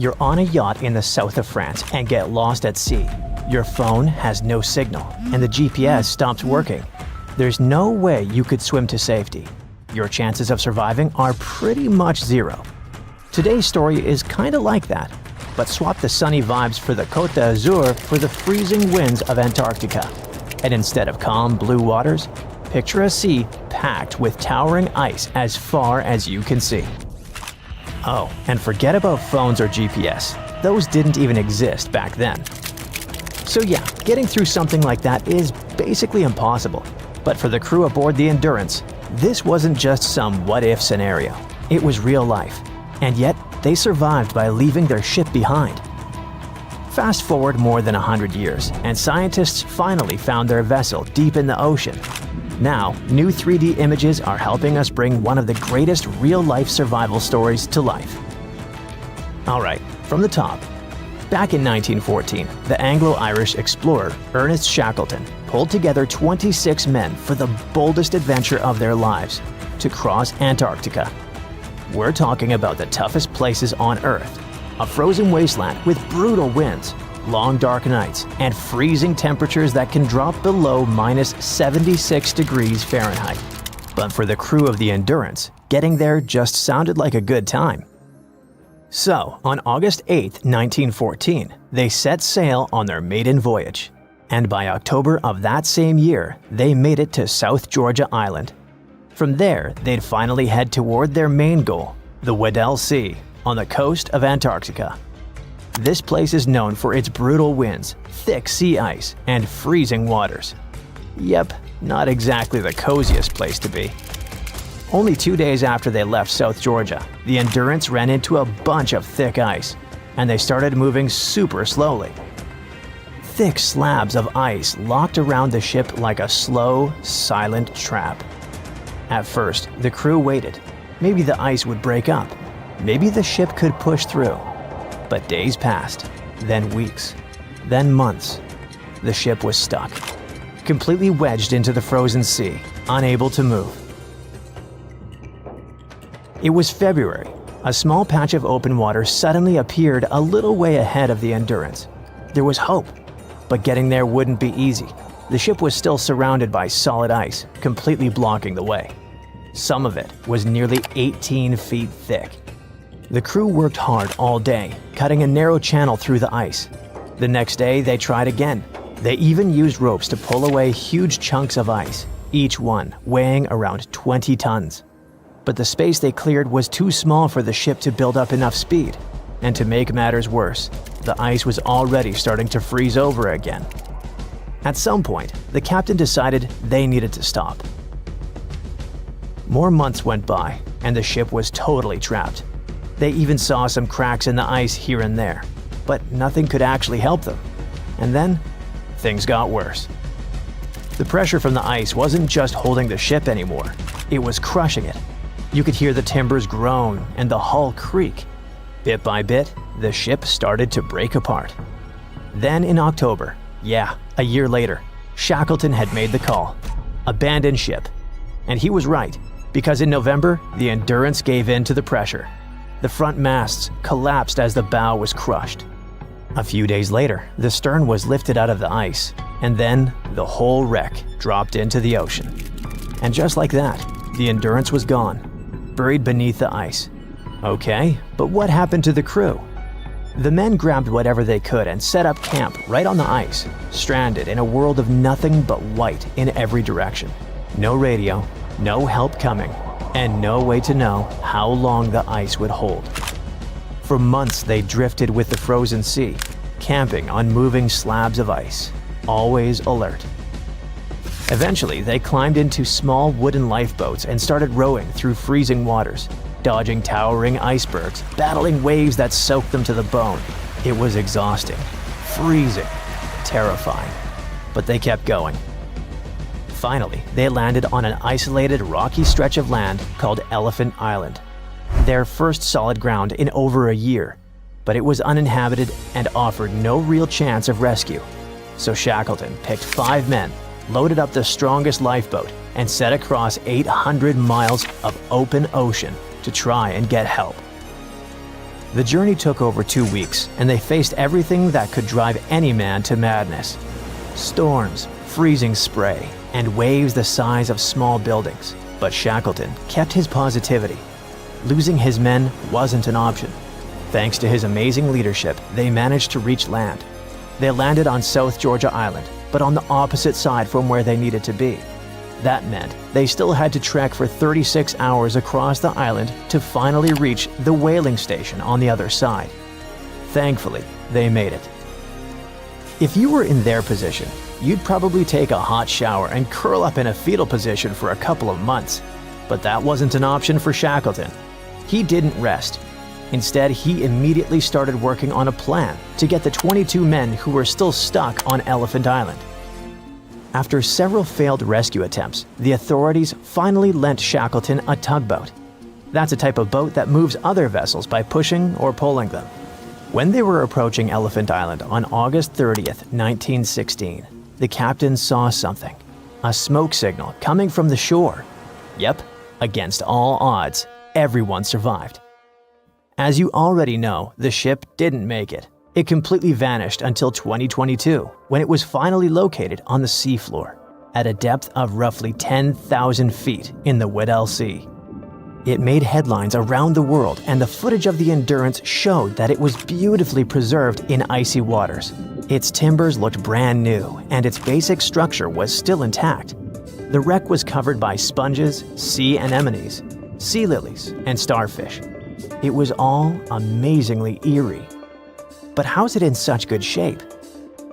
You're on a yacht in the south of France and get lost at sea. Your phone has no signal, and the GPS stops working. There's no way you could swim to safety. Your chances of surviving are pretty much zero. Today's story is kinda like that, but swap the sunny vibes for the Côte d'Azur for the freezing winds of Antarctica. And instead of calm blue waters, picture a sea packed with towering ice as far as you can see. Oh, and forget about phones or GPS. Those didn't even exist back then. So yeah, getting through something like that is basically impossible. But for the crew aboard the Endurance, this wasn't just some what-if scenario. It was real life. And yet, they survived by leaving their ship behind. Fast forward more than 100 years, and scientists finally found their vessel deep in the ocean. Now, new 3D images are helping us bring one of the greatest real-life survival stories to life. Alright, from the top. Back in 1914, the Anglo-Irish explorer Ernest Shackleton pulled together 26 men for the boldest adventure of their lives, to cross Antarctica. We're talking about the toughest places on Earth, a frozen wasteland with brutal winds, long dark nights, and freezing temperatures that can drop below minus 76 degrees Fahrenheit. But for the crew of the Endurance, getting there just sounded like a good time. So, on August 8, 1914, they set sail on their maiden voyage. And by October of that same year, they made it to South Georgia Island. From there, they'd finally head toward their main goal, the Weddell Sea, on the coast of Antarctica. This place is known for its brutal winds, thick sea ice, and freezing waters. Yep, not exactly the coziest place to be. Only 2 days after they left South Georgia, the Endurance ran into a bunch of thick ice, and they started moving super slowly. Thick slabs of ice locked around the ship like a slow, silent trap. At first, the crew waited. Maybe the ice would break up. Maybe the ship could push through. But days passed, then weeks, then months. The ship was stuck, completely wedged into the frozen sea, unable to move. It was February. A small patch of open water suddenly appeared a little way ahead of the Endurance. There was hope, but getting there wouldn't be easy. The ship was still surrounded by solid ice, completely blocking the way. Some of it was nearly 18 feet thick. The crew worked hard all day, cutting a narrow channel through the ice. The next day, they tried again. They even used ropes to pull away huge chunks of ice, each one weighing around 20 tons. But the space they cleared was too small for the ship to build up enough speed. And to make matters worse, the ice was already starting to freeze over again. At some point, the captain decided they needed to stop. More months went by, and the ship was totally trapped. They even saw some cracks in the ice here and there, but nothing could actually help them. And then, things got worse. The pressure from the ice wasn't just holding the ship anymore, it was crushing it. You could hear the timbers groan and the hull creak. Bit by bit, the ship started to break apart. Then in October, a year later, Shackleton had made the call. Abandon ship. And he was right, because in November, the Endurance gave in to the pressure. The front masts collapsed as the bow was crushed. A few days later, the stern was lifted out of the ice, and then the whole wreck dropped into the ocean. And just like that, the Endurance was gone, buried beneath the ice. Okay, but what happened to the crew? The men grabbed whatever they could and set up camp right on the ice, stranded in a world of nothing but white in every direction. No radio, no help coming, and no way to know how long the ice would hold. For months they drifted with the frozen sea, camping on moving slabs of ice, always alert. Eventually, they climbed into small wooden lifeboats and started rowing through freezing waters, dodging towering icebergs, battling waves that soaked them to the bone. It was exhausting, freezing, terrifying, but they kept going. Finally, they landed on an isolated rocky stretch of land called Elephant Island. Their first solid ground in over a year, but it was uninhabited and offered no real chance of rescue. So Shackleton picked 5 men, loaded up the strongest lifeboat, and set across 800 miles of open ocean to try and get help. The journey took over 2 weeks, and they faced everything that could drive any man to madness. Storms, freezing spray, and waves the size of small buildings. But Shackleton kept his positivity. Losing his men wasn't an option. Thanks to his amazing leadership, they managed to reach land. They landed on South Georgia Island, but on the opposite side from where they needed to be. That meant they still had to trek for 36 hours across the island to finally reach the whaling station on the other side. Thankfully, they made it. If you were in their position, you'd probably take a hot shower and curl up in a fetal position for a couple of months. But that wasn't an option for Shackleton. He didn't rest. Instead, he immediately started working on a plan to get the 22 men who were still stuck on Elephant Island. After several failed rescue attempts, the authorities finally lent Shackleton a tugboat. That's a type of boat that moves other vessels by pushing or pulling them. When they were approaching Elephant Island on August 30th, 1916, the captain saw something. A smoke signal coming from the shore. Yep, against all odds, everyone survived. As you already know, the ship didn't make it. It completely vanished until 2022, when it was finally located on the seafloor, at a depth of roughly 10,000 feet in the Weddell Sea. It made headlines around the world, and the footage of the Endurance showed that it was beautifully preserved in icy waters. Its timbers looked brand new, and its basic structure was still intact. The wreck was covered by sponges, sea anemones, sea lilies, and starfish. It was all amazingly eerie. But how's it in such good shape?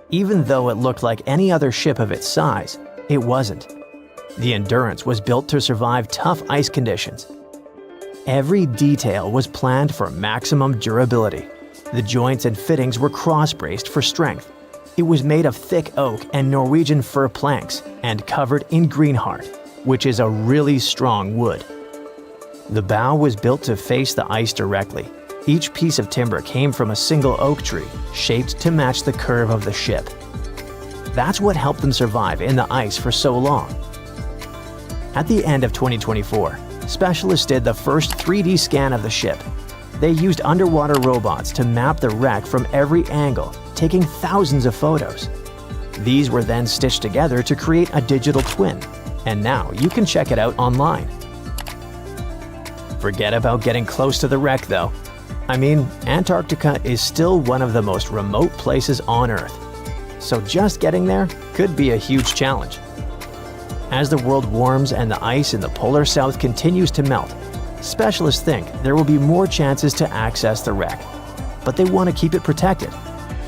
Even though it looked like any other ship of its size, it wasn't. The Endurance was built to survive tough ice conditions. Every detail was planned for maximum durability. The joints and fittings were cross-braced for strength. It was made of thick oak and Norwegian fir planks and covered in greenheart, which is a really strong wood. The bow was built to face the ice directly. Each piece of timber came from a single oak tree, shaped to match the curve of the ship. That's what helped them survive in the ice for so long. At the end of 2024, specialists did the first 3D scan of the ship. They used underwater robots to map the wreck from every angle, taking thousands of photos. These were then stitched together to create a digital twin, and now you can check it out online. Forget about getting close to the wreck, though. I mean, Antarctica is still one of the most remote places on Earth, so just getting there could be a huge challenge. As the world warms and the ice in the polar south continues to melt, specialists think there will be more chances to access the wreck, but they want to keep it protected.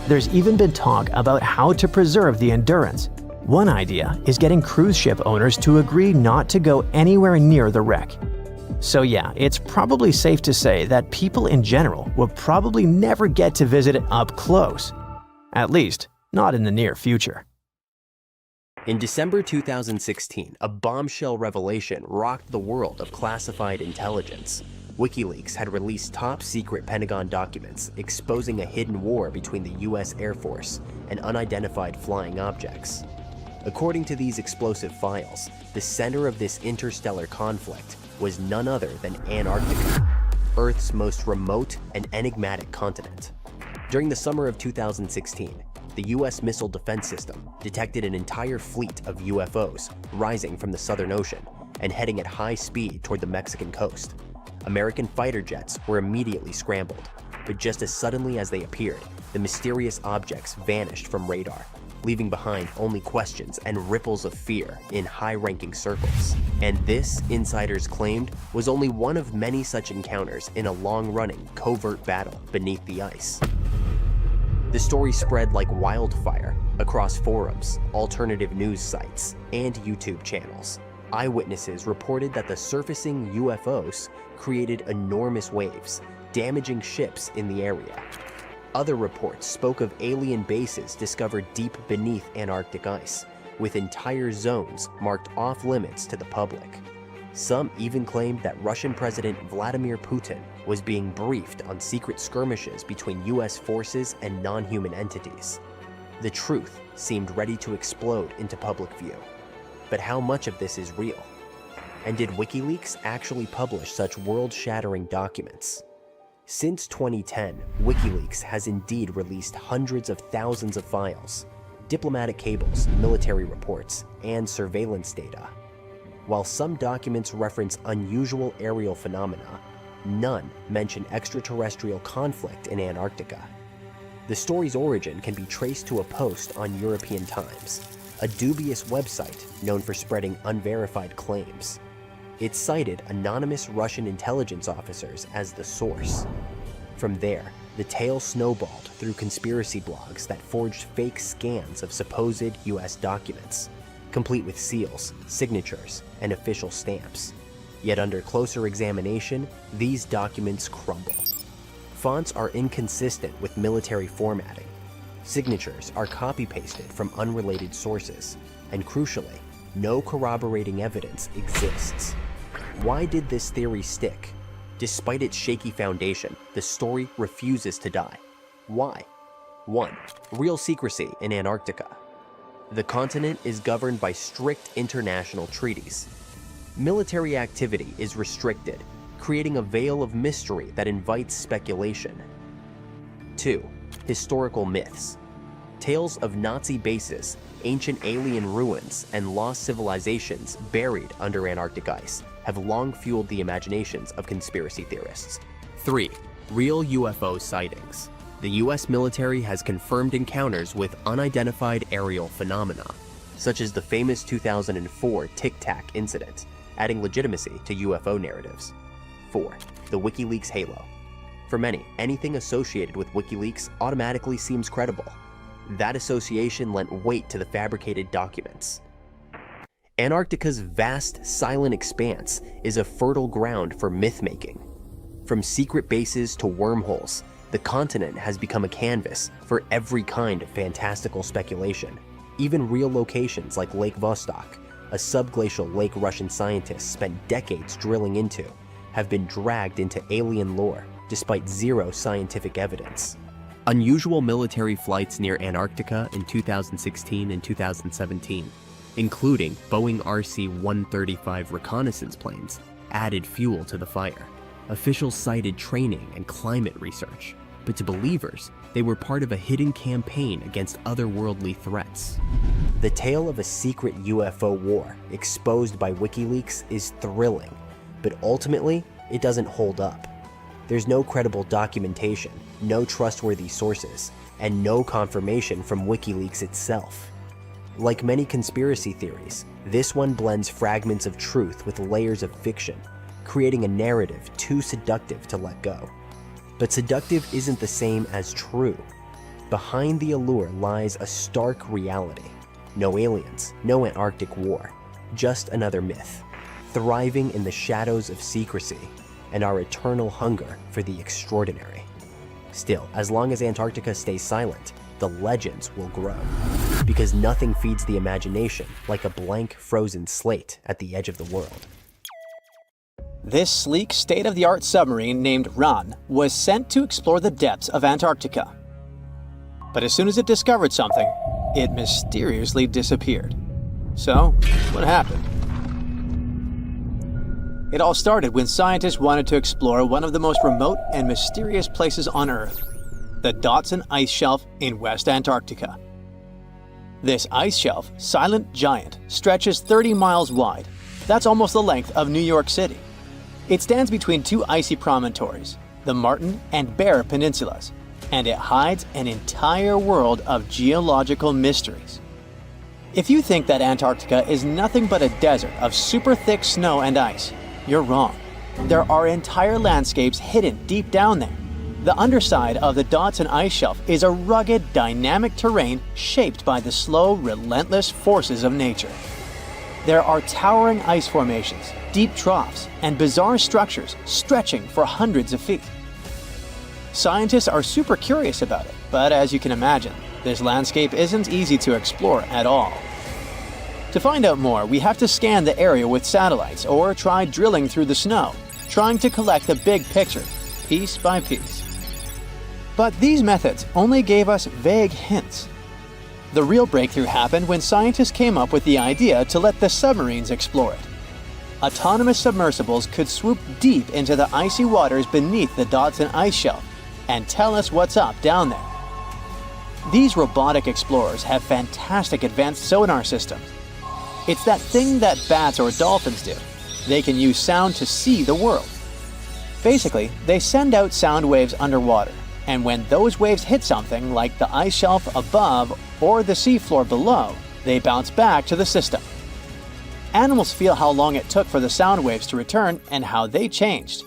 There's even been talk about how to preserve the Endurance. One idea is getting cruise ship owners to agree not to go anywhere near the wreck. So yeah, it's probably safe to say that people in general will probably never get to visit it up close. At least, not in the near future. In December 2016, a bombshell revelation rocked the world of classified intelligence. WikiLeaks had released top-secret Pentagon documents exposing a hidden war between the US Air Force and unidentified flying objects. According to these explosive files, the center of this interstellar conflict was none other than Antarctica, Earth's most remote and enigmatic continent. During the summer of 2016, the US Missile Defense System detected an entire fleet of UFOs rising from the Southern Ocean and heading at high speed toward the Mexican coast. American fighter jets were immediately scrambled, but just as suddenly as they appeared, the mysterious objects vanished from radar, leaving behind only questions and ripples of fear in high-ranking circles. And this, insiders claimed, was only one of many such encounters in a long-running, covert battle beneath the ice. The story spread like wildfire across forums, alternative news sites, and YouTube channels. Eyewitnesses reported that the surfacing UFOs created enormous waves, damaging ships in the area. Other reports spoke of alien bases discovered deep beneath Antarctic ice, with entire zones marked off-limits to the public. Some even claimed that Russian President Vladimir Putin was being briefed on secret skirmishes between US forces and non-human entities. The truth seemed ready to explode into public view. But how much of this is real? And did WikiLeaks actually publish such world-shattering documents? Since 2010, WikiLeaks has indeed released hundreds of thousands of files, diplomatic cables, military reports, and surveillance data. While some documents reference unusual aerial phenomena, none mention extraterrestrial conflict in Antarctica. The story's origin can be traced to a post on European Times, a dubious website known for spreading unverified claims. It cited anonymous Russian intelligence officers as the source. From there, the tale snowballed through conspiracy blogs that forged fake scans of supposed US documents, complete with seals, signatures, and official stamps. Yet under closer examination, these documents crumble. Fonts are inconsistent with military formatting. Signatures are copy-pasted from unrelated sources, and crucially, no corroborating evidence exists. Why did this theory stick? Despite its shaky foundation, the story refuses to die. Why? 1. Real secrecy in Antarctica. The continent is governed by strict international treaties. Military activity is restricted, creating a veil of mystery that invites speculation. 2. Historical myths. Tales of Nazi bases, ancient alien ruins, and lost civilizations buried under Antarctic ice have long fueled the imaginations of conspiracy theorists. 3. Real UFO sightings. The US military has confirmed encounters with unidentified aerial phenomena, such as the famous 2004 Tic Tac incident, adding legitimacy to UFO narratives. 4. The WikiLeaks halo. For many, anything associated with WikiLeaks automatically seems credible. That association lent weight to the fabricated documents. Antarctica's vast, silent expanse is a fertile ground for myth-making. From secret bases to wormholes, the continent has become a canvas for every kind of fantastical speculation. Even real locations like Lake Vostok, a subglacial lake Russian scientists spent decades drilling into, have been dragged into alien lore despite zero scientific evidence. Unusual military flights near Antarctica in 2016 and 2017, including Boeing RC-135 reconnaissance planes, added fuel to the fire. Officials cited training and climate research, but to believers, they were part of a hidden campaign against otherworldly threats. The tale of a secret UFO war exposed by WikiLeaks is thrilling, but ultimately, it doesn't hold up. There's no credible documentation, no trustworthy sources, and no confirmation from WikiLeaks itself. Like many conspiracy theories, this one blends fragments of truth with layers of fiction, creating a narrative too seductive to let go. But seductive isn't the same as true. Behind the allure lies a stark reality. No aliens, no Antarctic war, just another myth, thriving in the shadows of secrecy and our eternal hunger for the extraordinary. Still, as long as Antarctica stays silent, the legends will grow, because nothing feeds the imagination like a blank, frozen slate at the edge of the world. This sleek, state-of-the-art submarine named Ran was sent to explore the depths of Antarctica. But as soon as it discovered something, it mysteriously disappeared. So, what happened? It all started when scientists wanted to explore one of the most remote and mysterious places on Earth, the Dotson Ice Shelf in West Antarctica. This ice shelf, silent giant, stretches 30 miles wide. That's almost the length of New York City. It stands between two icy promontories, the Martin and Bear Peninsulas, and it hides an entire world of geological mysteries. If you think that Antarctica is nothing but a desert of super thick snow and ice, you're wrong. There are entire landscapes hidden deep down there. The underside of the Dotson Ice Shelf is a rugged, dynamic terrain shaped by the slow, relentless forces of nature. There are towering ice formations, deep troughs, and bizarre structures stretching for hundreds of feet. Scientists are super curious about it, but as you can imagine, this landscape isn't easy to explore at all. To find out more, we have to scan the area with satellites or try drilling through the snow, trying to collect the big picture, piece by piece. But these methods only gave us vague hints. The real breakthrough happened when scientists came up with the idea to let the submarines explore it. autonomous submersibles could swoop deep into the icy waters beneath the Dodson ice shelf and tell us what's up down there. These robotic explorers have fantastic advanced sonar systems. It's that thing that bats or dolphins do. They can use sound to see the world. Basically, they send out sound waves underwater, and when those waves hit something like the ice shelf above or the seafloor below, they bounce back to the system. Animals feel how long it took for the sound waves to return and how they changed.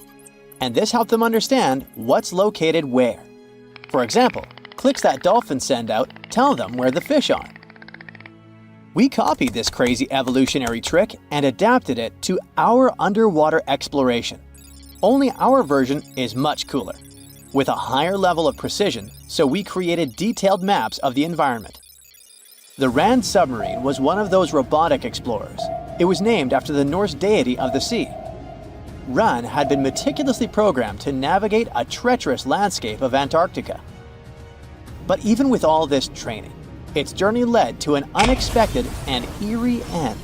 And this helped them understand what's located where. For example, clicks that dolphins send out tell them where the fish are. We copied this crazy evolutionary trick and adapted it to our underwater exploration. Only our version is much cooler, with a higher level of precision, so we created detailed maps of the environment. The Rand submarine was one of those robotic explorers. It was named after the Norse deity of the sea. Ran had been meticulously programmed to navigate a treacherous landscape of Antarctica. But even with all this training, its journey led to an unexpected and eerie end.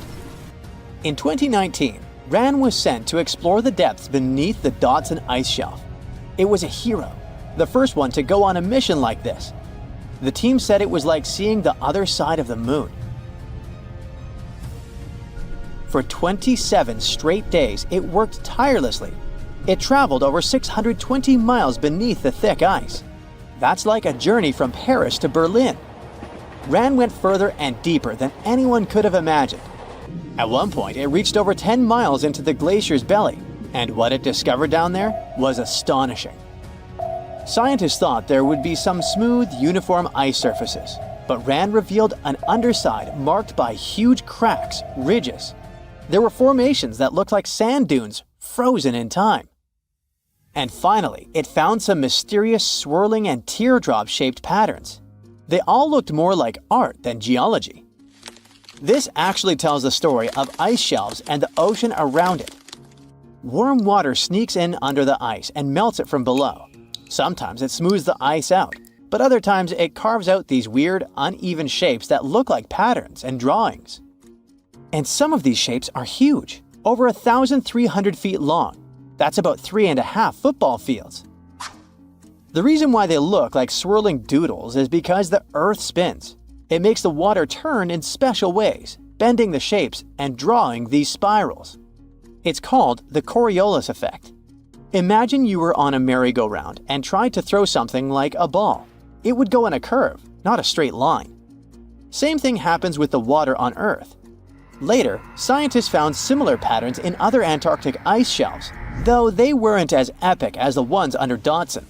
In 2019, Ran was sent to explore the depths beneath the Dodson ice shelf. It was a hero, the first one to go on a mission like this. The team said it was like seeing the other side of the moon. For 27 straight days, it worked tirelessly. It traveled over 620 miles beneath the thick ice. That's like a journey from Paris to Berlin. Ran went further and deeper than anyone could have imagined. At one point, it reached over 10 miles into the glacier's belly, and what it discovered down there was astonishing. Scientists thought there would be some smooth, uniform ice surfaces, but Ran revealed an underside marked by huge cracks, ridges. There were formations that looked like sand dunes, frozen in time. And finally, it found some mysterious swirling and teardrop-shaped patterns. They all looked more like art than geology. This actually tells the story of ice shelves and the ocean around it. Warm water sneaks in under the ice and melts it from below. Sometimes it smooths the ice out, but other times it carves out these weird, uneven shapes that look like patterns and drawings. And some of these shapes are huge, over 1,300 feet long. That's about 3.5 football fields. The reason why they look like swirling doodles is because the Earth spins. It makes the water turn in special ways, bending the shapes and drawing these spirals. It's called the Coriolis effect. Imagine you were on a merry-go-round and tried to throw something like a ball. It would go in a curve, not a straight line. Same thing happens with the water on Earth. Later, scientists found similar patterns in other Antarctic ice shelves, though they weren't as epic as the ones under Dodson.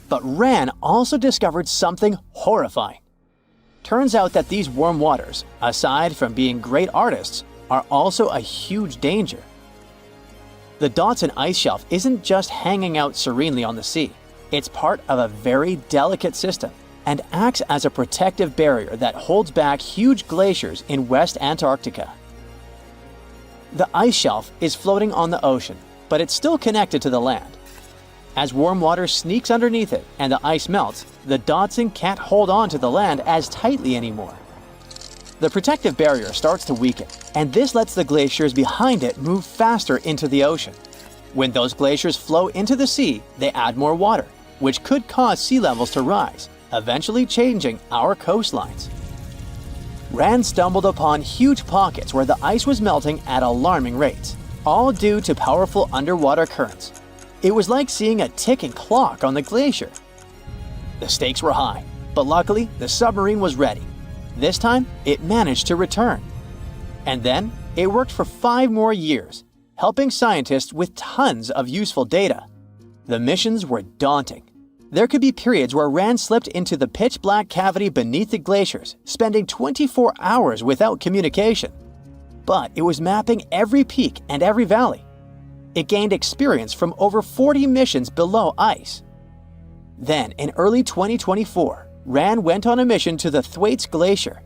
But Ran also discovered something horrifying. Turns out that these warm waters, aside from being great artists, are also a huge danger. The Dodson ice shelf isn't just hanging out serenely on the sea. It's part of a very delicate system and acts as a protective barrier that holds back huge glaciers in West Antarctica. The ice shelf is floating on the ocean, but it's still connected to the land. As warm water sneaks underneath it and the ice melts, the Dodson can't hold on to the land as tightly anymore. The protective barrier starts to weaken, and this lets the glaciers behind it move faster into the ocean. When those glaciers flow into the sea, they add more water, which could cause sea levels to rise, eventually changing our coastlines. Rand stumbled upon huge pockets where the ice was melting at alarming rates, all due to powerful underwater currents. It was like seeing a ticking clock on the glacier. The stakes were high, but luckily the submarine was ready. This time, it managed to return. And then, it worked for 5 more years, helping scientists with tons of useful data. The missions were daunting. There could be periods where Rand slipped into the pitch-black cavity beneath the glaciers, spending 24 hours without communication. But it was mapping every peak and every valley. It gained experience from over 40 missions below ice. Then, in early 2024, Rand went on a mission to the Thwaites Glacier.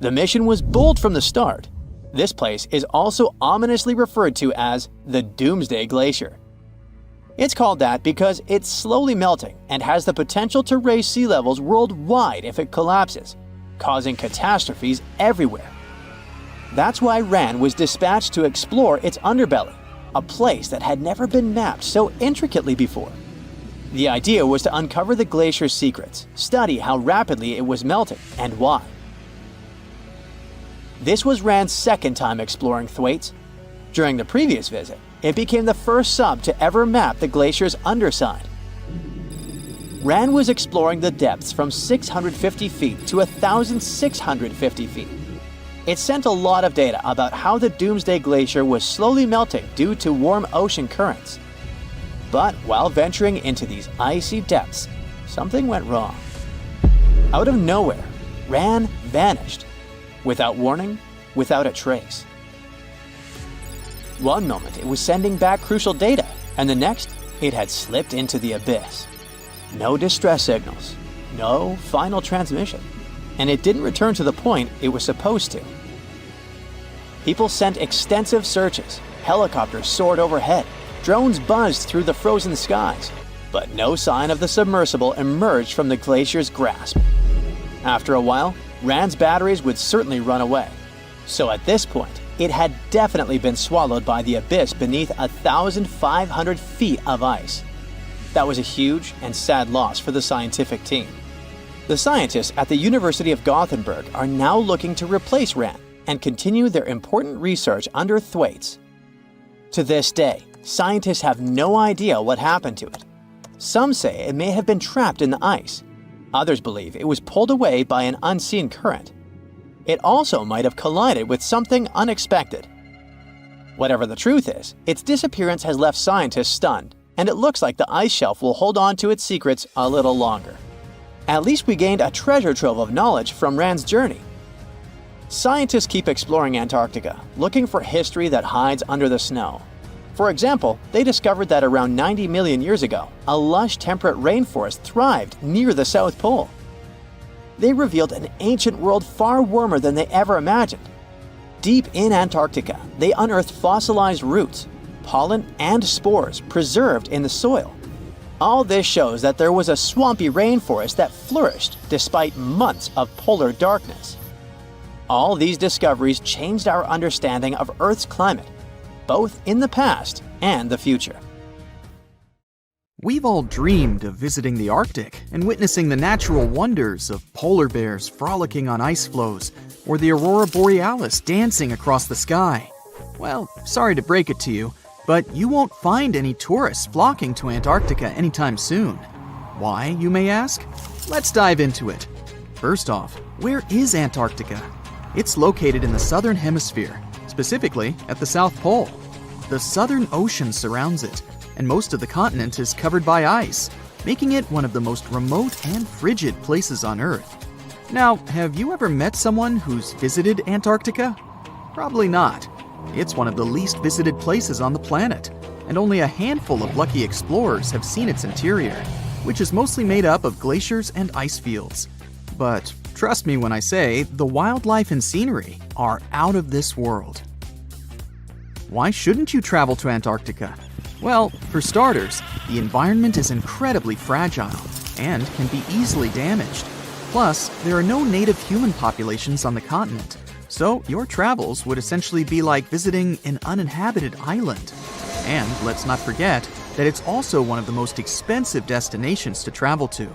The mission was bold from the start. This place is also ominously referred to as the Doomsday Glacier. It's called that because it's slowly melting and has the potential to raise sea levels worldwide if it collapses, causing catastrophes everywhere. That's why Rand was dispatched to explore its underbelly, a place that had never been mapped so intricately before. The idea was to uncover the glacier's secrets, study how rapidly it was melting and why. This was Rand's second time exploring Thwaites. During the previous visit, it became the first sub to ever map the glacier's underside. Rand was exploring the depths from 650 feet to 1,650 feet. It sent a lot of data about how the Doomsday Glacier was slowly melting due to warm ocean currents. But while venturing into these icy depths, something went wrong. Out of nowhere, Rand vanished. Without warning, without a trace. One moment it was sending back crucial data, and the next it had slipped into the abyss. No distress signals, no final transmission, and it didn't return to the point it was supposed to. People sent extensive searches, helicopters soared overhead, drones buzzed through the frozen skies, but no sign of the submersible emerged from the glacier's grasp. After a while, Rand's batteries would certainly run away. So at this point, it had definitely been swallowed by the abyss beneath 1,500 feet of ice. That was a huge and sad loss for the scientific team. The scientists at the University of Gothenburg are now looking to replace Rand and continue their important research under Thwaites. To this day, scientists have no idea what happened to it. Some say it may have been trapped in the ice. Others believe it was pulled away by an unseen current. It also might have collided with something unexpected. Whatever the truth is, its disappearance has left scientists stunned, and it looks like the ice shelf will hold on to its secrets a little longer. At least we gained a treasure trove of knowledge from Rand's journey. Scientists keep exploring Antarctica, looking for history that hides under the snow. For example, they discovered that around 90 million years ago, a lush temperate rainforest thrived near the South Pole. They revealed an ancient world far warmer than they ever imagined. Deep in Antarctica, they unearthed fossilized roots, pollen, and spores preserved in the soil. All this shows that there was a swampy rainforest that flourished despite months of polar darkness. All these discoveries changed our understanding of Earth's climate, both in the past and the future. We've all dreamed of visiting the Arctic and witnessing the natural wonders of polar bears frolicking on ice floes or the aurora borealis dancing across the sky. Well, sorry to break it to you, but you won't find any tourists flocking to Antarctica anytime soon. Why, you may ask? Let's dive into it. First off, where is Antarctica? It's located in the southern hemisphere, specifically at the South Pole. The Southern Ocean surrounds it, and most of the continent is covered by ice, making it one of the most remote and frigid places on Earth. Now, have you ever met someone who's visited Antarctica? Probably not. It's one of the least visited places on the planet, and only a handful of lucky explorers have seen its interior, which is mostly made up of glaciers and ice fields. But trust me when I say the wildlife and scenery are out of this world. Why shouldn't you travel to Antarctica? Well, for starters, the environment is incredibly fragile and can be easily damaged. Plus, there are no native human populations on the continent, so your travels would essentially be like visiting an uninhabited island. And let's not forget that it's also one of the most expensive destinations to travel to.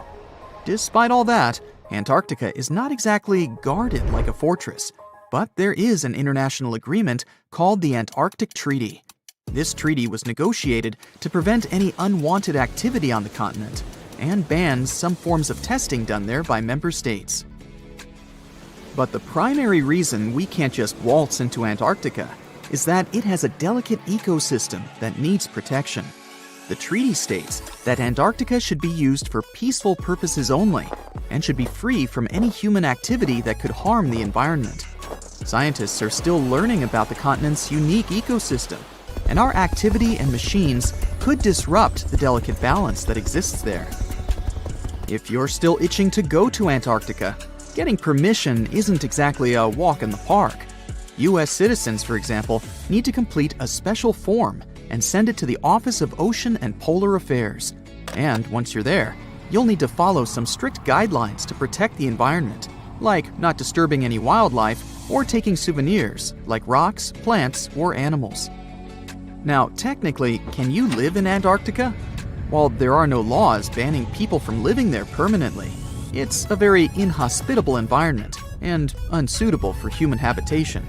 Despite all that, Antarctica is not exactly guarded like a fortress, but there is an international agreement called the Antarctic Treaty. This treaty was negotiated to prevent any unwanted activity on the continent and bans some forms of testing done there by member states. But the primary reason we can't just waltz into Antarctica is that it has a delicate ecosystem that needs protection. The treaty states that Antarctica should be used for peaceful purposes only and should be free from any human activity that could harm the environment. Scientists are still learning about the continent's unique ecosystem, and our activity and machines could disrupt the delicate balance that exists there. If you're still itching to go to Antarctica, getting permission isn't exactly a walk in the park. U.S. citizens, for example, need to complete a special form and send it to the Office of Ocean and Polar Affairs. And once you're there, you'll need to follow some strict guidelines to protect the environment, like not disturbing any wildlife or taking souvenirs like rocks, plants, or animals. Now, technically, can you live in Antarctica? While there are no laws banning people from living there permanently, it's a very inhospitable environment and unsuitable for human habitation.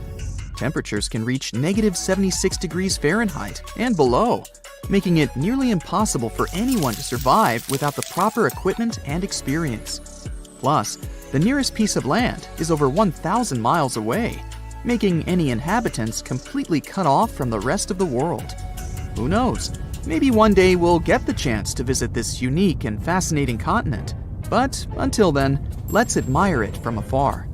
Temperatures can reach -76 degrees Fahrenheit and below, making it nearly impossible for anyone to survive without the proper equipment and experience. Plus, the nearest piece of land is over 1,000 miles away, making any inhabitants completely cut off from the rest of the world. Who knows? Maybe one day we'll get the chance to visit this unique and fascinating continent. But until then, let's admire it from afar.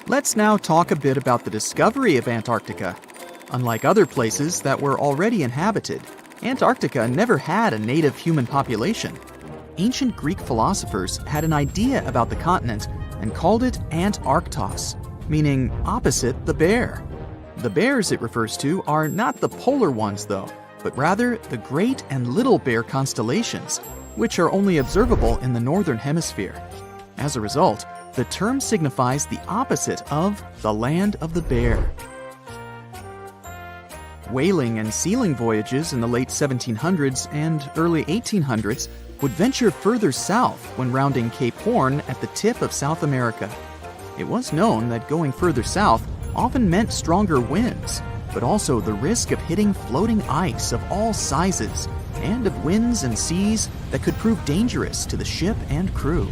Let's now talk a bit about the discovery of Antarctica. Unlike other places that were already inhabited, Antarctica never had a native human population. Ancient Greek philosophers had an idea about the continent and called it Antarctos, meaning opposite the bear. The bears it refers to are not the polar ones though, but rather the Great and Little Bear constellations, which are only observable in the northern hemisphere. As a result, the term signifies the opposite of the land of the bear. Whaling and sealing voyages in the late 1700s and early 1800s would venture further south when rounding Cape Horn at the tip of South America. It was known that going further south often meant stronger winds, but also the risk of hitting floating ice of all sizes and of winds and seas that could prove dangerous to the ship and crew.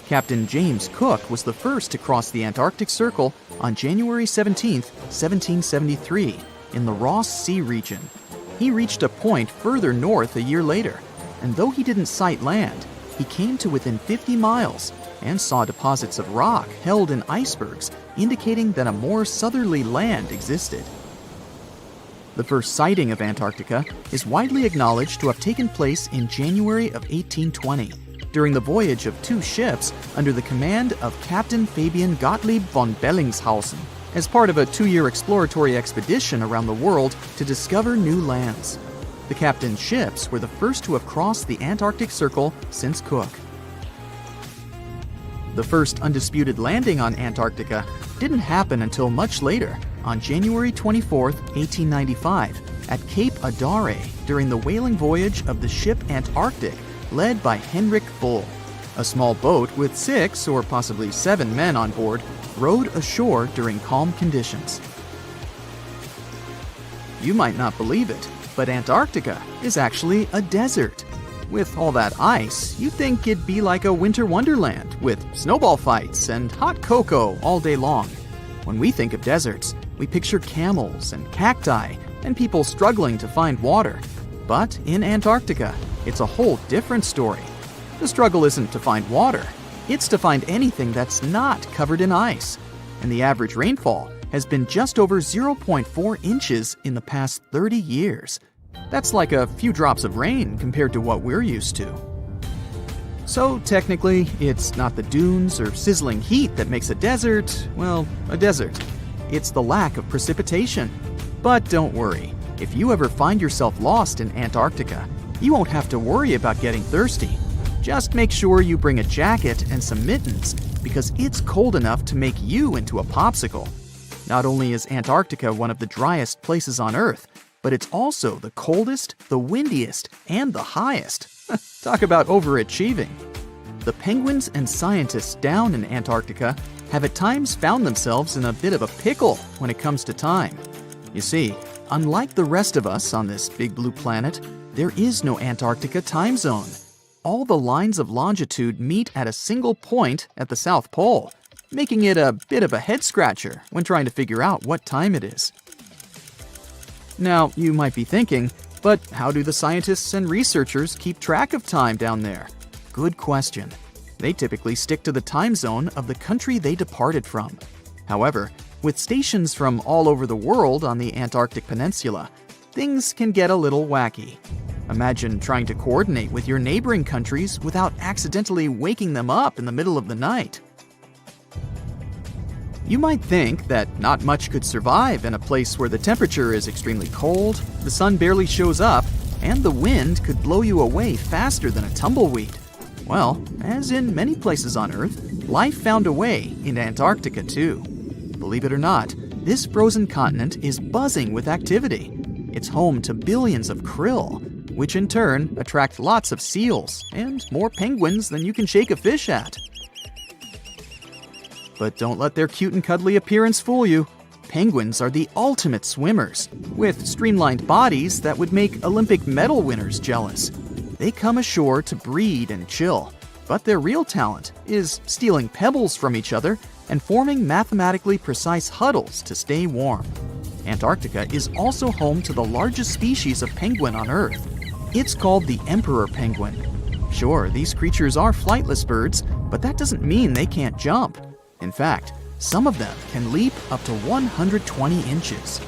Captain James Cook was the first to cross the Antarctic Circle on January 17, 1773, in the Ross Sea region. He reached a point further north a year later, and though he didn't sight land, he came to within 50 miles and saw deposits of rock held in icebergs, indicating that a more southerly land existed. The first sighting of Antarctica is widely acknowledged to have taken place in January of 1820, during the voyage of two ships under the command of Captain Fabian Gottlieb von Bellingshausen, as part of a 2-year exploratory expedition around the world to discover new lands. The captain's ships were the first to have crossed the Antarctic Circle since Cook. The first undisputed landing on Antarctica didn't happen until much later, on January 24, 1895, at Cape Adare during the whaling voyage of the ship Antarctic, led by Henrik Bull. A small boat with 6 or possibly 7 men on board rowed ashore during calm conditions. You might not believe it, but Antarctica is actually a desert. With all that ice, you'd think it'd be like a winter wonderland with snowball fights and hot cocoa all day long. When we think of deserts, we picture camels and cacti and people struggling to find water. But in Antarctica, it's a whole different story. The struggle isn't to find water, it's to find anything that's not covered in ice. And the average rainfall has been just over 0.4 inches in the past 30 years. That's like a few drops of rain compared to what we're used to. So technically, it's not the dunes or sizzling heat that makes a desert, well, a desert. It's the lack of precipitation. But don't worry, if you ever find yourself lost in Antarctica, you won't have to worry about getting thirsty. Just make sure you bring a jacket and some mittens, because it's cold enough to make you into a popsicle. Not only is Antarctica one of the driest places on Earth, but it's also the coldest, the windiest, and the highest. Talk about overachieving. The penguins and scientists down in Antarctica have at times found themselves in a bit of a pickle when it comes to time. You see, unlike the rest of us on this big blue planet, there is no Antarctica time zone. All the lines of longitude meet at a single point at the South Pole, making it a bit of a head-scratcher when trying to figure out what time it is. Now, you might be thinking, but how do the scientists and researchers keep track of time down there? Good question. They typically stick to the time zone of the country they departed from. However, with stations from all over the world on the Antarctic Peninsula, things can get a little wacky. Imagine trying to coordinate with your neighboring countries without accidentally waking them up in the middle of the night. You might think that not much could survive in a place where the temperature is extremely cold, the sun barely shows up, and the wind could blow you away faster than a tumbleweed. Well, as in many places on Earth, life found a way into Antarctica too. Believe it or not, this frozen continent is buzzing with activity. It's home to billions of krill, which in turn attract lots of seals and more penguins than you can shake a fish at. But don't let their cute and cuddly appearance fool you. Penguins are the ultimate swimmers, with streamlined bodies that would make Olympic medal winners jealous. They come ashore to breed and chill, but their real talent is stealing pebbles from each other and forming mathematically precise huddles to stay warm. Antarctica is also home to the largest species of penguin on Earth. It's called the emperor penguin. Sure, these creatures are flightless birds, but that doesn't mean they can't jump. In fact, some of them can leap up to 120 inches.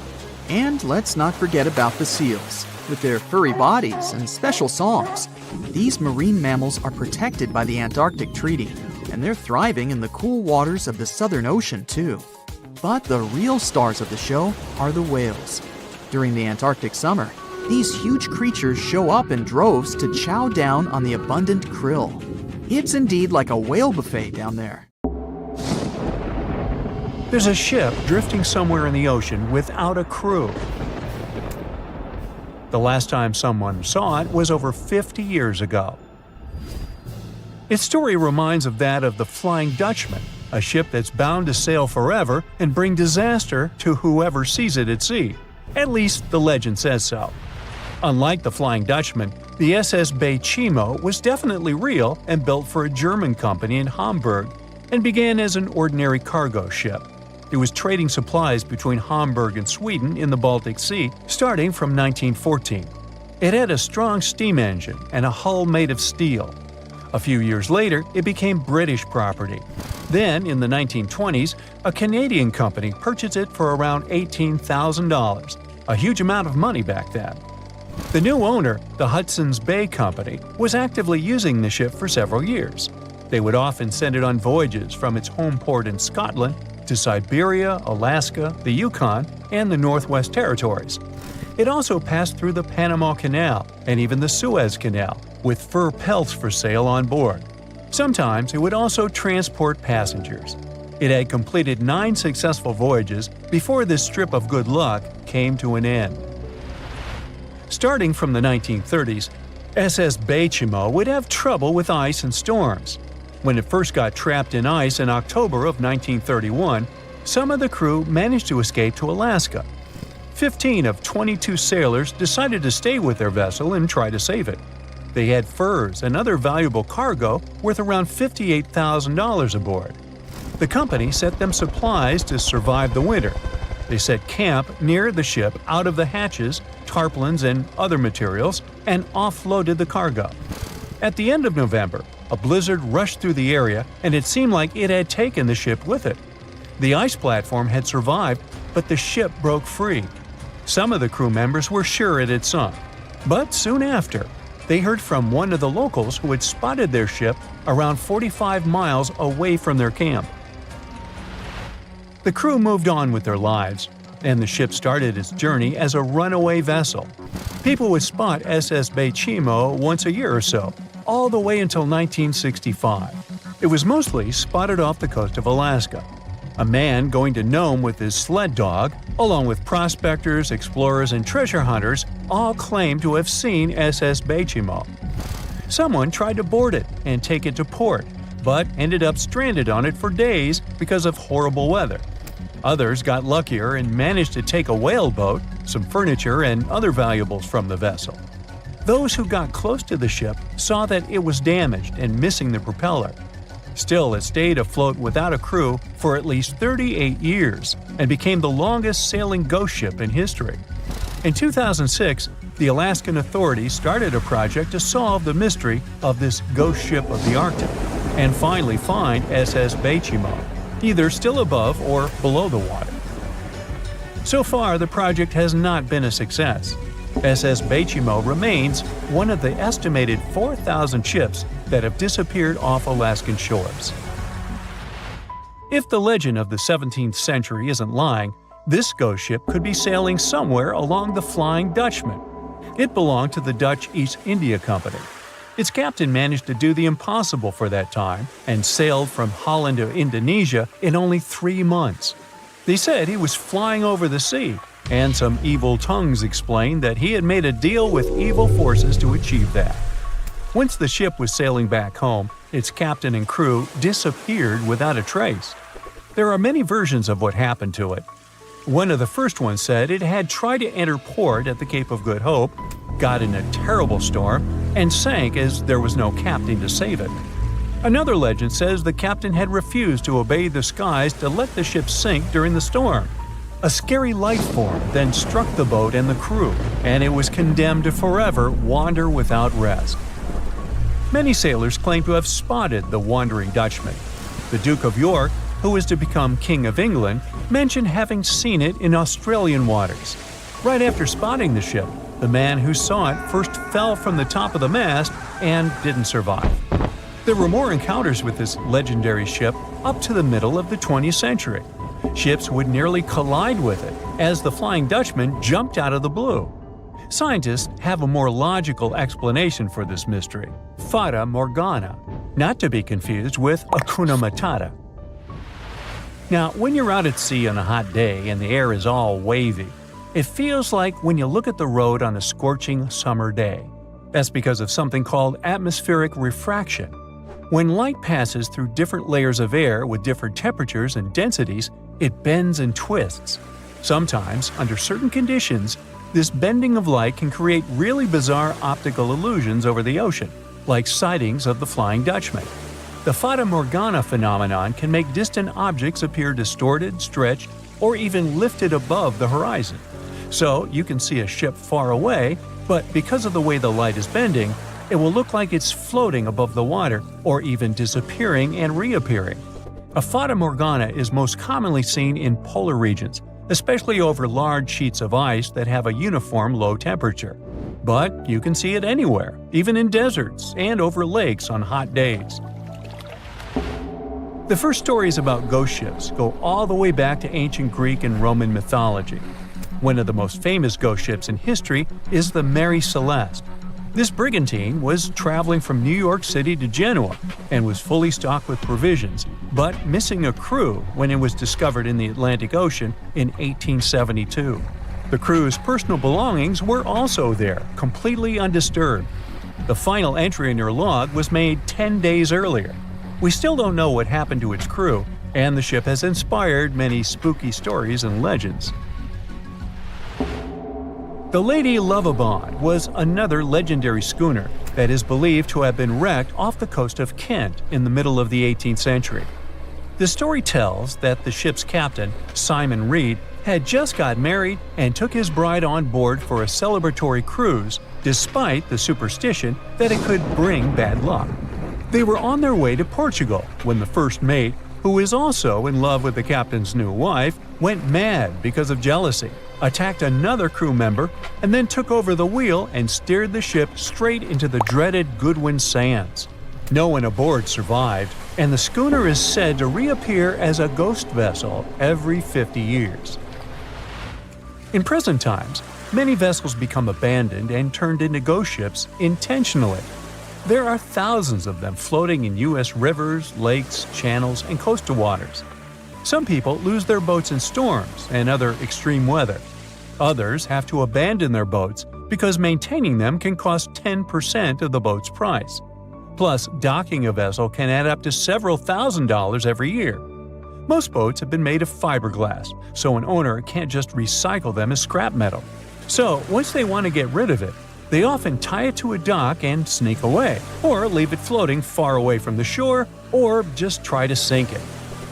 And let's not forget about the seals. With their furry bodies and special songs, these marine mammals are protected by the Antarctic Treaty, and they're thriving in the cool waters of the Southern Ocean too. But the real stars of the show are the whales. During the Antarctic summer, these huge creatures show up in droves to chow down on the abundant krill. It's indeed like a whale buffet down there. There's a ship drifting somewhere in the ocean without a crew. The last time someone saw it was over 50 years ago. Its story reminds of that of the Flying Dutchman, a ship that's bound to sail forever and bring disaster to whoever sees it at sea. At least the legend says so. Unlike the Flying Dutchman, the SS Bay Chimo was definitely real and built for a German company in Hamburg and began as an ordinary cargo ship. It was trading supplies between Hamburg and Sweden in the Baltic Sea starting from 1914. It had a strong steam engine and a hull made of steel. A few years later, it became British property. Then, in the 1920s, a Canadian company purchased it for around $18,000, a huge amount of money back then. The new owner, the Hudson's Bay Company, was actively using the ship for several years. They would often send it on voyages from its home port in Scotland to Siberia, Alaska, the Yukon, and the Northwest Territories. It also passed through the Panama Canal and even the Suez Canal, with fur pelts for sale on board. Sometimes it would also transport passengers. It had completed 9 successful voyages before this strip of good luck came to an end. Starting from the 1930s, SS Bay Chimo would have trouble with ice and storms. When it first got trapped in ice in October of 1931, some of the crew managed to escape to Alaska. 15 of 22 sailors decided to stay with their vessel and try to save it. They had furs and other valuable cargo worth around $58,000 aboard. The company sent them supplies to survive the winter. They set camp near the ship out of the hatches, tarpaulins, and other materials, and offloaded the cargo. At the end of November, a blizzard rushed through the area, and it seemed like it had taken the ship with it. The ice platform had survived, but the ship broke free. Some of the crew members were sure it had sunk. But soon after, they heard from one of the locals who had spotted their ship around 45 miles away from their camp. The crew moved on with their lives, and the ship started its journey as a runaway vessel. People would spot SS Bay Chimo once a year or so, all the way until 1965. It was mostly spotted off the coast of Alaska. A man going to Nome with his sled dog, along with prospectors, explorers, and treasure hunters, all claimed to have seen SS Bay Chimo. Someone tried to board it and take it to port, but ended up stranded on it for days because of horrible weather. Others got luckier and managed to take a whaleboat, some furniture, and other valuables from the vessel. Those who got close to the ship saw that it was damaged and missing the propeller. Still, it stayed afloat without a crew for at least 38 years and became the longest sailing ghost ship in history. In 2006, the Alaskan authorities started a project to solve the mystery of this ghost ship of the Arctic and finally find SS Bay Chimo, either still above or below the water. So far, the project has not been a success. SS Bay Chimo remains one of the estimated 4,000 ships that have disappeared off Alaskan shores. If the legend of the 17th century isn't lying, this ghost ship could be sailing somewhere along the Flying Dutchman. It belonged to the Dutch East India Company. Its captain managed to do the impossible for that time and sailed from Holland to Indonesia in only 3 months. They said he was flying over the sea, and some evil tongues explained that he had made a deal with evil forces to achieve that. Once the ship was sailing back home, its captain and crew disappeared without a trace. There are many versions of what happened to it. One of the first ones said it had tried to enter port at the Cape of Good Hope, got in a terrible storm, and sank as there was no captain to save it. Another legend says the captain had refused to obey the skies to let the ship sink during the storm. A scary life form then struck the boat and the crew, and it was condemned to forever wander without rest. Many sailors claim to have spotted the Wandering Dutchman. The Duke of York, who was to become King of England, mentioned having seen it in Australian waters. Right after spotting the ship, the man who saw it first fell from the top of the mast and didn't survive. There were more encounters with this legendary ship up to the middle of the 20th century. Ships would nearly collide with it as the Flying Dutchman jumped out of the blue. Scientists have a more logical explanation for this mystery: Fata Morgana, not to be confused with Hakuna Matata. Now, when you're out at sea on a hot day and the air is all wavy, it feels like when you look at the road on a scorching summer day. That's because of something called atmospheric refraction. When light passes through different layers of air with different temperatures and densities, it bends and twists. Sometimes, under certain conditions, this bending of light can create really bizarre optical illusions over the ocean, like sightings of the Flying Dutchman. The Fata Morgana phenomenon can make distant objects appear distorted, stretched, or even lifted above the horizon. So you can see a ship far away, but because of the way the light is bending, it will look like it's floating above the water or even disappearing and reappearing. A Fata Morgana is most commonly seen in polar regions, especially over large sheets of ice that have a uniform low temperature. But you can see it anywhere, even in deserts and over lakes on hot days. The first stories about ghost ships go all the way back to ancient Greek and Roman mythology. One of the most famous ghost ships in history is the Mary Celeste. This brigantine was traveling from New York City to Genoa and was fully stocked with provisions, but missing a crew when it was discovered in the Atlantic Ocean in 1872. The crew's personal belongings were also there, completely undisturbed. The final entry in their log was made 10 days earlier. We still don't know what happened to its crew, and the ship has inspired many spooky stories and legends. The Lady Lovibond was another legendary schooner that is believed to have been wrecked off the coast of Kent in the middle of the 18th century. The story tells that the ship's captain, Simon Reed, had just got married and took his bride on board for a celebratory cruise, despite the superstition that it could bring bad luck. They were on their way to Portugal when the first mate, who is also in love with the captain's new wife, went mad because of jealousy, attacked another crew member, and then took over the wheel and steered the ship straight into the dreaded Goodwin Sands. No one aboard survived, and the schooner is said to reappear as a ghost vessel every 50 years. In present times, many vessels become abandoned and turned into ghost ships intentionally. There are thousands of them floating in U.S. rivers, lakes, channels, and coastal waters. Some people lose their boats in storms and other extreme weather. Others have to abandon their boats because maintaining them can cost 10% of the boat's price. Plus, docking a vessel can add up to several $1,000s every year. Most boats have been made of fiberglass, so an owner can't just recycle them as scrap metal. So, once they want to get rid of it, they often tie it to a dock and sneak away, or leave it floating far away from the shore, or just try to sink it.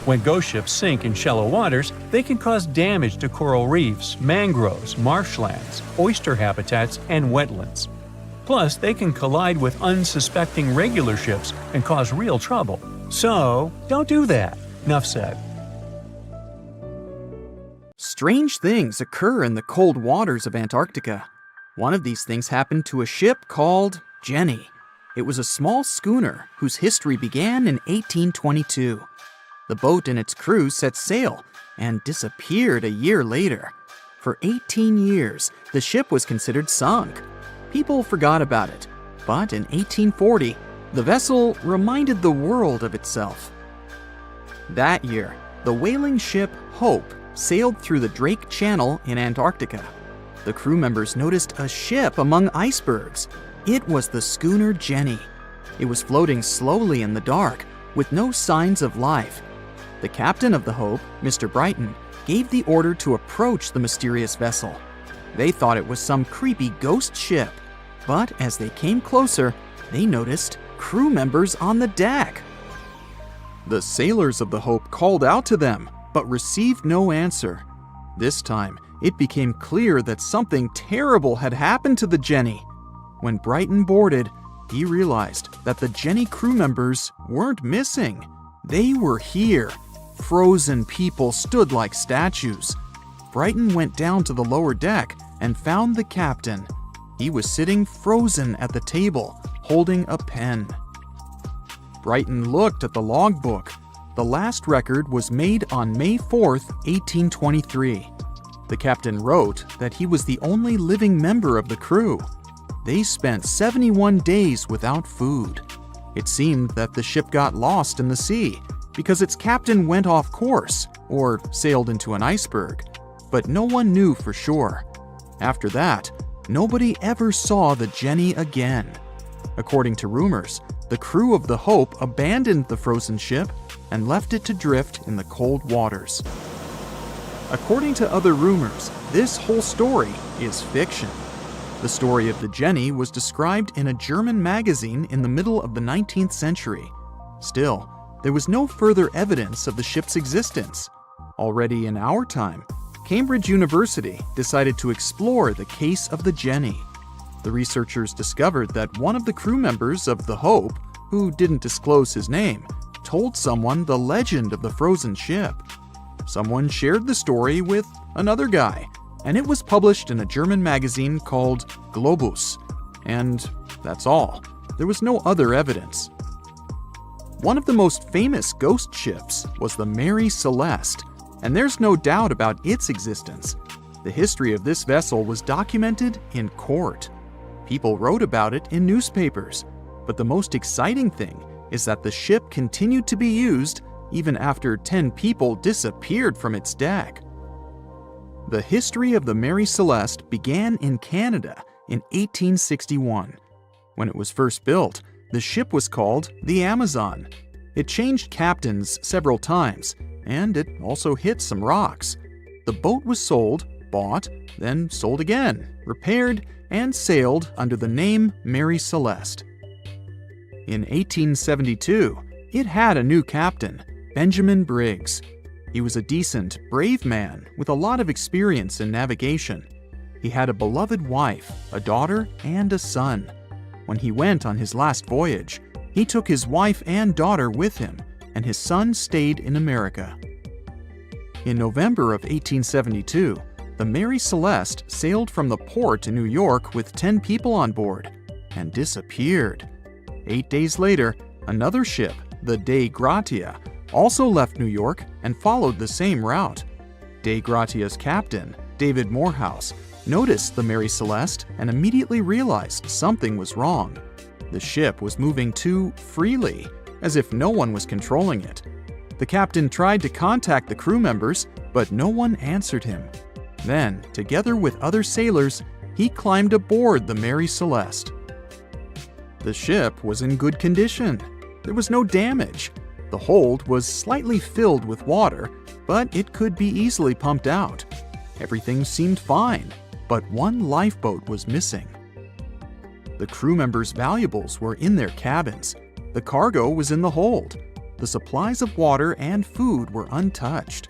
When ghost ships sink in shallow waters, they can cause damage to coral reefs, mangroves, marshlands, oyster habitats, and wetlands. Plus, they can collide with unsuspecting regular ships and cause real trouble. So, don't do that. Enough said. Strange things occur in the cold waters of Antarctica. One of these things happened to a ship called Jenny. It was a small schooner whose history began in 1822. The boat and its crew set sail and disappeared a year later. For 18 years, the ship was considered sunk. People forgot about it. But in 1840, the vessel reminded the world of itself. That year, the whaling ship Hope sailed through the Drake Channel in Antarctica. The crew members noticed a ship among icebergs. It was the schooner Jenny. It was floating slowly in the dark, with no signs of life. The captain of the Hope, Mr. Brighton, gave the order to approach the mysterious vessel. They thought it was some creepy ghost ship, but as they came closer, they noticed crew members on the deck. The sailors of the Hope called out to them, but received no answer. This time, it became clear that something terrible had happened to the Jenny. When Brighton boarded, he realized that the Jenny crew members weren't missing. They were here. Frozen people stood like statues. Brighton went down to the lower deck and found the captain. He was sitting frozen at the table, holding a pen. Brighton looked at the logbook. The last record was made on May 4th, 1823. The captain wrote that he was the only living member of the crew. They spent 71 days without food. It seemed that the ship got lost in the sea because its captain went off course or sailed into an iceberg, but no one knew for sure. After that, nobody ever saw the Jenny again. According to rumors, the crew of the Hope abandoned the frozen ship and left it to drift in the cold waters. According to other rumors, this whole story is fiction. The story of the Jenny was described in a German magazine in the middle of the 19th century. Still, there was no further evidence of the ship's existence. Already in our time, Cambridge University decided to explore the case of the Jenny. The researchers discovered that one of the crew members of the Hope, who didn't disclose his name, told someone the legend of the frozen ship. Someone shared the story with another guy, and it was published in a German magazine called Globus. And that's all. There was no other evidence. One of the most famous ghost ships was the Mary Celeste, and there's no doubt about its existence. The history of this vessel was documented in court. People wrote about it in newspapers, but the most exciting thing is that the ship continued to be used even after 10 people disappeared from its deck. The history of the Mary Celeste began in Canada in 1861. When it was first built, the ship was called the Amazon. It changed captains several times, and it also hit some rocks. The boat was sold, bought, then sold again, repaired, and sailed under the name Mary Celeste. In 1872, it had a new captain, Benjamin Briggs. He was a decent, brave man with a lot of experience in navigation. He had a beloved wife, a daughter, and a son. When he went on his last voyage, he took his wife and daughter with him, and his son stayed in America. In November of 1872, the Mary Celeste sailed from the port in New York with 10 people on board and disappeared. 8 days later, another ship, the Dei Gratia, also left New York and followed the same route. Dei Gratia's captain, David Morehouse, noticed the Mary Celeste and immediately realized something was wrong. The ship was moving too freely, as if no one was controlling it. The captain tried to contact the crew members, but no one answered him. Then, together with other sailors, he climbed aboard the Mary Celeste. The ship was in good condition. There was no damage. The hold was slightly filled with water, but it could be easily pumped out. Everything seemed fine, but one lifeboat was missing. The crew members' valuables were in their cabins. The cargo was in the hold. The supplies of water and food were untouched.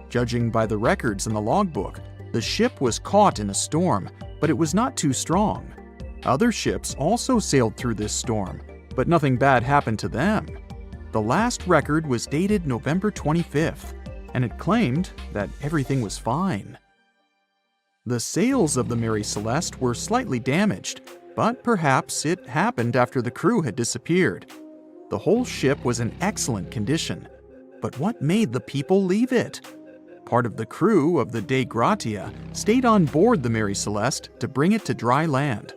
Judging by the records in the logbook, the ship was caught in a storm, but it was not too strong. Other ships also sailed through this storm, but nothing bad happened to them. The last record was dated November 25th, and it claimed that everything was fine. The sails of the Mary Celeste were slightly damaged, but perhaps it happened after the crew had disappeared. The whole ship was in excellent condition, but what made the people leave it? Part of the crew of the Dei Gratia stayed on board the Mary Celeste to bring it to dry land.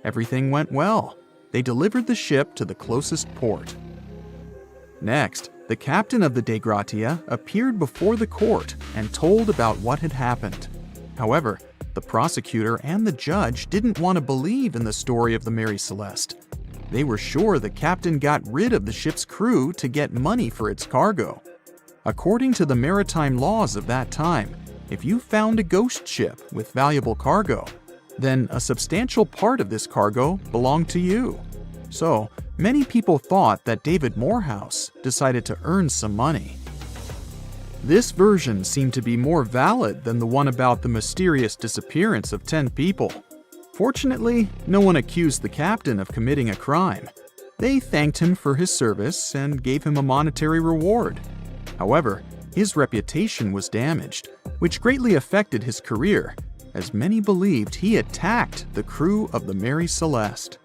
Everything went well. they delivered the ship to the closest port. Next, the captain of the Dei Gratia appeared before the court and told about what had happened. However, the prosecutor and the judge didn't want to believe in the story of the Mary Celeste. They were sure the captain got rid of the ship's crew to get money for its cargo. According to the maritime laws of that time, if you found a ghost ship with valuable cargo, then a substantial part of this cargo belonged to you. So, many people thought that David Morehouse decided to earn some money. This version seemed to be more valid than the one about the mysterious disappearance of 10 people. Fortunately, no one accused the captain of committing a crime. They thanked him for his service and gave him a monetary reward. However, his reputation was damaged, which greatly affected his career, as many believed he attacked the crew of the Mary Celeste.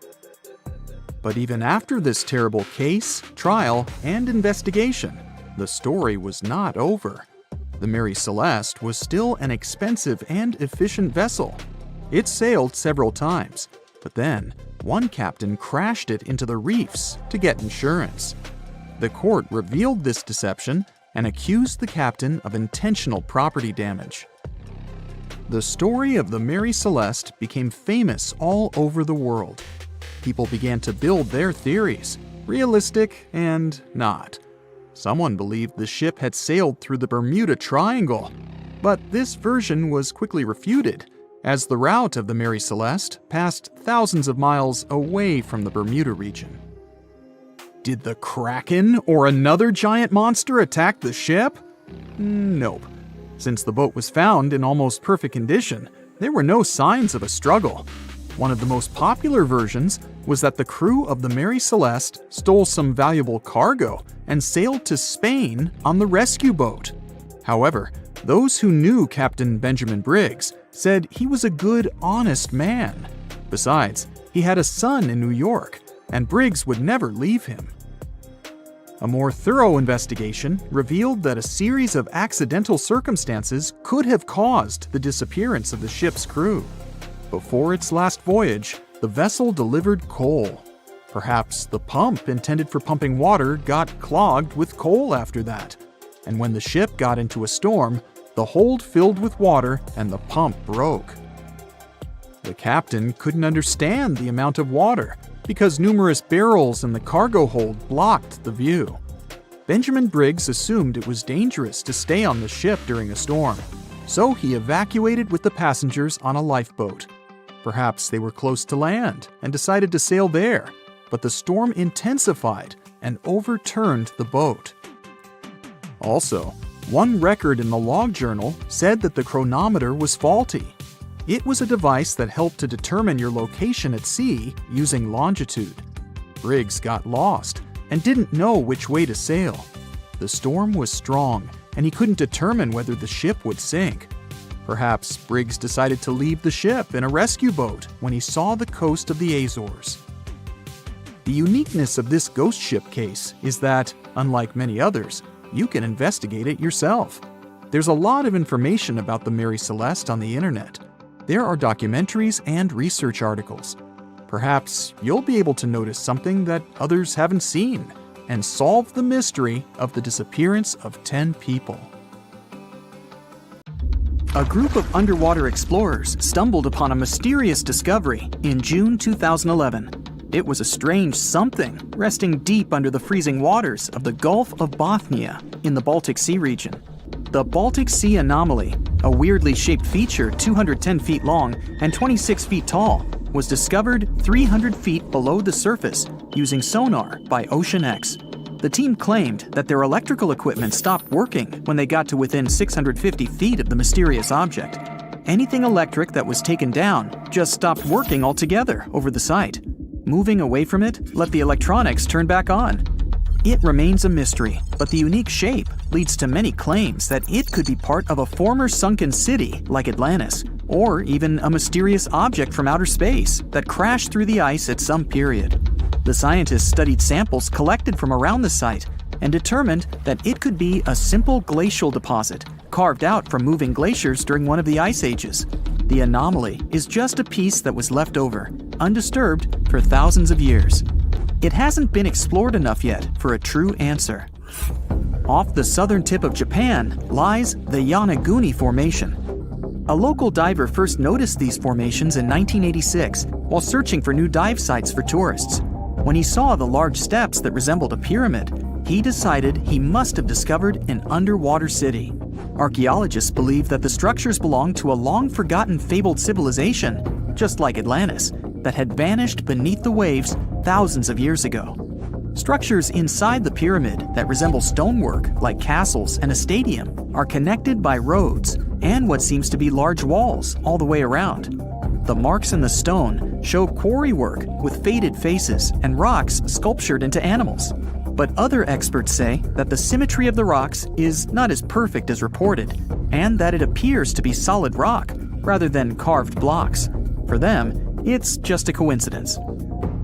But even after this terrible case, trial, and investigation, the story was not over. The Mary Celeste was still an expensive and efficient vessel. It sailed several times, but then one captain crashed it into the reefs to get insurance. The court revealed this deception and accused the captain of intentional property damage. The story of the Mary Celeste became famous all over the world. People began to build their theories, realistic and not. Someone believed the ship had sailed through the Bermuda Triangle, but this version was quickly refuted, as the route of the Mary Celeste passed thousands of miles away from the Bermuda region. Did the Kraken or another giant monster attack the ship? Nope. Since the boat was found in almost perfect condition, there were no signs of a struggle. One of the most popular versions was that the crew of the Mary Celeste stole some valuable cargo and sailed to Spain on the rescue boat. However, those who knew Captain Benjamin Briggs said he was a good, honest man. Besides, he had a son in New York, and Briggs would never leave him. A more thorough investigation revealed that a series of accidental circumstances could have caused the disappearance of the ship's crew. Before its last voyage, the vessel delivered coal. Perhaps the pump intended for pumping water got clogged with coal after that, and when the ship got into a storm, the hold filled with water and the pump broke. The captain couldn't understand the amount of water because numerous barrels in the cargo hold blocked the view. Benjamin Briggs assumed it was dangerous to stay on the ship during a storm, so he evacuated with the passengers on a lifeboat. Perhaps they were close to land and decided to sail there, but the storm intensified and overturned the boat. Also, one record in the log journal said that the chronometer was faulty. It was a device that helped to determine your location at sea using longitude. Briggs got lost and didn't know which way to sail. The storm was strong, and he couldn't determine whether the ship would sink. Perhaps Briggs decided to leave the ship in a rescue boat when he saw the coast of the Azores. The uniqueness of this ghost ship case is that, unlike many others, you can investigate it yourself. There's a lot of information about the Mary Celeste on the internet. There are documentaries and research articles. Perhaps you'll be able to notice something that others haven't seen and solve the mystery of the disappearance of 10 people. A group of underwater explorers stumbled upon a mysterious discovery in June 2011. It was a strange something resting deep under the freezing waters of the Gulf of Bothnia in the Baltic Sea region. The Baltic Sea anomaly, a weirdly shaped feature 210 feet long and 26 feet tall, was discovered 300 feet below the surface using sonar by Oceanic. The team claimed that their electrical equipment stopped working when they got to within 650 feet of the mysterious object. Anything electric that was taken down just stopped working altogether over the site. Moving away from it let the electronics turn back on. It remains a mystery, but the unique shape leads to many claims that it could be part of a former sunken city like Atlantis, or even a mysterious object from outer space that crashed through the ice at some period. The scientists studied samples collected from around the site and determined that it could be a simple glacial deposit carved out from moving glaciers during one of the ice ages. The anomaly is just a piece that was left over, undisturbed for thousands of years. It hasn't been explored enough yet for a true answer. Off the southern tip of Japan lies the Yonaguni Formation. A local diver first noticed these formations in 1986 while searching for new dive sites for tourists. When he saw the large steps that resembled a pyramid, he decided he must have discovered an underwater city. Archaeologists believe that the structures belong to a long-forgotten fabled civilization, just like Atlantis, that had vanished beneath the waves thousands of years ago. Structures inside the pyramid that resemble stonework, like castles and a stadium, are connected by roads and what seems to be large walls all the way around. The marks in the stone show quarry work with faded faces and rocks sculptured into animals. But other experts say that the symmetry of the rocks is not as perfect as reported, and that it appears to be solid rock rather than carved blocks. For them, it's just a coincidence.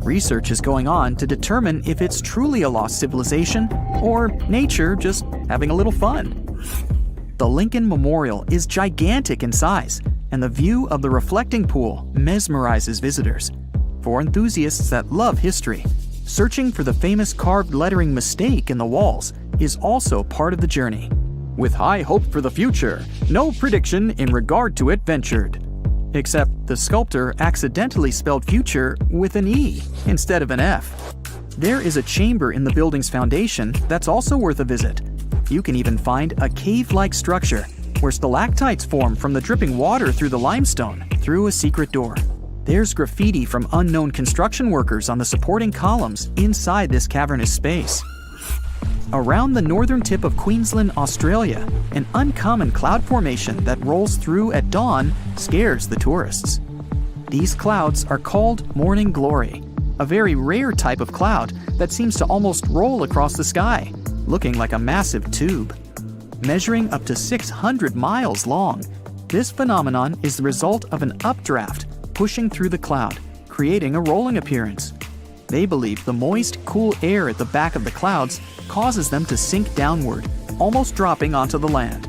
Research is going on to determine if it's truly a lost civilization or nature just having a little fun. The Lincoln Memorial is gigantic in size, and the view of the reflecting pool mesmerizes visitors. For enthusiasts that love history, searching for the famous carved lettering mistake in the walls is also part of the journey. With high hope for the future, no prediction in regard to it ventured. Except the sculptor accidentally spelled future with an E instead of an F. There is a chamber in the building's foundation that's also worth a visit. You can even find a cave-like structure where stalactites form from the dripping water through the limestone through a secret door. There's graffiti from unknown construction workers on the supporting columns inside this cavernous space. Around the northern tip of Queensland, Australia, an uncommon cloud formation that rolls through at dawn scares the tourists. These clouds are called morning glory, a very rare type of cloud that seems to almost roll across the sky, looking like a massive tube. Measuring up to 600 miles long, this phenomenon is the result of an updraft pushing through the cloud, creating a rolling appearance. They believe the moist, cool air at the back of the clouds causes them to sink downward, almost dropping onto the land.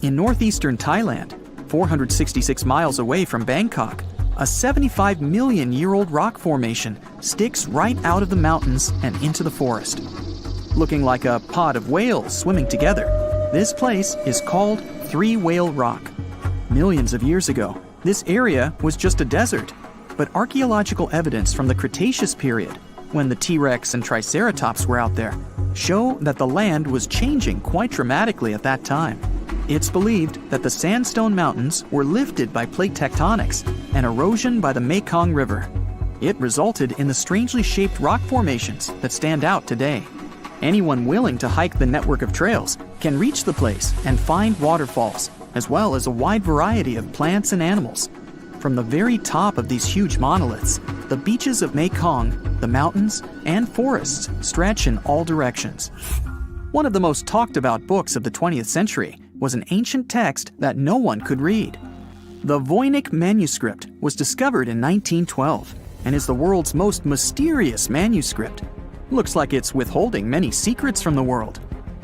In northeastern Thailand, 466 miles away from Bangkok, a 75 million year old rock formation sticks right out of the mountains and into the forest. Looking like a pod of whales swimming together, this place is called Three Whale Rock. Millions of years ago, this area was just a desert, but archaeological evidence from the Cretaceous period, when the T-Rex and Triceratops were out there, show that the land was changing quite dramatically at that time. It's believed that the sandstone mountains were lifted by plate tectonics and erosion by the Mekong River. It resulted in the strangely shaped rock formations that stand out today. Anyone willing to hike the network of trails can reach the place and find waterfalls, as well as a wide variety of plants and animals. From the very top of these huge monoliths, the beaches of Mekong, the mountains, and forests stretch in all directions. One of the most talked about books of the 20th century was an ancient text that no one could read. The Voynich manuscript was discovered in 1912 and is the world's most mysterious manuscript. Looks like it's withholding many secrets from the world.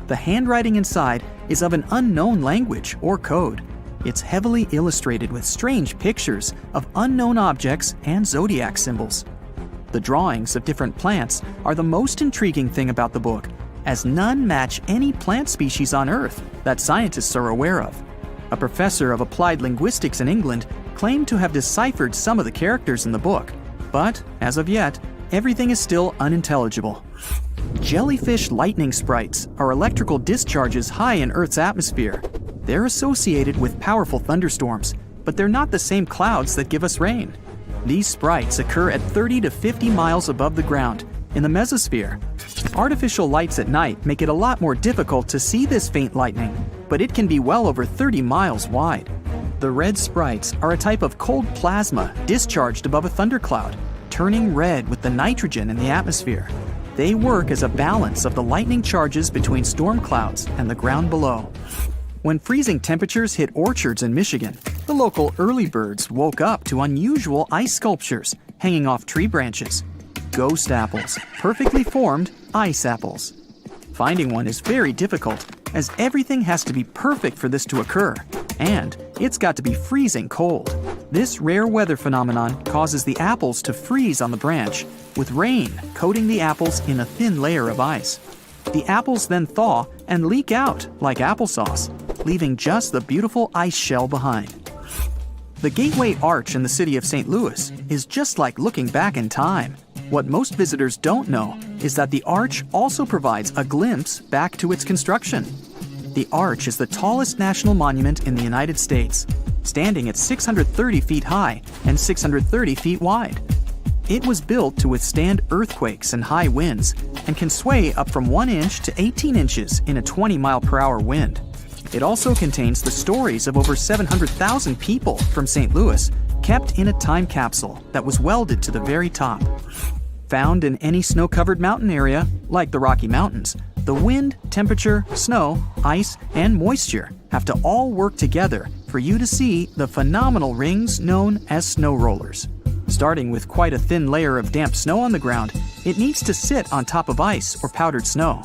The handwriting inside is of an unknown language or code. It's heavily illustrated with strange pictures of unknown objects and zodiac symbols. The drawings of different plants are the most intriguing thing about the book, as none match any plant species on Earth that scientists are aware of. A professor of applied linguistics in England claimed to have deciphered some of the characters in the book, but as of yet, everything is still unintelligible. Jellyfish lightning sprites are electrical discharges high in Earth's atmosphere. They're associated with powerful thunderstorms, but they're not the same clouds that give us rain. These sprites occur at 30 to 50 miles above the ground, in the mesosphere. Artificial lights at night make it a lot more difficult to see this faint lightning, but it can be well over 30 miles wide. The red sprites are a type of cold plasma discharged above a thundercloud, turning red with the nitrogen in the atmosphere. They work as a balance of the lightning charges between storm clouds and the ground below. When freezing temperatures hit orchards in Michigan, the local early birds woke up to unusual ice sculptures hanging off tree branches. Ghost apples, perfectly formed ice apples. Finding one is very difficult, as everything has to be perfect for this to occur, and it's got to be freezing cold. This rare weather phenomenon causes the apples to freeze on the branch, with rain coating the apples in a thin layer of ice. The apples then thaw and leak out like applesauce, leaving just the beautiful ice shell behind. The Gateway Arch in the city of St. Louis is just like looking back in time. What most visitors don't know is that the arch also provides a glimpse back to its construction. The arch is the tallest national monument in the United States, standing at 630 feet high and 630 feet wide. It was built to withstand earthquakes and high winds and can sway up from 1 inch to 18 inches in a 20-mile-per-hour wind. It also contains the stories of over 700,000 people from St. Louis kept in a time capsule that was welded to the very top. Found in any snow-covered mountain area, like the Rocky Mountains, the wind, temperature, snow, ice, and moisture have to all work together for you to see the phenomenal rings known as snow rollers. Starting with quite a thin layer of damp snow on the ground, it needs to sit on top of ice or powdered snow.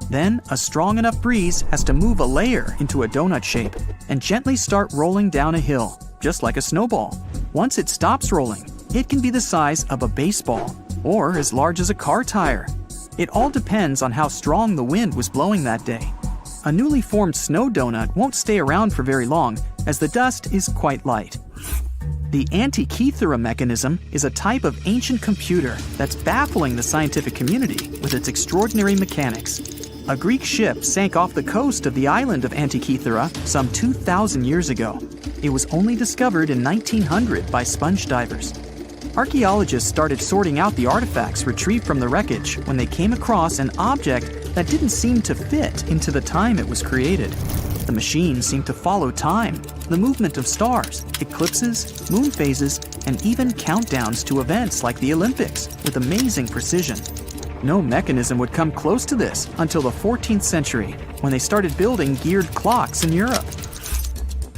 Then, a strong enough breeze has to move a layer into a donut shape and gently start rolling down a hill, just like a snowball. Once it stops rolling, it can be the size of a baseball or as large as a car tire. It all depends on how strong the wind was blowing that day. A newly formed snow donut won't stay around for very long, as the dust is quite light. The Antikythera mechanism is a type of ancient computer that's baffling the scientific community with its extraordinary mechanics. A Greek ship sank off the coast of the island of Antikythera some 2,000 years ago. It was only discovered in 1900 by sponge divers. Archaeologists started sorting out the artifacts retrieved from the wreckage when they came across an object that didn't seem to fit into the time it was created. The machine seemed to follow time, the movement of stars, eclipses, moon phases, and even countdowns to events like the Olympics with amazing precision. No mechanism would come close to this until the 14th century, when they started building geared clocks in Europe.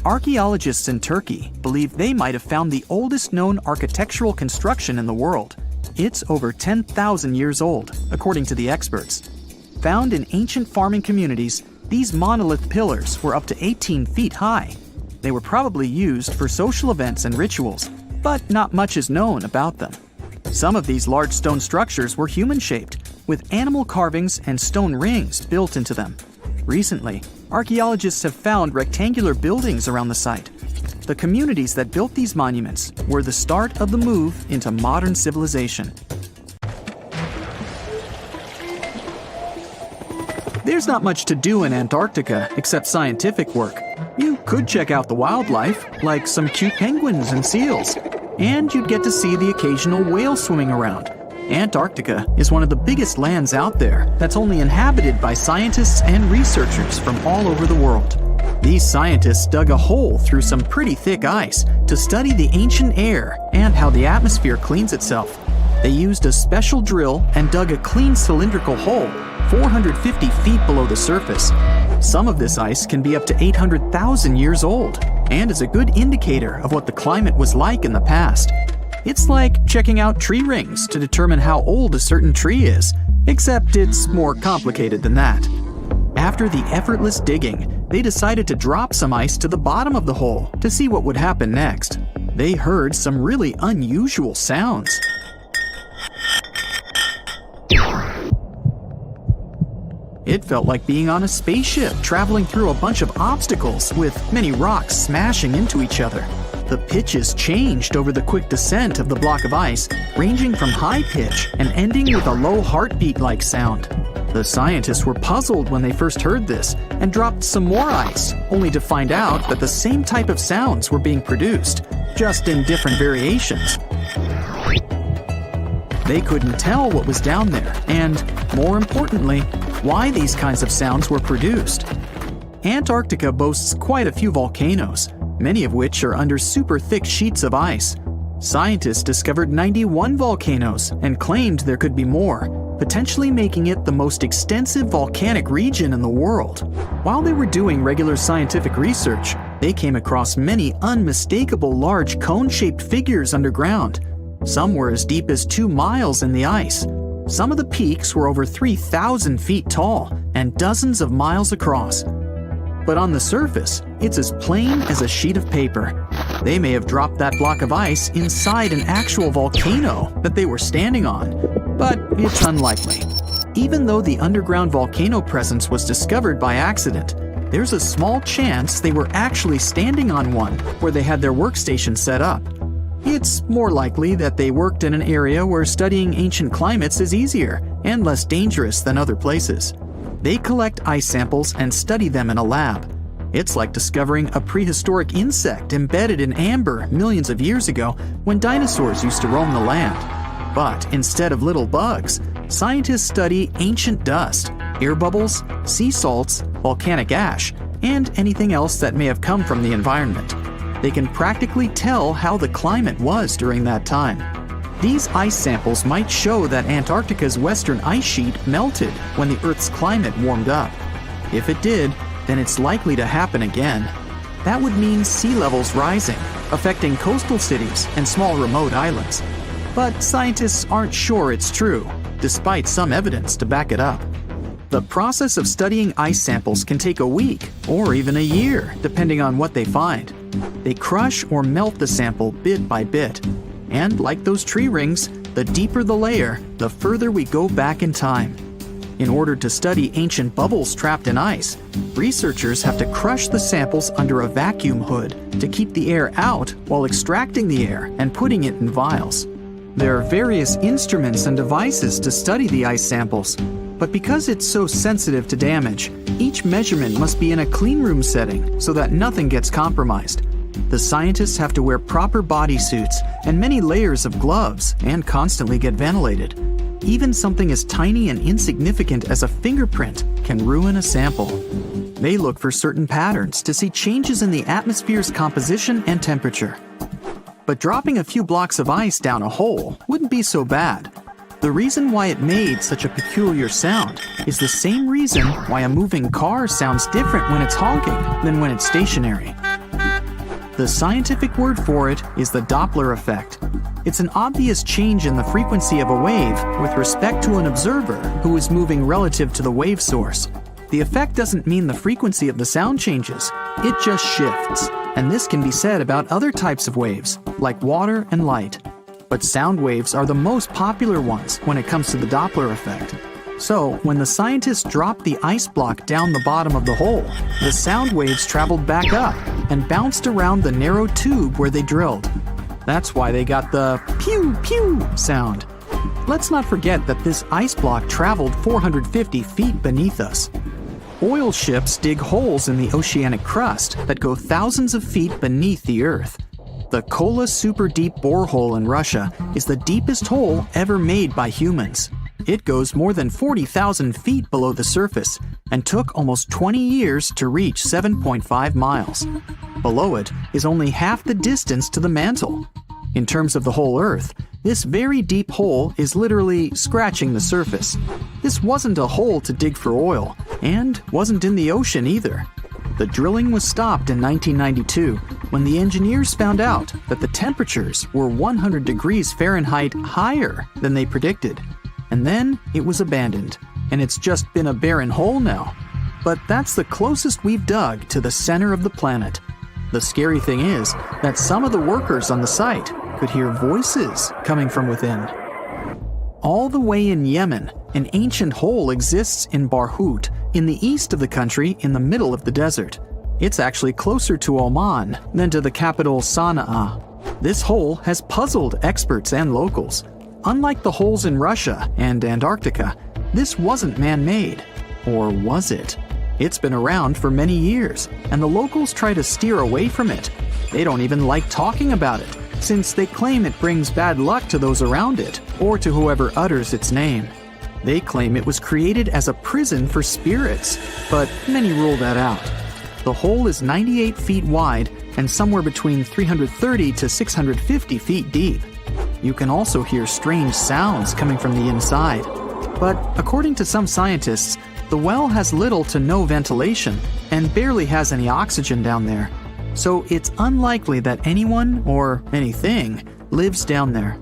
Archaeologists in Turkey believe they might have found the oldest known architectural construction in the world. It's over 10,000 years old, according to the experts. Found in ancient farming communities, these monolith pillars were up to 18 feet high. They were probably used for social events and rituals, but not much is known about them. Some of these large stone structures were human-shaped, with animal carvings and stone rings built into them. Recently, archaeologists have found rectangular buildings around the site. The communities that built these monuments were the start of the move into modern civilization. There's not much to do in Antarctica except scientific work. You could check out the wildlife, like some cute penguins and seals, and you'd get to see the occasional whale swimming around. Antarctica is one of the biggest lands out there that's only inhabited by scientists and researchers from all over the world. These scientists dug a hole through some pretty thick ice to study the ancient air and how the atmosphere cleans itself. They used a special drill and dug a clean cylindrical hole 450 feet below the surface. Some of this ice can be up to 800,000 years old and is a good indicator of what the climate was like in the past. It's like checking out tree rings to determine how old a certain tree is, except it's more complicated than that. After the effortless digging, they decided to drop some ice to the bottom of the hole to see what would happen next. They heard some really unusual sounds. It felt like being on a spaceship traveling through a bunch of obstacles with many rocks smashing into each other. The pitches changed over the quick descent of the block of ice, ranging from high pitch and ending with a low heartbeat-like sound. The scientists were puzzled when they first heard this and dropped some more ice, only to find out that the same type of sounds were being produced, just in different variations. They couldn't tell what was down there and, more importantly, why these kinds of sounds were produced. Antarctica boasts quite a few volcanoes, many of which are under super thick sheets of ice. Scientists discovered 91 volcanoes and claimed there could be more, potentially making it the most extensive volcanic region in the world. While they were doing regular scientific research, they came across many unmistakable large cone-shaped figures underground. Some were as deep as 2 miles in the ice. Some of the peaks were over 3,000 feet tall and dozens of miles across. But on the surface, it's as plain as a sheet of paper. They may have dropped that block of ice inside an actual volcano that they were standing on, but it's unlikely. Even though the underground volcano presence was discovered by accident, there's a small chance they were actually standing on one where they had their workstation set up. It's more likely that they worked in an area where studying ancient climates is easier and less dangerous than other places. They collect ice samples and study them in a lab. It's like discovering a prehistoric insect embedded in amber millions of years ago when dinosaurs used to roam the land. But instead of little bugs, scientists study ancient dust, air bubbles, sea salts, volcanic ash, and anything else that may have come from the environment. They can practically tell how the climate was during that time. These ice samples might show that Antarctica's western ice sheet melted when the Earth's climate warmed up. If it did, then it's likely to happen again. That would mean sea levels rising, affecting coastal cities and small remote islands. But scientists aren't sure it's true, despite some evidence to back it up. The process of studying ice samples can take a week or even a year, depending on what they find. They crush or melt the sample bit by bit. And like those tree rings, the deeper the layer, the further we go back in time. In order to study ancient bubbles trapped in ice, researchers have to crush the samples under a vacuum hood to keep the air out while extracting the air and putting it in vials. There are various instruments and devices to study the ice samples, but because it's so sensitive to damage, each measurement must be in a clean room setting so that nothing gets compromised. The scientists have to wear proper bodysuits and many layers of gloves and constantly get ventilated. Even something as tiny and insignificant as a fingerprint can ruin a sample. They look for certain patterns to see changes in the atmosphere's composition and temperature. But dropping a few blocks of ice down a hole wouldn't be so bad. The reason why it made such a peculiar sound is the same reason why a moving car sounds different when it's honking than when it's stationary. The scientific word for it is the Doppler effect. It's an obvious change in the frequency of a wave with respect to an observer who is moving relative to the wave source. The effect doesn't mean the frequency of the sound changes, it just shifts. And this can be said about other types of waves, like water and light. But sound waves are the most popular ones when it comes to the Doppler effect. So, when the scientists dropped the ice block down the bottom of the hole, the sound waves traveled back up and bounced around the narrow tube where they drilled. That's why they got the pew pew sound. Let's not forget that this ice block traveled 450 feet beneath us. Oil ships dig holes in the oceanic crust that go thousands of feet beneath the Earth. The Kola Super Deep Borehole in Russia is the deepest hole ever made by humans. It goes more than 40,000 feet below the surface and took almost 20 years to reach 7.5 miles. Below it is only half the distance to the mantle. In terms of the whole Earth, this very deep hole is literally scratching the surface. This wasn't a hole to dig for oil, and wasn't in the ocean either. The drilling was stopped in 1992 when the engineers found out that the temperatures were 100 degrees Fahrenheit higher than they predicted. And then it was abandoned, and it's just been a barren hole now. But that's the closest we've dug to the center of the planet. The scary thing is that some of the workers on the site could hear voices coming from within. All the way in Yemen, an ancient hole exists in Barhout, in the east of the country in the middle of the desert. It's actually closer to Oman than to the capital Sana'a. This hole has puzzled experts and locals. Unlike the holes in Russia and Antarctica, this wasn't man-made. Or was it? It's been around for many years, and the locals try to steer away from it. They don't even like talking about it, since they claim it brings bad luck to those around it, or to whoever utters its name. They claim it was created as a prison for spirits, but many rule that out. The hole is 98 feet wide and somewhere between 330 to 650 feet deep. You can also hear strange sounds coming from the inside. But according to some scientists, the well has little to no ventilation and barely has any oxygen down there. So it's unlikely that anyone or anything lives down there.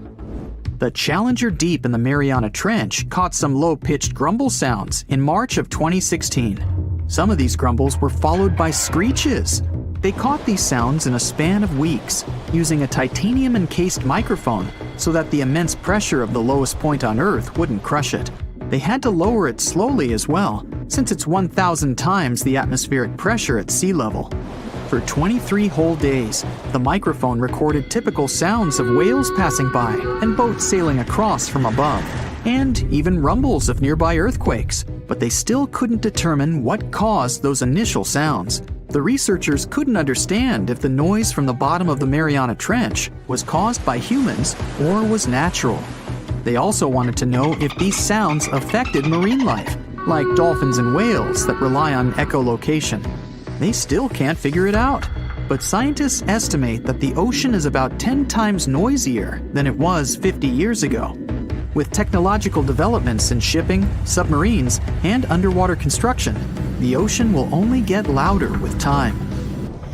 The Challenger Deep in the Mariana Trench caught some low-pitched grumble sounds in March of 2016. Some of these grumbles were followed by screeches. They caught these sounds in a span of weeks, using a titanium-encased microphone so that the immense pressure of the lowest point on Earth wouldn't crush it. They had to lower it slowly as well, since it's 1,000 times the atmospheric pressure at sea level. For 23 whole days, the microphone recorded typical sounds of whales passing by and boats sailing across from above, and even rumbles of nearby earthquakes, but they still couldn't determine what caused those initial sounds. The researchers couldn't understand if the noise from the bottom of the Mariana Trench was caused by humans or was natural. They also wanted to know if these sounds affected marine life, like dolphins and whales that rely on echolocation. They still can't figure it out, but scientists estimate that the ocean is about 10 times noisier than it was 50 years ago. With technological developments in shipping, submarines, and underwater construction, the ocean will only get louder with time.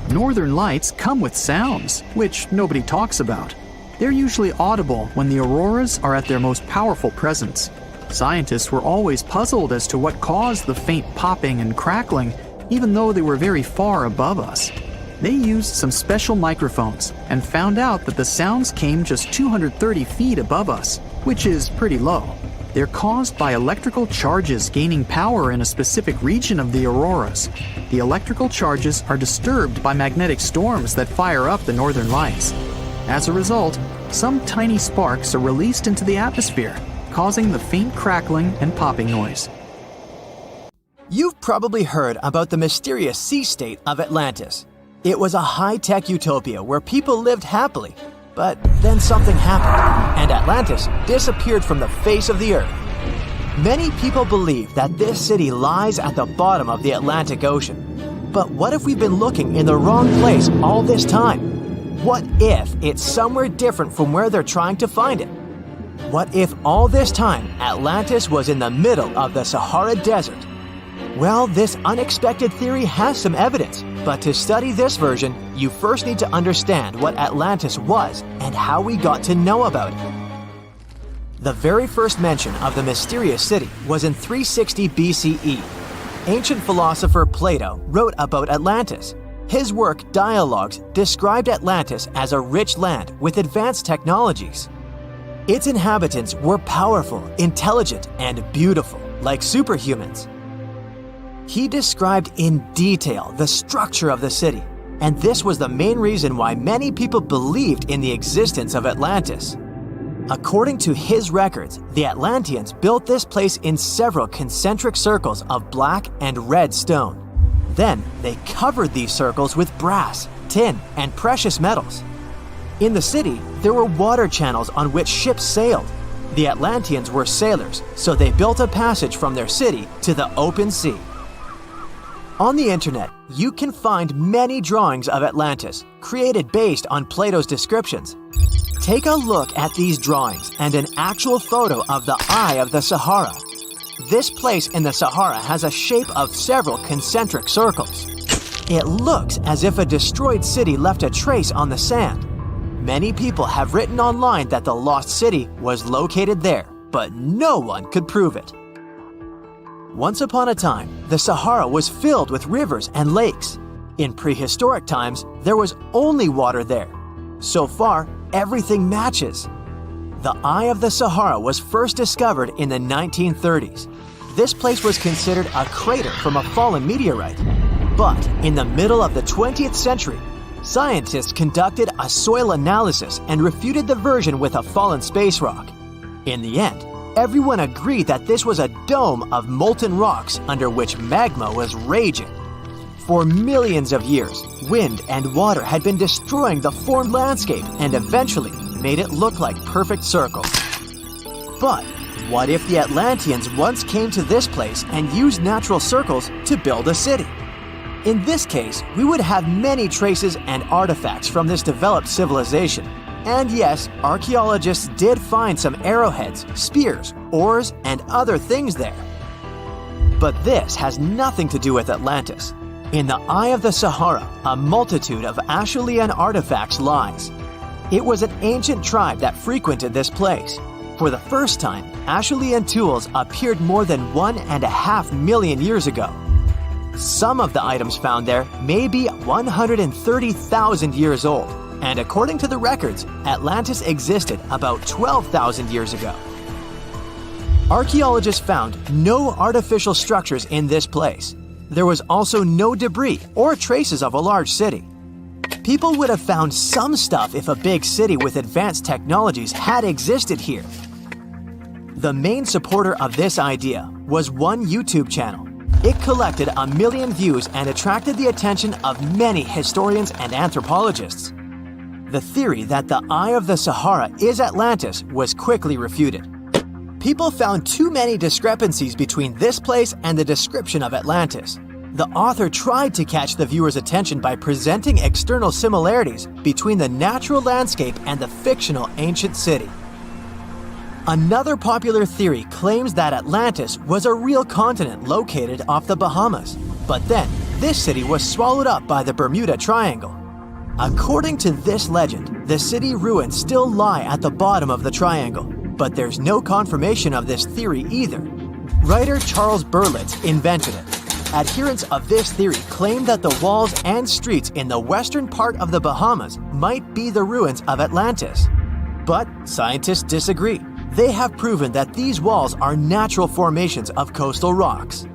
Northern lights come with sounds, which nobody talks about. They're usually audible when the auroras are at their most powerful presence. Scientists were always puzzled as to what caused the faint popping and crackling, even though they were very far above us. They used some special microphones and found out that the sounds came just 230 feet above us, which is pretty low. They're caused by electrical charges gaining power in a specific region of the auroras. The electrical charges are disturbed by magnetic storms that fire up the northern lights. As a result, some tiny sparks are released into the atmosphere, causing the faint crackling and popping noise. You've probably heard about the mysterious sea state of Atlantis. It was a high-tech utopia where people lived happily, but then something happened, and Atlantis disappeared from the face of the earth. Many people believe that this city lies at the bottom of the Atlantic Ocean. But what if we've been looking in the wrong place all this time? What if it's somewhere different from where they're trying to find it? What if all this time Atlantis was in the middle of the Sahara Desert? Well, this unexpected theory has some evidence, but to study this version, you first need to understand what Atlantis was and how we got to know about it. The very first mention of the mysterious city was in 360 BCE. Ancient philosopher Plato wrote about Atlantis. His work, Dialogues, described Atlantis as a rich land with advanced technologies. Its inhabitants were powerful, intelligent, and beautiful, like superhumans. He described in detail the structure of the city, and this was the main reason why many people believed in the existence of Atlantis. According to his records, the Atlanteans built this place in several concentric circles of black and red stone. Then they covered these circles with brass, tin, and precious metals. In the city, there were water channels on which ships sailed. The Atlanteans were sailors, so they built a passage from their city to the open sea. On the internet, you can find many drawings of Atlantis, created based on Plato's descriptions. Take a look at these drawings and an actual photo of the Eye of the Sahara. This place in the Sahara has a shape of several concentric circles. It looks as if a destroyed city left a trace on the sand. Many people have written online that the lost city was located there, but no one could prove it. Once upon a time, the Sahara was filled with rivers and lakes. In prehistoric times, there was only water there. So far, everything matches. The Eye of the Sahara was first discovered in the 1930s. This place was considered a crater from a fallen meteorite. But in the middle of the 20th century, scientists conducted a soil analysis and refuted the version with a fallen space rock. In the end, everyone agreed that this was a dome of molten rocks under which magma was raging. For millions of years, wind and water had been destroying the formed landscape and eventually made it look like perfect circles. But what if the Atlanteans once came to this place and used natural circles to build a city? In this case, we would have many traces and artifacts from this developed civilization. And yes, archaeologists did find some arrowheads, spears, oars, and other things there. But this has nothing to do with Atlantis. In the Eye of the Sahara, a multitude of Acheulean artifacts lies. It was an ancient tribe that frequented this place. For the first time, Acheulean tools appeared more than 1.5 million years ago. Some of the items found there may be 130,000 years old, and according to the records, Atlantis existed about 12,000 years ago. Archaeologists found no artificial structures in this place. There was also no debris or traces of a large city. People would have found some stuff if a big city with advanced technologies had existed here. The main supporter of this idea was one YouTube channel. It collected 1 million views and attracted the attention of many historians and anthropologists. The theory that the Eye of the Sahara is Atlantis was quickly refuted. People found too many discrepancies between this place and the description of Atlantis. The author tried to catch the viewer's attention by presenting external similarities between the natural landscape and the fictional ancient city. Another popular theory claims that Atlantis was a real continent located off the Bahamas, but then this city was swallowed up by the Bermuda Triangle. According to this legend, the city ruins still lie at the bottom of the triangle, but there's no confirmation of this theory either. Writer Charles Berlitz invented it. Adherents of this theory claim that the walls and streets in the western part of the Bahamas might be the ruins of Atlantis. But scientists disagree. They have proven that these walls are natural formations of coastal rocks.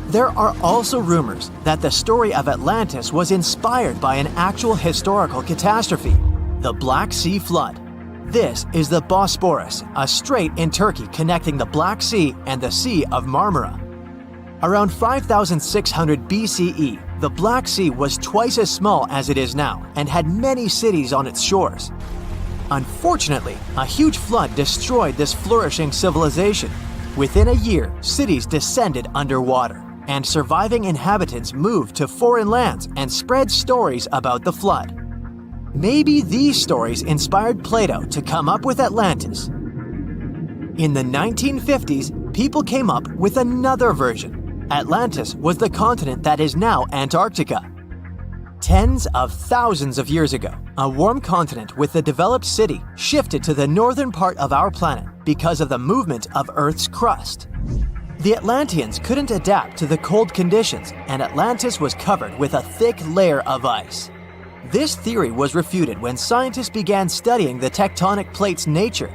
There are also rumors that the story of Atlantis was inspired by an actual historical catastrophe, the Black Sea Flood. This is the Bosporus, a strait in Turkey connecting the Black Sea and the Sea of Marmara. Around 5,600 BCE, the Black Sea was twice as small as it is now and had many cities on its shores. Unfortunately, a huge flood destroyed this flourishing civilization. Within a year, cities descended underwater, and surviving inhabitants moved to foreign lands and spread stories about the flood. Maybe these stories inspired Plato to come up with Atlantis. In the 1950s, people came up with another version. Atlantis was the continent that is now Antarctica. Tens of thousands of years ago, a warm continent with a developed city shifted to the northern part of our planet because of the movement of Earth's crust. The Atlanteans couldn't adapt to the cold conditions, and Atlantis was covered with a thick layer of ice. This theory was refuted when scientists began studying the tectonic plate's nature.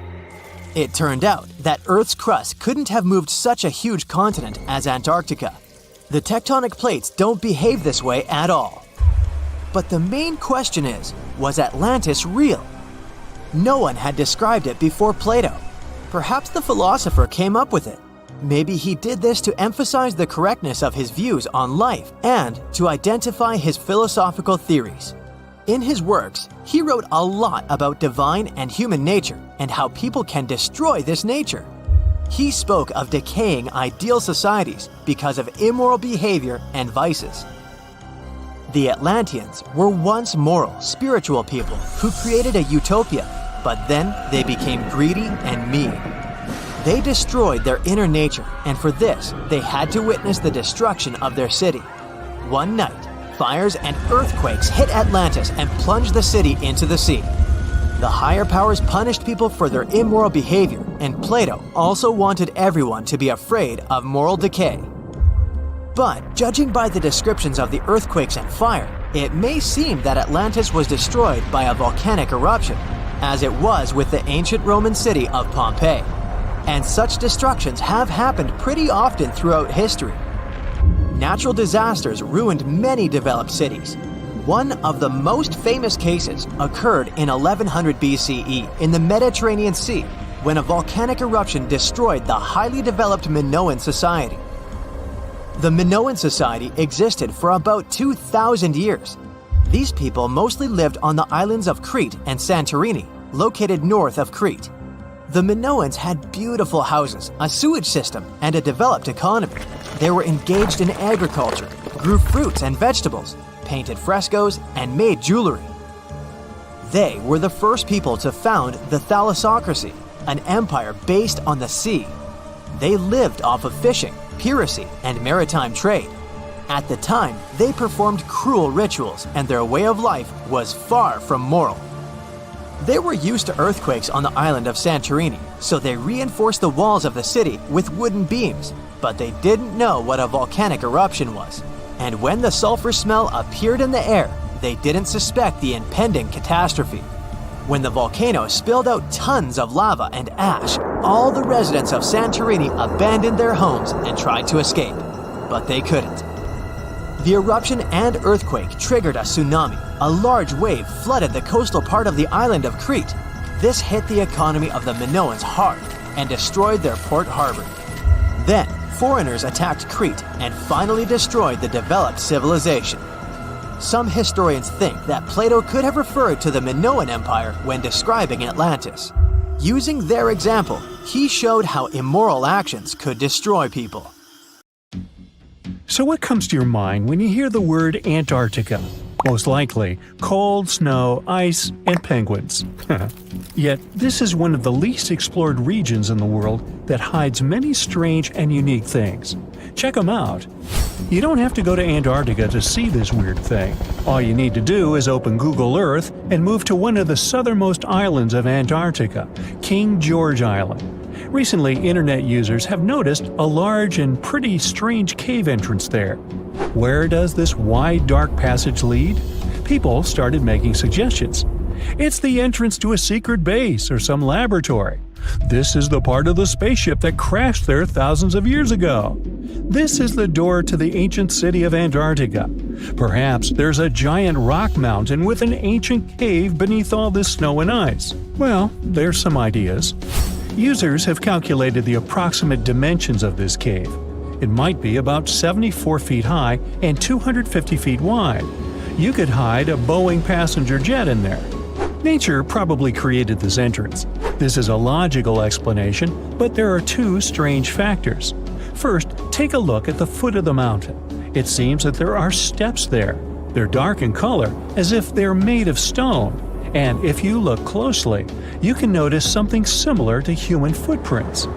It turned out that Earth's crust couldn't have moved such a huge continent as Antarctica. The tectonic plates don't behave this way at all. But the main question is, was Atlantis real? No one had described it before Plato. Perhaps the philosopher came up with it. Maybe he did this to emphasize the correctness of his views on life and to identify his philosophical theories. In his works, he wrote a lot about divine and human nature and how people can destroy this nature. He spoke of decaying ideal societies because of immoral behavior and vices. The Atlanteans were once moral, spiritual people who created a utopia, but then they became greedy and mean. They destroyed their inner nature, and for this, they had to witness the destruction of their city. One night, fires and earthquakes hit Atlantis and plunged the city into the sea. The higher powers punished people for their immoral behavior, and Plato also wanted everyone to be afraid of moral decay. But judging by the descriptions of the earthquakes and fire, it may seem that Atlantis was destroyed by a volcanic eruption, as it was with the ancient Roman city of Pompeii. And such destructions have happened pretty often throughout history. Natural disasters ruined many developed cities. One of the most famous cases occurred in 1100 BCE in the Mediterranean Sea, when a volcanic eruption destroyed the highly developed Minoan society. The Minoan society existed for about 2,000 years. These people mostly lived on the islands of Crete and Santorini, located north of Crete. The Minoans had beautiful houses, a sewage system, and a developed economy. They were engaged in agriculture, grew fruits and vegetables, painted frescoes, and made jewelry. They were the first people to found the thalassocracy, an empire based on the sea. They lived off of fishing, piracy, and maritime trade. At the time, they performed cruel rituals, and their way of life was far from moral. They were used to earthquakes on the island of Santorini, so they reinforced the walls of the city with wooden beams. but they didn't know what a volcanic eruption was. And when the sulfur smell appeared in the air, they didn't suspect the impending catastrophe. When the volcano spilled out tons of lava and ash, all the residents of Santorini abandoned their homes and tried to escape, but they couldn't. The eruption and earthquake triggered a tsunami. A large wave flooded the coastal part of the island of Crete. This hit the economy of the Minoans hard and destroyed their port harbor. Then, foreigners attacked Crete and finally destroyed the developed civilization. Some historians think that Plato could have referred to the Minoan Empire when describing Atlantis. Using their example, he showed how immoral actions could destroy people. So what comes to your mind when you hear the word Antarctica? Most likely, cold, snow, ice, and penguins. Yet, this is one of the least explored regions in the world that hides many strange and unique things. Check them out. You don't have to go to Antarctica to see this weird thing. All you need to do is open Google Earth and move to one of the southernmost islands of Antarctica, King George Island. Recently, internet users have noticed a large and pretty strange cave entrance there. Where does this wide, dark passage lead? People started making suggestions. It's the entrance to a secret base or some laboratory. This is the part of the spaceship that crashed there thousands of years ago. This is the door to the ancient city of Antarctica. Perhaps there's a giant rock mountain with an ancient cave beneath all this snow and ice. Well, there's some ideas. Users have calculated the approximate dimensions of this cave. It might be about 74 feet high and 250 feet wide. You could hide a Boeing passenger jet in there. Nature probably created this entrance. This is a logical explanation, but there are two strange factors. First, take a look at the foot of the mountain. It seems that there are steps there. They're dark in color, as if they're made of stone. And if you look closely, you can notice something similar to human footprints.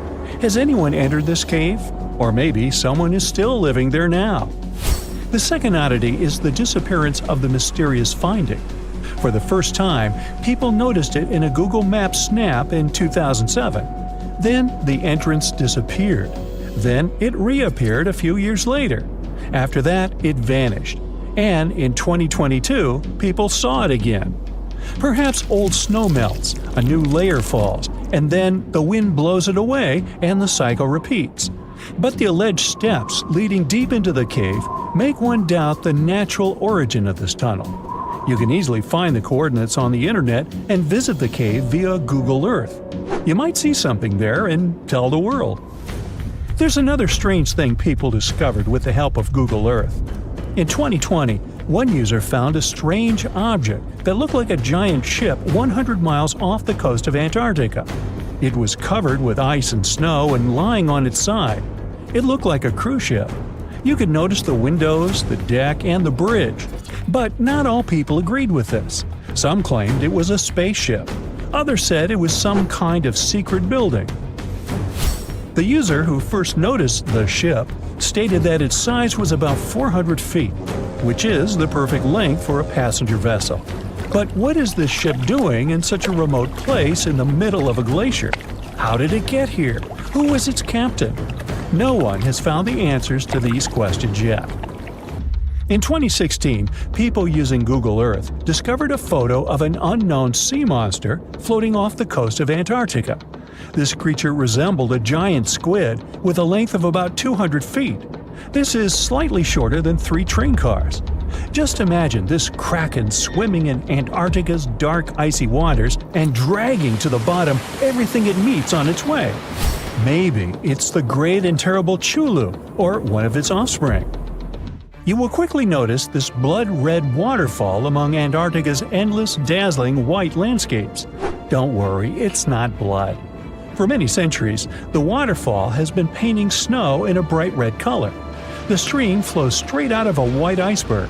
Has anyone entered this cave? Or maybe someone is still living there now. The second oddity is the disappearance of the mysterious finding. For the first time, people noticed it in a Google Maps snap in 2007. Then the entrance disappeared. Then it reappeared a few years later. After that, it vanished. And in 2022, people saw it again. Perhaps old snow melts, a new layer falls, and then the wind blows it away and the cycle repeats. But the alleged steps leading deep into the cave make one doubt the natural origin of this tunnel. You can easily find the coordinates on the internet and visit the cave via Google Earth. You might see something there and tell the world. There's another strange thing people discovered with the help of Google Earth. In 2020, one user found a strange object that looked like a giant ship 100 miles off the coast of Antarctica. It was covered with ice and snow and lying on its side. It looked like a cruise ship. You could notice the windows, the deck, and the bridge. But not all people agreed with this. Some claimed it was a spaceship. Others said it was some kind of secret building. The user who first noticed the ship stated that its size was about 400 feet, which is the perfect length for a passenger vessel. But what is this ship doing in such a remote place in the middle of a glacier? How did it get here? Who was its captain? No one has found the answers to these questions yet. In 2016, people using Google Earth discovered a photo of an unknown sea monster floating off the coast of Antarctica. This creature resembled a giant squid with a length of about 200 feet. This is slightly shorter than 3 train cars. Just imagine this kraken swimming in Antarctica's dark, icy waters and dragging to the bottom everything it meets on its way. Maybe it's the great and terrible Chulu, or one of its offspring. You will quickly notice this blood-red waterfall among Antarctica's endless, dazzling white landscapes. Don't worry, it's not blood. For many centuries, the waterfall has been painting snow in a bright red color. The stream flows straight out of a white iceberg.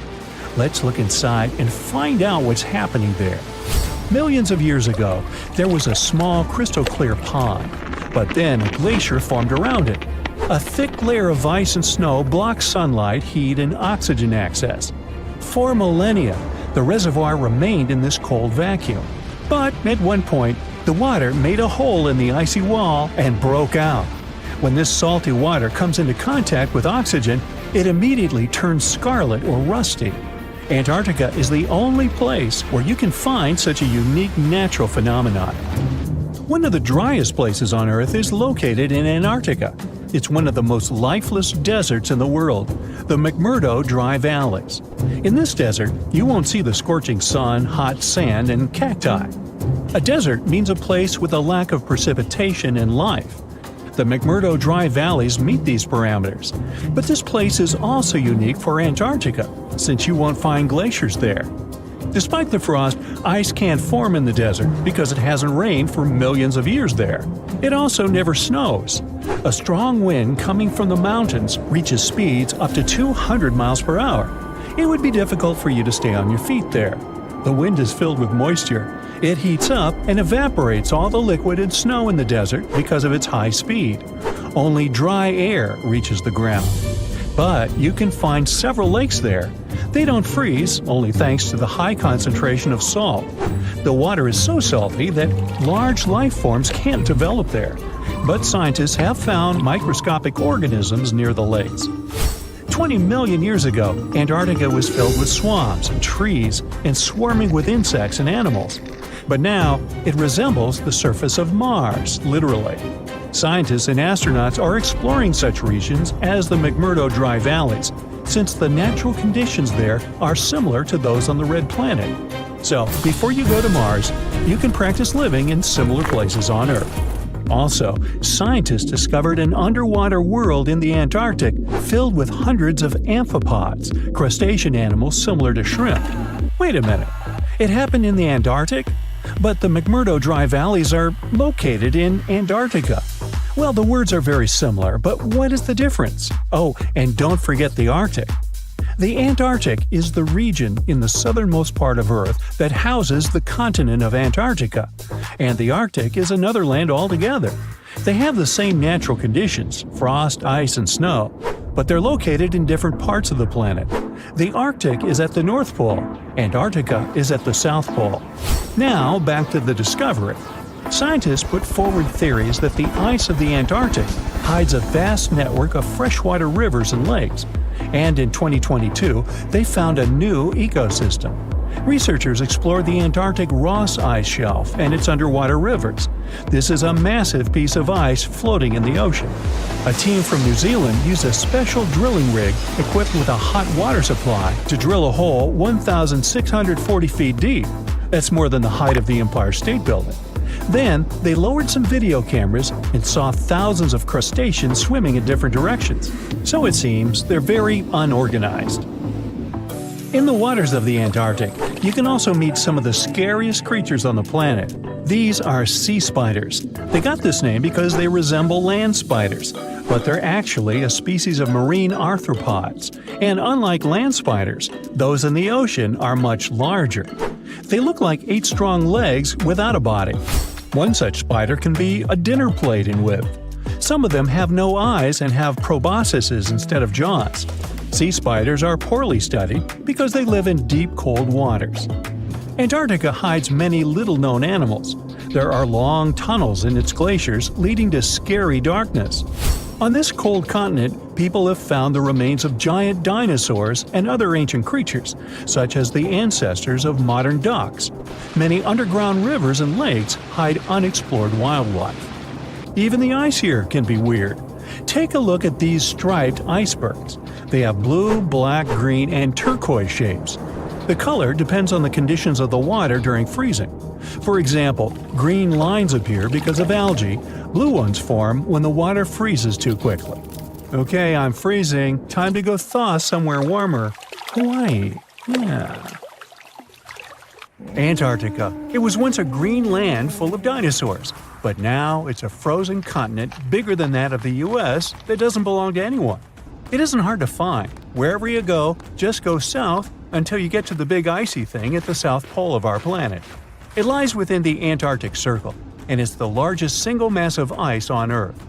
Let's look inside and find out what's happening there. Millions of years ago, there was a small crystal-clear pond, but then a glacier formed around it. A thick layer of ice and snow blocked sunlight, heat, and oxygen access. For millennia, the reservoir remained in this cold vacuum. But at one point, the water made a hole in the icy wall and broke out. When this salty water comes into contact with oxygen, it immediately turns scarlet or rusty. Antarctica is the only place where you can find such a unique natural phenomenon. One of the driest places on Earth is located in Antarctica. It's one of the most lifeless deserts in the world, the McMurdo Dry Valleys. In this desert, you won't see the scorching sun, hot sand, and cacti. A desert means a place with a lack of precipitation and life. The McMurdo Dry Valleys meet these parameters, but this place is also unique for Antarctica, since you won't find glaciers there. Despite the frost, ice can't form in the desert because it hasn't rained for millions of years there. It also never snows. A strong wind coming from the mountains reaches speeds up to 200 miles per hour. It would be difficult for you to stay on your feet there. The wind is filled with moisture. It heats up and evaporates all the liquid and snow in the desert because of its high speed. Only dry air reaches the ground. But you can find several lakes there. They don't freeze, only thanks to the high concentration of salt. The water is so salty that large life forms can't develop there. But scientists have found microscopic organisms near the lakes. 20 million years ago, Antarctica was filled with swamps, trees, and swarming with insects and animals. But now, it resembles the surface of Mars, literally. Scientists and astronauts are exploring such regions as the McMurdo Dry Valleys, since the natural conditions there are similar to those on the Red Planet. So, before you go to Mars, you can practice living in similar places on Earth. Also, scientists discovered an underwater world in the Antarctic filled with hundreds of amphipods, crustacean animals similar to shrimp. Wait a minute, it happened in the Antarctic? But the McMurdo Dry Valleys are located in Antarctica. Well, the words are very similar, but what is the difference? Oh, and don't forget the Arctic. The Antarctic is the region in the southernmost part of Earth that houses the continent of Antarctica, and the Arctic is another land altogether. They have the same natural conditions, frost, ice, and snow, but they're located in different parts of the planet. The Arctic is at the North Pole, Antarctica is at the South Pole. Now, back to the discovery. Scientists put forward theories that the ice of the Antarctic hides a vast network of freshwater rivers and lakes. And in 2022, they found a new ecosystem. Researchers explored the Antarctic Ross Ice Shelf and its underwater rivers. This is a massive piece of ice floating in the ocean. A team from New Zealand used a special drilling rig equipped with a hot water supply to drill a hole 1,640 feet deep. That's more than the height of the Empire State Building. Then, they lowered some video cameras and saw thousands of crustaceans swimming in different directions. So it seems they're very unorganized. In the waters of the Antarctic, you can also meet some of the scariest creatures on the planet. These are sea spiders. They got this name because they resemble land spiders, but they're actually a species of marine arthropods. And unlike land spiders, those in the ocean are much larger. They look like 8 strong legs without a body. One such spider can be a dinner plate in width. Some of them have no eyes and have proboscises instead of jaws. Sea spiders are poorly studied because they live in deep, cold waters. Antarctica hides many little-known animals. There are long tunnels in its glaciers leading to scary darkness. On this cold continent, people have found the remains of giant dinosaurs and other ancient creatures, such as the ancestors of modern ducks. Many underground rivers and lakes hide unexplored wildlife. Even the ice here can be weird. Take a look at these striped icebergs. They have blue, black, green, and turquoise shapes. The color depends on the conditions of the water during freezing. For example, green lines appear because of algae, blue ones form when the water freezes too quickly. Okay, I'm freezing. Time to go thaw somewhere warmer. Hawaii. Yeah. Antarctica. It was once a green land full of dinosaurs, but now it's a frozen continent bigger than that of the US that doesn't belong to anyone. It isn't hard to find. Wherever you go, just go south until you get to the big icy thing at the south pole of our planet. It lies within the Antarctic Circle, and it's the largest single mass of ice on Earth.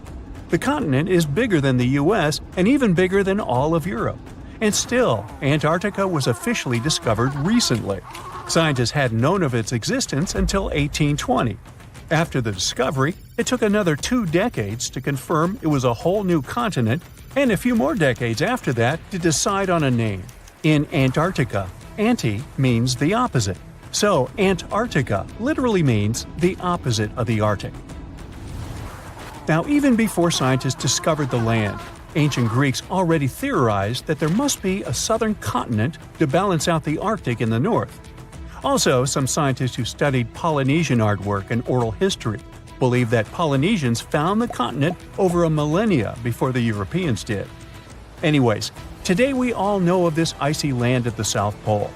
The continent is bigger than the US and even bigger than all of Europe. And still, Antarctica was officially discovered recently. Scientists hadn't known of its existence until 1820. After the discovery, it took another 2 decades to confirm it was a whole new continent, and a few more decades after that to decide on a name. In Antarctica, anti means the opposite, so Antarctica literally means the opposite of the Arctic. Now, even before scientists discovered the land, ancient Greeks already theorized that there must be a southern continent to balance out the Arctic in the north. Also, some scientists who studied Polynesian artwork and oral history believe that Polynesians found the continent over a millennia before the Europeans did. Anyways, today we all know of this icy land at the South Pole.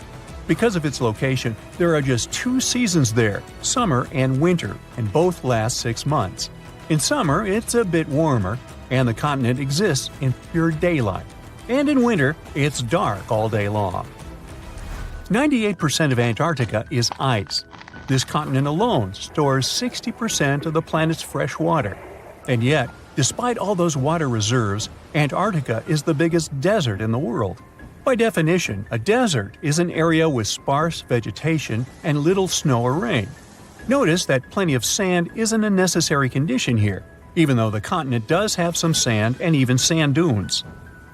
Because of its location, there are just 2 seasons there, summer and winter, and both last 6 months. In summer, it's a bit warmer, and the continent exists in pure daylight. And in winter, it's dark all day long. 98% of Antarctica is ice. This continent alone stores 60% of the planet's fresh water. And yet, despite all those water reserves, Antarctica is the biggest desert in the world. By definition, a desert is an area with sparse vegetation and little snow or rain. Notice that plenty of sand isn't a necessary condition here, even though the continent does have some sand and even sand dunes.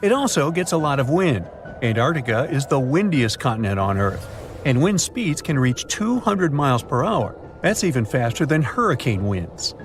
It also gets a lot of wind. Antarctica is the windiest continent on Earth, and wind speeds can reach 200 miles per hour. That's even faster than hurricane winds.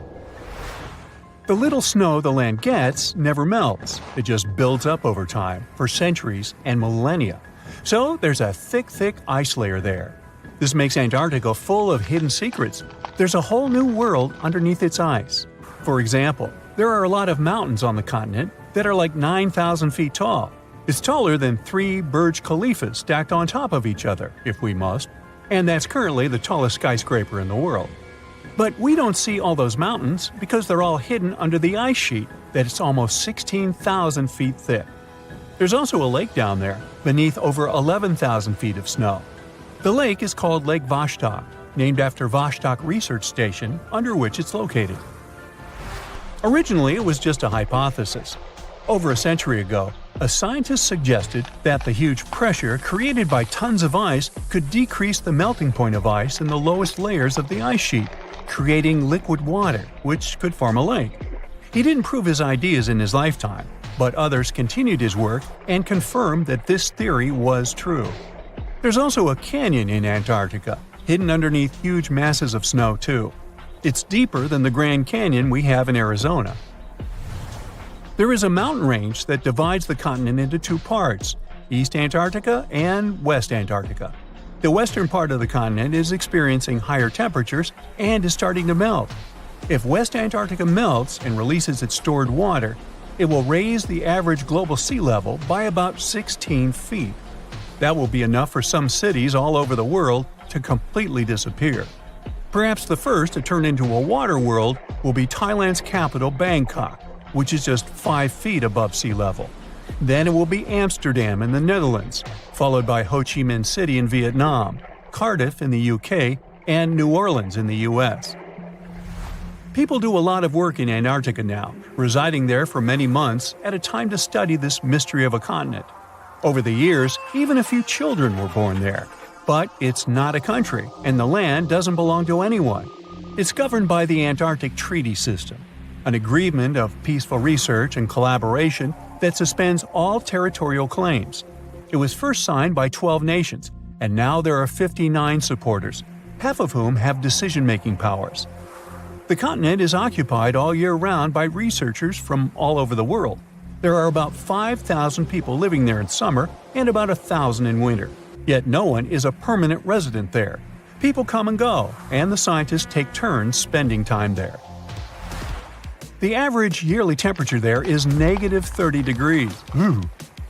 The little snow the land gets never melts. It just builds up over time, for centuries and millennia. So there's a thick ice layer there. This makes Antarctica full of hidden secrets. There's a whole new world underneath its ice. For example, there are a lot of mountains on the continent that are like 9,000 feet tall. It's taller than 3 Burj Khalifas stacked on top of each other, if we must, and that's currently the tallest skyscraper in the world. But we don't see all those mountains because they're all hidden under the ice sheet that's almost 16,000 feet thick. There's also a lake down there, beneath over 11,000 feet of snow. The lake is called Lake Vostok, named after Vostok Research Station, under which it's located. Originally, it was just a hypothesis. Over a century ago, a scientist suggested that the huge pressure created by tons of ice could decrease the melting point of ice in the lowest layers of the ice sheet, creating liquid water, which could form a lake. He didn't prove his ideas in his lifetime, but others continued his work and confirmed that this theory was true. There's also a canyon in Antarctica, hidden underneath huge masses of snow too. It's deeper than the Grand Canyon we have in Arizona. There is a mountain range that divides the continent into 2 parts, East Antarctica and West Antarctica. The western part of the continent is experiencing higher temperatures and is starting to melt. If West Antarctica melts and releases its stored water, it will raise the average global sea level by about 16 feet. That will be enough for some cities all over the world to completely disappear. Perhaps the first to turn into a water world will be Thailand's capital, Bangkok, which is just 5 feet above sea level. Then it will be Amsterdam in the Netherlands, followed by Ho Chi Minh City in Vietnam, Cardiff in the UK, and New Orleans in the US. People do a lot of work in Antarctica now, residing there for many months at a time to study this mystery of a continent. Over the years, even a few children were born there. But it's not a country, and the land doesn't belong to anyone. It's governed by the Antarctic Treaty System, an agreement of peaceful research and collaboration that suspends all territorial claims. It was first signed by 12 nations, and now there are 59 supporters, half of whom have decision-making powers. The continent is occupied all year round by researchers from all over the world. There are about 5,000 people living there in summer and about 1,000 in winter. Yet no one is a permanent resident there. People come and go, and the scientists take turns spending time there. The average yearly temperature there is negative 30 degrees.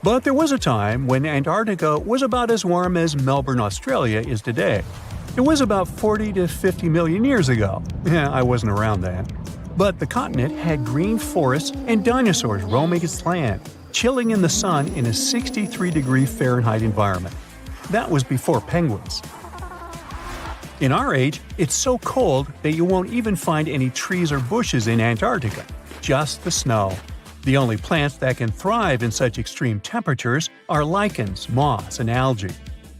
But there was a time when Antarctica was about as warm as Melbourne, Australia is today. It was about 40 to 50 million years ago. I wasn't around then. But the continent had green forests and dinosaurs roaming its land, chilling in the sun in a 63-degree Fahrenheit environment. That was before penguins. In our age, it's so cold that you won't even find any trees or bushes in Antarctica, just the snow. The only plants that can thrive in such extreme temperatures are lichens, moss, and algae.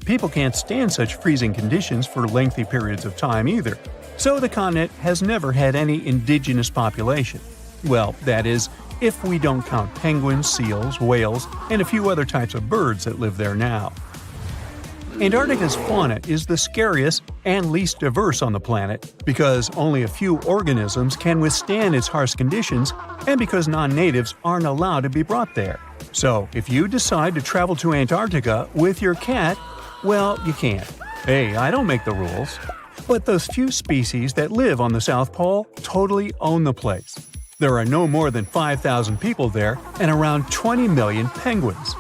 People can't stand such freezing conditions for lengthy periods of time either. So the continent has never had any indigenous population. Well, that is, if we don't count penguins, seals, whales, and a few other types of birds that live there now. Antarctica's fauna is the scariest and least diverse on the planet because only a few organisms can withstand its harsh conditions and because non-natives aren't allowed to be brought there. So, if you decide to travel to Antarctica with your cat, well, you can't. Hey, I don't make the rules. But those few species that live on the South Pole totally own the place. There are no more than 5,000 people there and around 20 million penguins.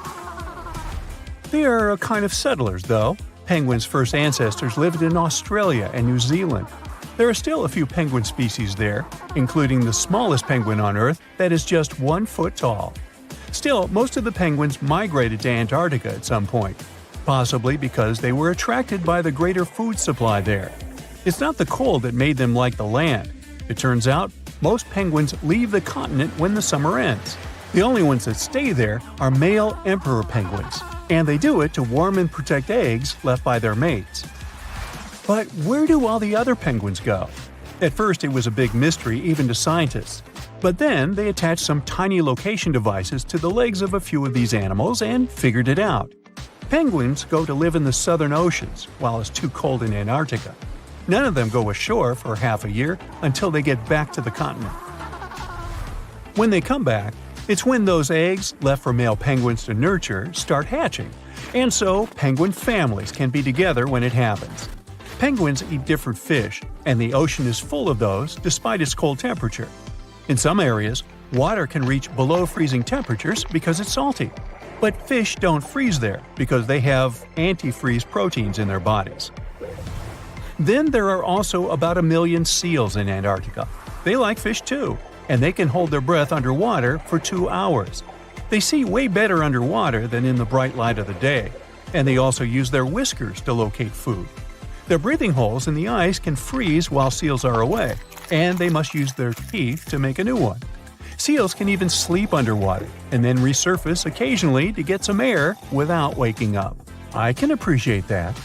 They are a kind of settlers, though. Penguins' first ancestors lived in Australia and New Zealand. There are still a few penguin species there, including the smallest penguin on Earth that is just 1 foot tall. Still, most of the penguins migrated to Antarctica at some point, possibly because they were attracted by the greater food supply there. It's not the cold that made them like the land. It turns out, most penguins leave the continent when the summer ends. The only ones that stay there are male emperor penguins, and they do it to warm and protect eggs left by their mates. But where do all the other penguins go? At first it was a big mystery even to scientists, but then they attached some tiny location devices to the legs of a few of these animals and figured it out. Penguins go to live in the southern oceans while it's too cold in Antarctica. None of them go ashore for half a year until they get back to the continent. When they come back, it's when those eggs, left for male penguins to nurture, start hatching, and so penguin families can be together when it happens. Penguins eat different fish, and the ocean is full of those despite its cold temperature. In some areas, water can reach below freezing temperatures because it's salty. But fish don't freeze there because they have antifreeze proteins in their bodies. Then there are also about 1 million seals in Antarctica. They like fish too, and they can hold their breath underwater for 2 hours. They see way better underwater than in the bright light of the day, and they also use their whiskers to locate food. Their breathing holes in the ice can freeze while seals are away, and they must use their teeth to make a new one. Seals can even sleep underwater and then resurface occasionally to get some air without waking up. I can appreciate that.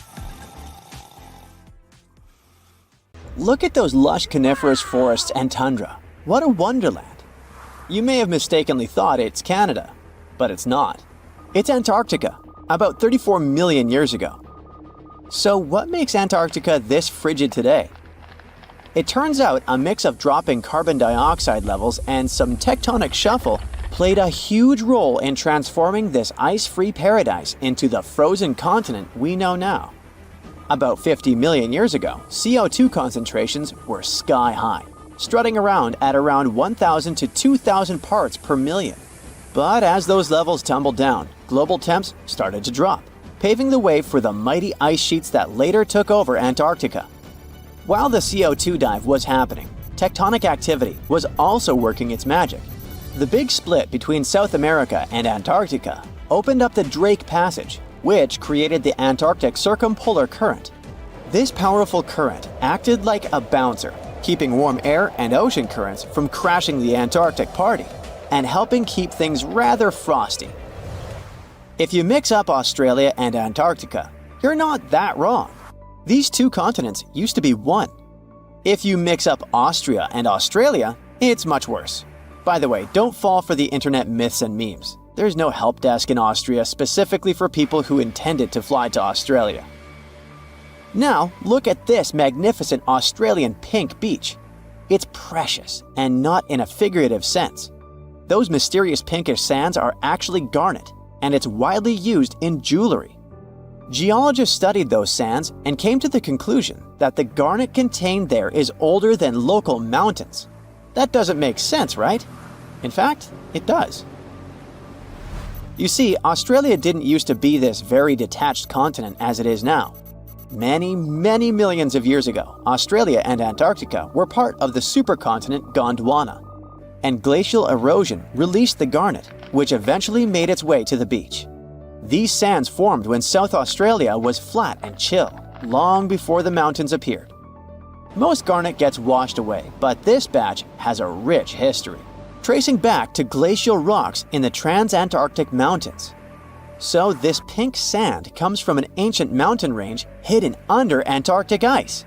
Look at those lush coniferous forests and tundra. What a wonderland! You may have mistakenly thought it's Canada, but it's not. It's Antarctica, about 34 million years ago. So what makes Antarctica this frigid today? It turns out a mix of dropping carbon dioxide levels and some tectonic shuffle played a huge role in transforming this ice-free paradise into the frozen continent we know now. About 50 million years ago, CO2 concentrations were sky-high, strutting around at around 1,000 to 2,000 parts per million. But as those levels tumbled down, global temps started to drop, paving the way for the mighty ice sheets that later took over Antarctica. While the CO2 dive was happening, tectonic activity was also working its magic. The big split between South America and Antarctica opened up the Drake Passage, which created the Antarctic Circumpolar Current. This powerful current acted like a bouncer, keeping warm air and ocean currents from crashing the Antarctic party, and helping keep things rather frosty. If you mix up Australia and Antarctica, you're not that wrong. These two continents used to be one. If you mix up Austria and Australia, it's much worse. By the way, don't fall for the internet myths and memes. There's no help desk in Austria specifically for people who intended to fly to Australia. Now, look at this magnificent Australian pink beach. It's precious, and not in a figurative sense. Those mysterious pinkish sands are actually garnet, and it's widely used in jewelry. Geologists studied those sands and came to the conclusion that the garnet contained there is older than local mountains. That doesn't make sense, right? In fact, it does. You see, Australia didn't used to be this very detached continent as it is now. Many millions of years ago, Australia and Antarctica were part of the supercontinent Gondwana, and glacial erosion released the garnet, which eventually made its way to the beach. These sands formed when South Australia was flat and chill, long before the mountains appeared. Most garnet gets washed away, but this batch has a rich history, tracing back to glacial rocks in the Transantarctic Mountains. So this pink sand comes from an ancient mountain range hidden under Antarctic ice.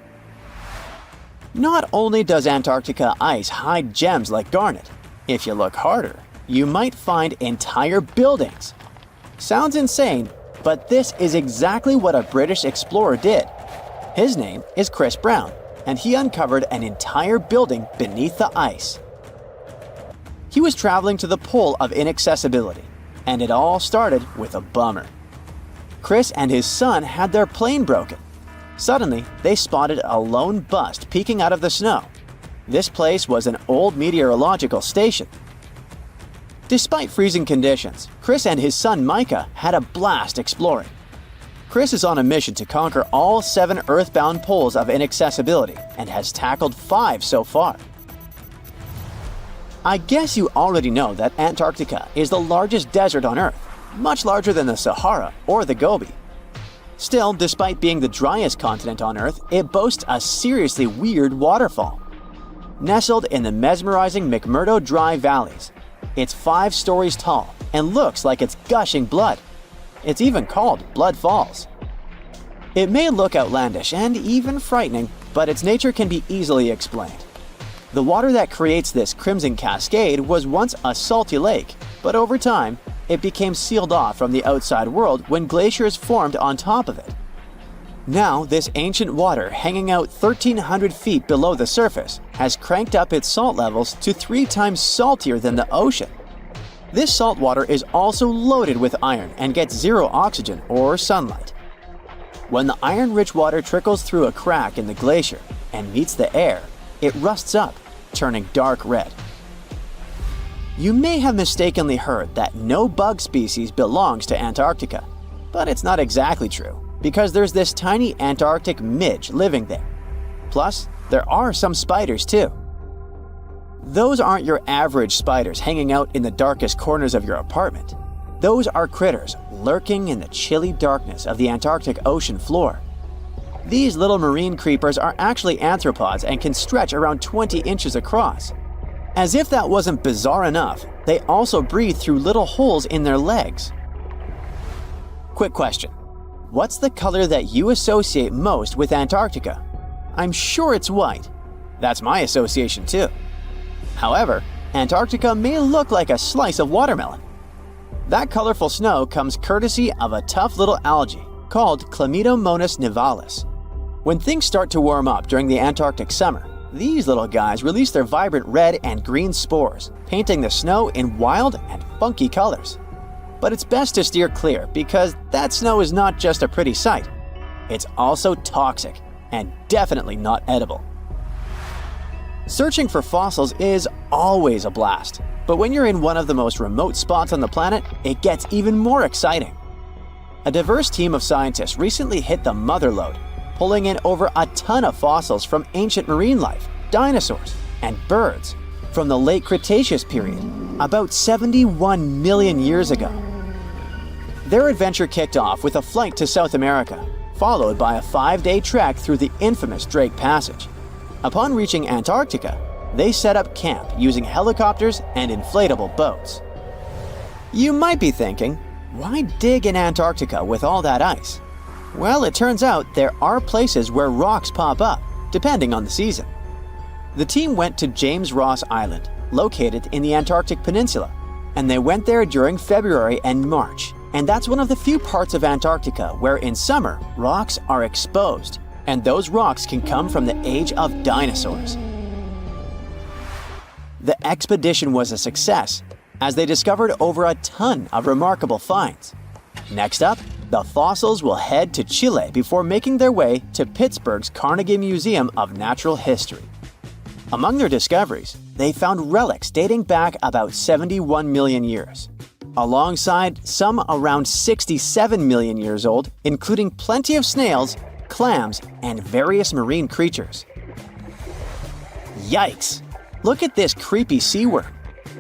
Not only does Antarctica ice hide gems like garnet, if you look harder, you might find entire buildings. Sounds insane, but this is exactly what a British explorer did. His name is Chris Brown, and he uncovered an entire building beneath the ice. He was traveling to the pole of inaccessibility, and it all started with a bummer. Chris and his son had their plane broken. Suddenly, they spotted a lone bust peeking out of the snow. This place was an old meteorological station. Despite freezing conditions, Chris and his son Micah had a blast exploring. Chris is on a mission to conquer all 7 earthbound poles of inaccessibility and has tackled 5 so far. I guess you already know that Antarctica is the largest desert on Earth, much larger than the Sahara or the Gobi. Still, despite being the driest continent on Earth, it boasts a seriously weird waterfall. Nestled in the mesmerizing McMurdo Dry Valleys, it's 5 stories tall and looks like it's gushing blood. It's even called Blood Falls. It may look outlandish and even frightening, but its nature can be easily explained. The water that creates this crimson cascade was once a salty lake, but over time, it became sealed off from the outside world when glaciers formed on top of it. Now, this ancient water hanging out 1,300 feet below the surface has cranked up its salt levels to 3 times saltier than the ocean. This salt water is also loaded with iron and gets 0 oxygen or sunlight. When the iron-rich water trickles through a crack in the glacier and meets the air, it rusts up, turning dark red. You may have mistakenly heard that no bug species belongs to Antarctica, but it's not exactly true, because there's this tiny Antarctic midge living there. Plus, there are some spiders too. Those aren't your average spiders hanging out in the darkest corners of your apartment. Those are critters lurking in the chilly darkness of the Antarctic ocean floor. These little marine creepers are actually arthropods and can stretch around 20 inches across. As if that wasn't bizarre enough, they also breathe through little holes in their legs. Quick question. What's the color that you associate most with Antarctica? I'm sure it's white. That's my association too. However, Antarctica may look like a slice of watermelon. That colorful snow comes courtesy of a tough little algae called Chlamydomonas nivalis. When things start to warm up during the Antarctic summer, these little guys release their vibrant red and green spores, painting the snow in wild and funky colors. But it's best to steer clear because that snow is not just a pretty sight. It's also toxic and definitely not edible. Searching for fossils is always a blast, but when you're in one of the most remote spots on the planet, it gets even more exciting. A diverse team of scientists recently hit the mother lode, pulling in over a ton of fossils from ancient marine life, dinosaurs, and birds from the late Cretaceous period, about 71 million years ago. Their adventure kicked off with a flight to South America, followed by a 5-day trek through the infamous Drake Passage. Upon reaching Antarctica, they set up camp using helicopters and inflatable boats. You might be thinking, why dig in Antarctica with all that ice? Well, it turns out there are places where rocks pop up, depending on the season. The team went to James Ross Island, located in the Antarctic Peninsula, and they went there during February and March. And that's one of the few parts of Antarctica where in summer, rocks are exposed, and those rocks can come from the age of dinosaurs. The expedition was a success, as they discovered over a ton of remarkable finds. Next up, the fossils will head to Chile before making their way to Pittsburgh's Carnegie Museum of Natural History. Among their discoveries, they found relics dating back about 71 million years, alongside some around 67 million years old, including plenty of snails, clams, and various marine creatures. Yikes! Look at this creepy sea worm.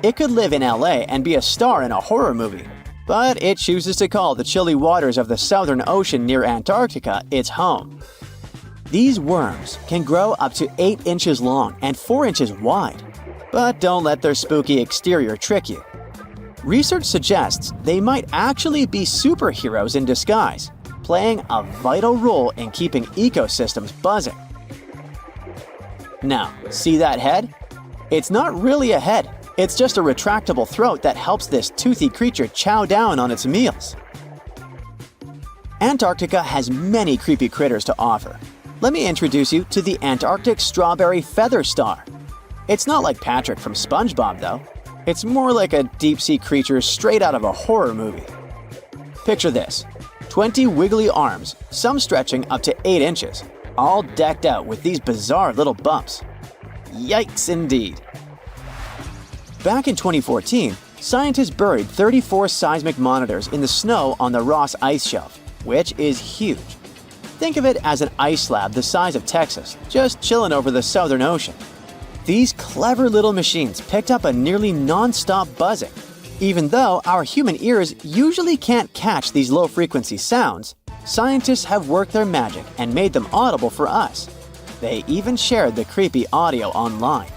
It could live in LA and be a star in a horror movie, but it chooses to call the chilly waters of the Southern Ocean near Antarctica its home. These worms can grow up to 8 inches long and 4 inches wide, but don't let their spooky exterior trick you. Research suggests they might actually be superheroes in disguise, playing a vital role in keeping ecosystems buzzing. Now, see that head? It's not really a head. It's just a retractable throat that helps this toothy creature chow down on its meals. Antarctica has many creepy critters to offer. Let me introduce you to the Antarctic strawberry feather star. It's not like Patrick from SpongeBob, though. It's more like a deep-sea creature straight out of a horror movie. Picture this: 20 wiggly arms, some stretching up to 8 inches, all decked out with these bizarre little bumps. Yikes indeed. Back in 2014, scientists buried 34 seismic monitors in the snow on the Ross Ice Shelf, which is huge. Think of it as an ice slab the size of Texas, just chilling over the Southern Ocean. These clever little machines picked up a nearly non-stop buzzing. Even though our human ears usually can't catch these low-frequency sounds, scientists have worked their magic and made them audible for us. They even shared the creepy audio online.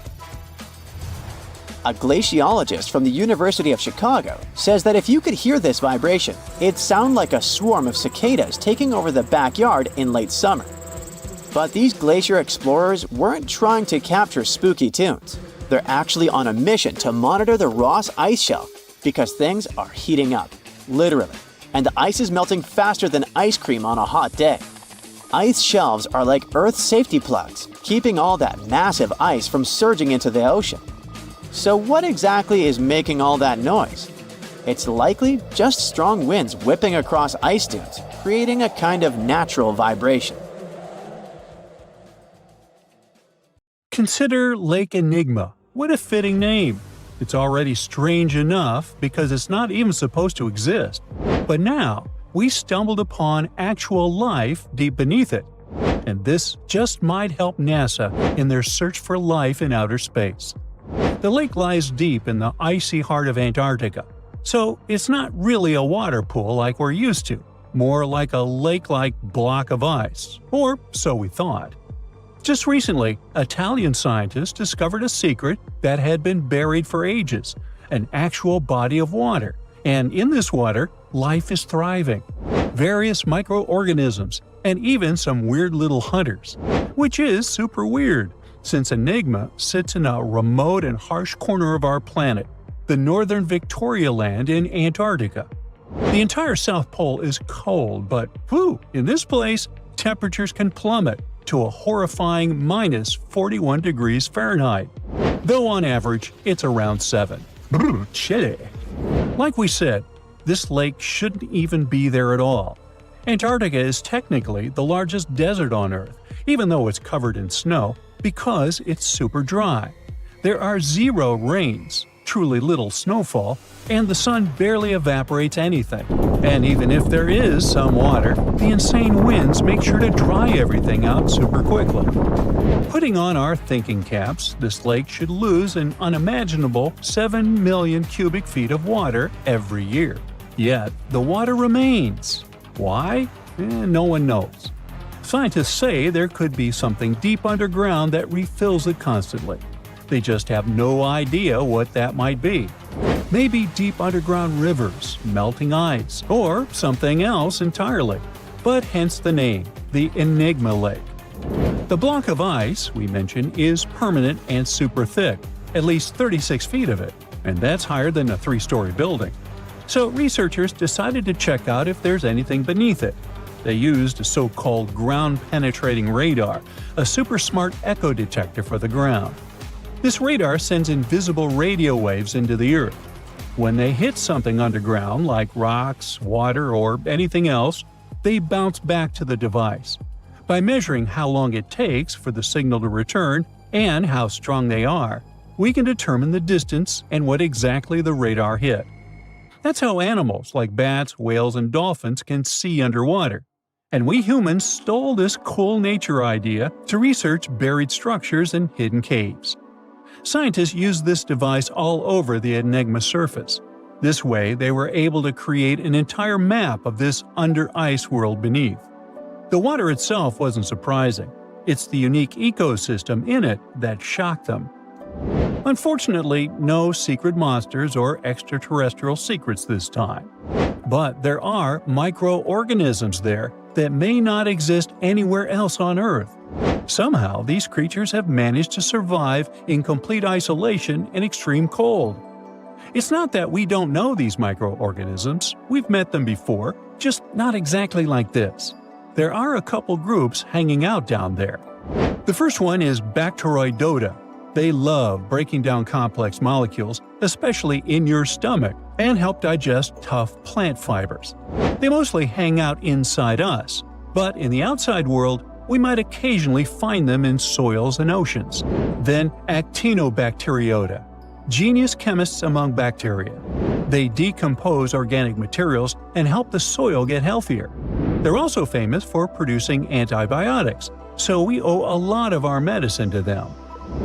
A glaciologist from the University of Chicago says that if you could hear this vibration, it'd sound like a swarm of cicadas taking over the backyard in late summer. But these glacier explorers weren't trying to capture spooky tunes. They're actually on a mission to monitor the Ross Ice Shelf because things are heating up, literally, and the ice is melting faster than ice cream on a hot day. Ice shelves are like Earth's safety plugs, keeping all that massive ice from surging into the ocean. So what exactly is making all that noise? It's likely just strong winds whipping across ice dunes, creating a kind of natural vibration. Consider Lake Enigma. What a fitting name. It's already strange enough because it's not even supposed to exist. But now, we stumbled upon actual life deep beneath it. And this just might help NASA in their search for life in outer space. The lake lies deep in the icy heart of Antarctica, so it's not really a water pool like we're used to, more like a lake-like block of ice, or so we thought. Just recently, Italian scientists discovered a secret that had been buried for ages, an actual body of water, and in this water, life is thriving. Various microorganisms, and even some weird little hunters, which is super weird, since Enigma sits in a remote and harsh corner of our planet, the northern Victoria Land in Antarctica. The entire South Pole is cold, but in this place, temperatures can plummet to a horrifying minus 41 degrees Fahrenheit, though on average it's around 7. Chilly. Like we said, this lake shouldn't even be there at all. Antarctica is technically the largest desert on Earth, even though it's covered in snow, because it's super dry. There are 0 rains, truly little snowfall, and the sun barely evaporates anything. And even if there is some water, the insane winds make sure to dry everything out super quickly. Putting on our thinking caps, this lake should lose an unimaginable 7 million cubic feet of water every year. Yet, the water remains. Why? No one knows. Scientists say there could be something deep underground that refills it constantly. They just have no idea what that might be. Maybe deep underground rivers, melting ice, or something else entirely. But hence the name, the Enigma Lake. The block of ice we mentioned is permanent and super thick, at least 36 feet of it, and that's higher than a 3-story building. So researchers decided to check out if there's anything beneath it. They used a so-called ground-penetrating radar, a super smart echo detector for the ground. This radar sends invisible radio waves into the Earth. When they hit something underground, like rocks, water, or anything else, they bounce back to the device. By measuring how long it takes for the signal to return and how strong they are, we can determine the distance and what exactly the radar hit. That's how animals like bats, whales, and dolphins can see underwater. And we humans stole this cool nature idea to research buried structures and hidden caves. Scientists used this device all over the Enigma surface. This way, they were able to create an entire map of this under-ice world beneath. The water itself wasn't surprising. It's the unique ecosystem in it that shocked them. Unfortunately, no secret monsters or extraterrestrial secrets this time. But there are microorganisms there that may not exist anywhere else on Earth. Somehow, these creatures have managed to survive in complete isolation and extreme cold. It's not that we don't know these microorganisms, we've met them before, just not exactly like this. There are a couple groups hanging out down there. The first one is Bacteroidota. They love breaking down complex molecules, especially in your stomach, and help digest tough plant fibers. They mostly hang out inside us, but in the outside world, we might occasionally find them in soils and oceans. Then Actinobacteriota, genius chemists among bacteria. They decompose organic materials and help the soil get healthier. They're also famous for producing antibiotics, so we owe a lot of our medicine to them.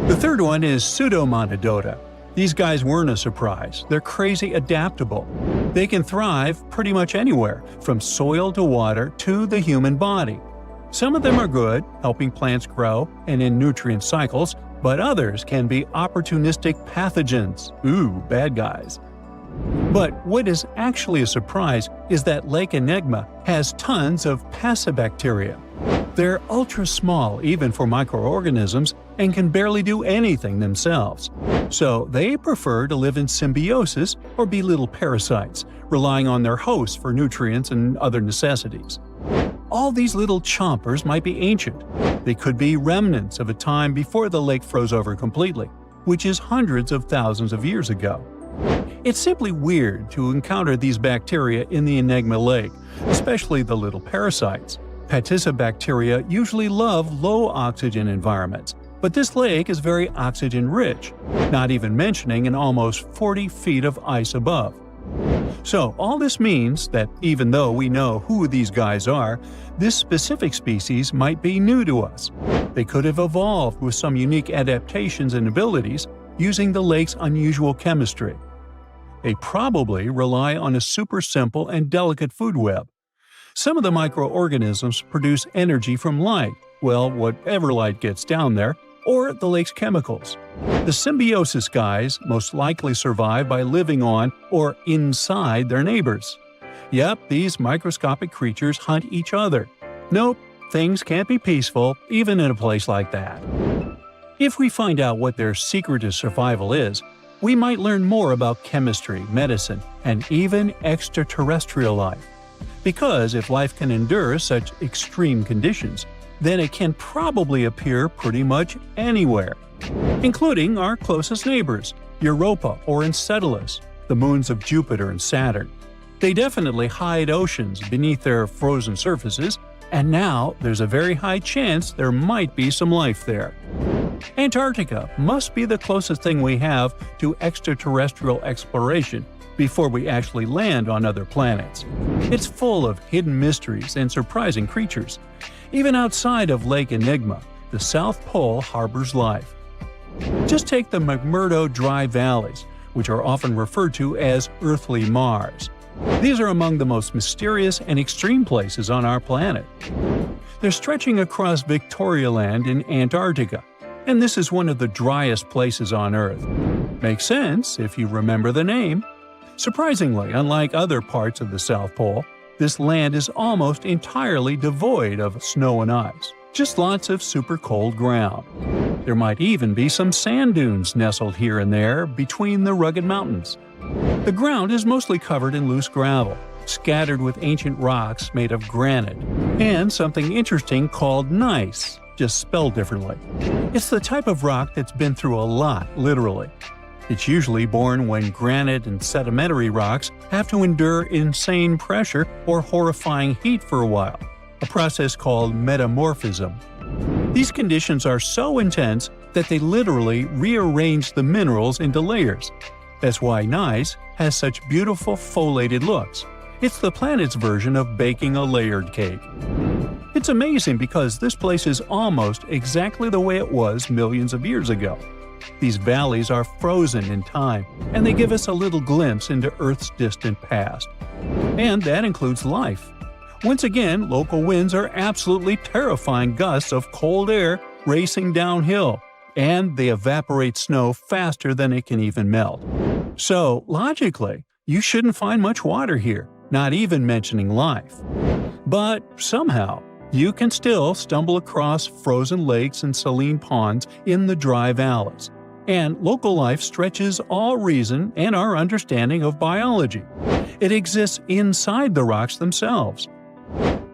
The third one is Pseudomonadota. These guys weren't a surprise. They're crazy adaptable. They can thrive pretty much anywhere, from soil to water to the human body. Some of them are good, helping plants grow and in nutrient cycles, but others can be opportunistic pathogens. Ooh, bad guys. But what is actually a surprise is that Lake Enigma has tons of passibacteria. They're ultra small even for microorganisms and can barely do anything themselves. So they prefer to live in symbiosis or be little parasites, relying on their hosts for nutrients and other necessities. All these little chompers might be ancient. They could be remnants of a time before the lake froze over completely, which is hundreds of thousands of years ago. It's simply weird to encounter these bacteria in the Enigma Lake, especially the little parasites. Passibacteria usually love low-oxygen environments, but this lake is very oxygen-rich, not even mentioning an almost 40 feet of ice above. So all this means that even though we know who these guys are, this specific species might be new to us. They could have evolved with some unique adaptations and abilities using the lake's unusual chemistry. They probably rely on a super simple and delicate food web. Some of the microorganisms produce energy from light, well, whatever light gets down there, or the lake's chemicals. The symbiosis guys most likely survive by living on or inside their neighbors. Yep, these microscopic creatures hunt each other. Nope, things can't be peaceful even in a place like that. If we find out what their secret to survival is, we might learn more about chemistry, medicine, and even extraterrestrial life. Because if life can endure such extreme conditions, then it can probably appear pretty much anywhere, including our closest neighbors, Europa or Enceladus, the moons of Jupiter and Saturn. They definitely hide oceans beneath their frozen surfaces, and now there's a very high chance there might be some life there. Antarctica must be the closest thing we have to extraterrestrial exploration before we actually land on other planets. It's full of hidden mysteries and surprising creatures. Even outside of Lake Enigma, the South Pole harbors life. Just take the McMurdo Dry Valleys, which are often referred to as Earthly Mars. These are among the most mysterious and extreme places on our planet. They're stretching across Victoria Land in Antarctica, and this is one of the driest places on Earth. Makes sense if you remember the name. Surprisingly, unlike other parts of the South Pole, this land is almost entirely devoid of snow and ice, just lots of super cold ground. There might even be some sand dunes nestled here and there between the rugged mountains. The ground is mostly covered in loose gravel, scattered with ancient rocks made of granite, and something interesting called gneiss, just spelled differently. It's the type of rock that's been through a lot, literally. It's usually born when granite and sedimentary rocks have to endure insane pressure or horrifying heat for a while, a process called metamorphism. These conditions are so intense that they literally rearrange the minerals into layers. That's why gneiss has such beautiful foliated looks. It's the planet's version of baking a layered cake. It's amazing because this place is almost exactly the way it was millions of years ago. These valleys are frozen in time, and they give us a little glimpse into Earth's distant past. And that includes life. Once again, local winds are absolutely terrifying gusts of cold air racing downhill, and they evaporate snow faster than it can even melt. So, logically, you shouldn't find much water here, not even mentioning life. But somehow, you can still stumble across frozen lakes and saline ponds in the dry valleys. And local life stretches all reason and our understanding of biology. It exists inside the rocks themselves.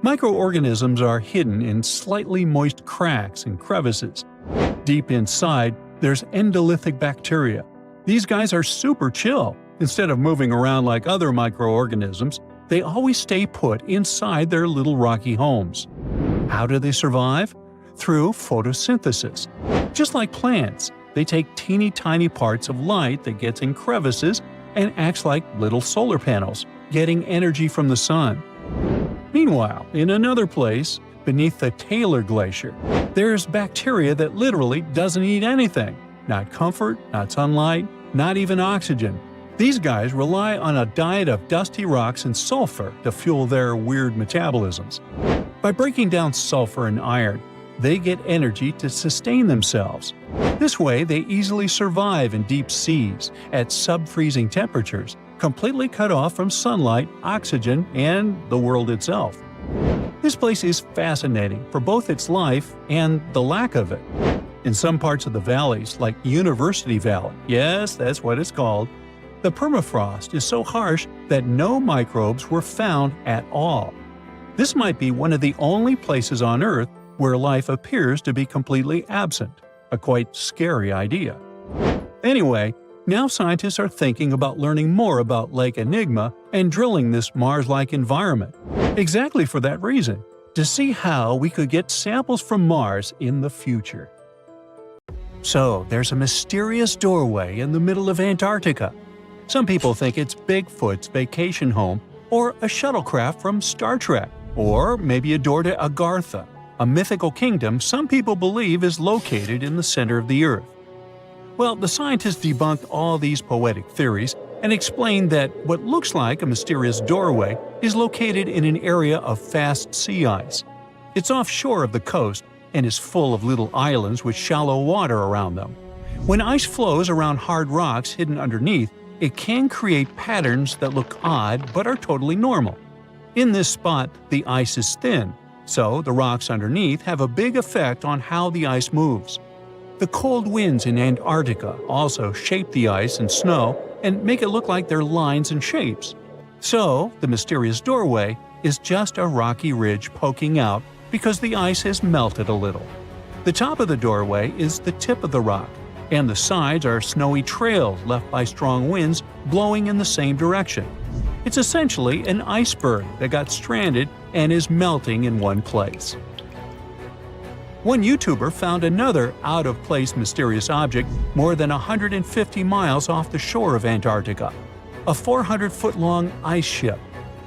Microorganisms are hidden in slightly moist cracks and crevices. Deep inside, there's endolithic bacteria. These guys are super chill. Instead of moving around like other microorganisms, they always stay put inside their little rocky homes. How do they survive? Through photosynthesis. Just like plants, they take teeny tiny parts of light that gets in crevices and acts like little solar panels, getting energy from the sun. Meanwhile, in another place, beneath the Taylor Glacier, there's bacteria that literally doesn't eat anything. Not comfort, not sunlight, not even oxygen. These guys rely on a diet of dusty rocks and sulfur to fuel their weird metabolisms. By breaking down sulfur and iron, they get energy to sustain themselves. This way, they easily survive in deep seas at sub-freezing temperatures, completely cut off from sunlight, oxygen, and the world itself. This place is fascinating for both its life and the lack of it. In some parts of the valleys, like University Valley, yes, that's what it's called, the permafrost is so harsh that no microbes were found at all. This might be one of the only places on Earth where life appears to be completely absent, a quite scary idea. Anyway, now scientists are thinking about learning more about Lake Enigma and drilling this Mars-like environment. Exactly for that reason, to see how we could get samples from Mars in the future. So, there's a mysterious doorway in the middle of Antarctica. Some people think it's Bigfoot's vacation home, or a shuttlecraft from Star Trek, or maybe a door to Agartha, a mythical kingdom some people believe is located in the center of the Earth. Well, the scientists debunked all these poetic theories and explained that what looks like a mysterious doorway is located in an area of fast sea ice. It's offshore of the coast and is full of little islands with shallow water around them. When ice flows around hard rocks hidden underneath, it can create patterns that look odd but are totally normal. In this spot, the ice is thin, so the rocks underneath have a big effect on how the ice moves. The cold winds in Antarctica also shape the ice and snow and make it look like they're lines and shapes. So, the mysterious doorway is just a rocky ridge poking out because the ice has melted a little. The top of the doorway is the tip of the rock, and the sides are snowy trails left by strong winds blowing in the same direction. It's essentially an iceberg that got stranded and is melting in one place. One YouTuber found another out-of-place mysterious object more than 150 miles off the shore of Antarctica, a 400-foot-long ice ship.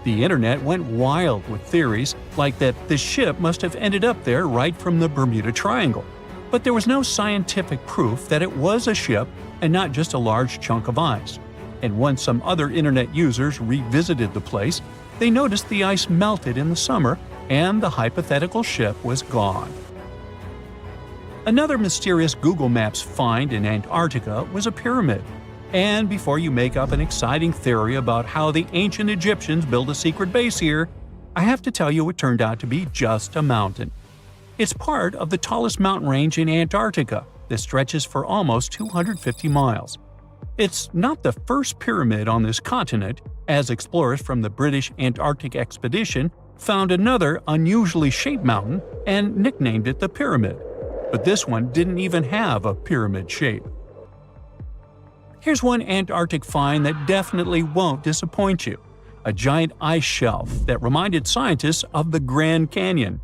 The internet went wild with theories like that the ship must have ended up there right from the Bermuda Triangle. But there was no scientific proof that it was a ship and not just a large chunk of ice. And once some other internet users revisited the place, they noticed the ice melted in the summer and the hypothetical ship was gone. Another mysterious Google Maps find in Antarctica was a pyramid. And before you make up an exciting theory about how the ancient Egyptians built a secret base here, I have to tell you it turned out to be just a mountain. It's part of the tallest mountain range in Antarctica that stretches for almost 250 miles. It's not the first pyramid on this continent, as explorers from the British Antarctic Expedition found another unusually shaped mountain and nicknamed it the Pyramid. But this one didn't even have a pyramid shape. Here's one Antarctic find that definitely won't disappoint you: a giant ice shelf that reminded scientists of the Grand Canyon.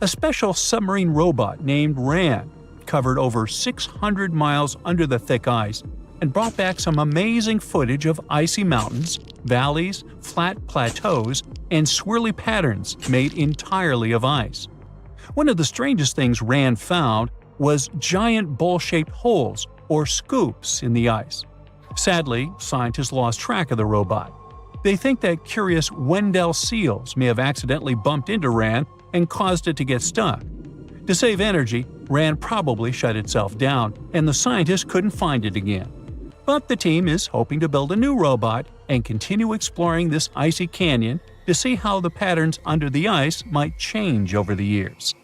A special submarine robot named RAN covered over 600 miles under the thick ice and brought back some amazing footage of icy mountains, valleys, flat plateaus, and swirly patterns made entirely of ice. One of the strangest things RAN found was giant bowl-shaped holes, or scoops, in the ice. Sadly, scientists lost track of the robot. They think that curious Weddell seals may have accidentally bumped into RAN and caused it to get stuck. To save energy, RAN probably shut itself down, and the scientists couldn't find it again. But the team is hoping to build a new robot and continue exploring this icy canyon to see how the patterns under the ice might change over the years.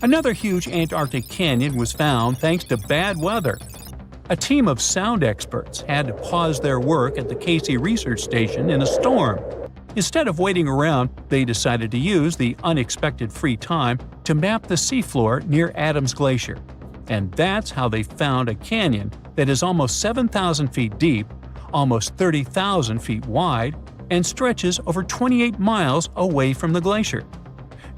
Another huge Antarctic canyon was found thanks to bad weather. A team of sound experts had to pause their work at the Casey Research Station in a storm. Instead of waiting around, they decided to use the unexpected free time to map the seafloor near Adams Glacier. And that's how they found a canyon that is almost 7,000 feet deep, almost 30,000 feet wide, and stretches over 28 miles away from the glacier.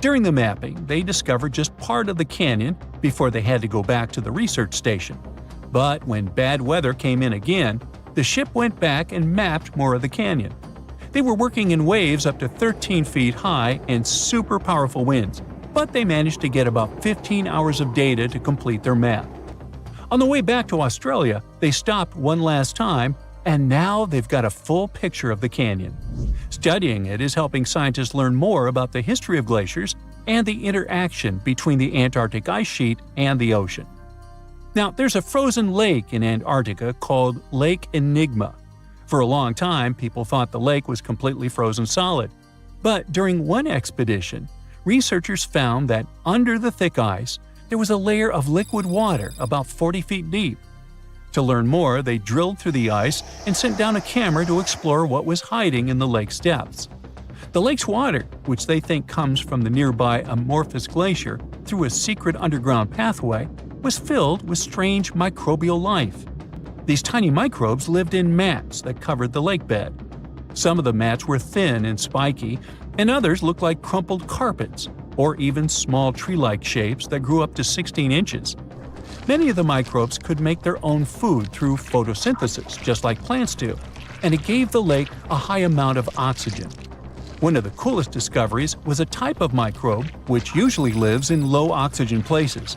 During the mapping, they discovered just part of the canyon before they had to go back to the research station. But when bad weather came in again, the ship went back and mapped more of the canyon. They were working in waves up to 13 feet high and super powerful winds, but they managed to get about 15 hours of data to complete their map. On the way back to Australia, they stopped one last time, and now they've got a full picture of the canyon. Studying it is helping scientists learn more about the history of glaciers and the interaction between the Antarctic ice sheet and the ocean. Now, there's a frozen lake in Antarctica called Lake Enigma. For a long time, people thought the lake was completely frozen solid. But during one expedition, researchers found that under the thick ice, there was a layer of liquid water about 40 feet deep. To learn more, they drilled through the ice and sent down a camera to explore what was hiding in the lake's depths. The lake's water, which they think comes from the nearby amorphous glacier through a secret underground pathway, was filled with strange microbial life. These tiny microbes lived in mats that covered the lake bed. Some of the mats were thin and spiky, and others looked like crumpled carpets, or even small tree-like shapes that grew up to 16 inches. Many of the microbes could make their own food through photosynthesis, just like plants do, and it gave the lake a high amount of oxygen. One of the coolest discoveries was a type of microbe which usually lives in low-oxygen places.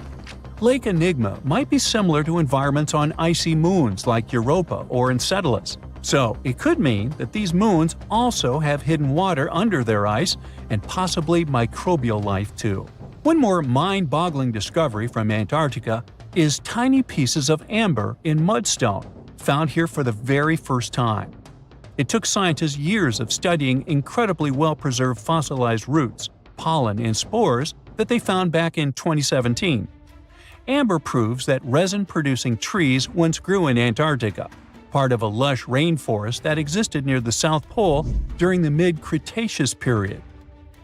Lake Enigma might be similar to environments on icy moons like Europa or Enceladus, so it could mean that these moons also have hidden water under their ice and possibly microbial life too. One more mind-boggling discovery from Antarctica is tiny pieces of amber in mudstone, found here for the very first time. It took scientists years of studying incredibly well-preserved fossilized roots, pollen, and spores that they found back in 2017. Amber proves that resin-producing trees once grew in Antarctica, part of a lush rainforest that existed near the South Pole during the mid-Cretaceous period.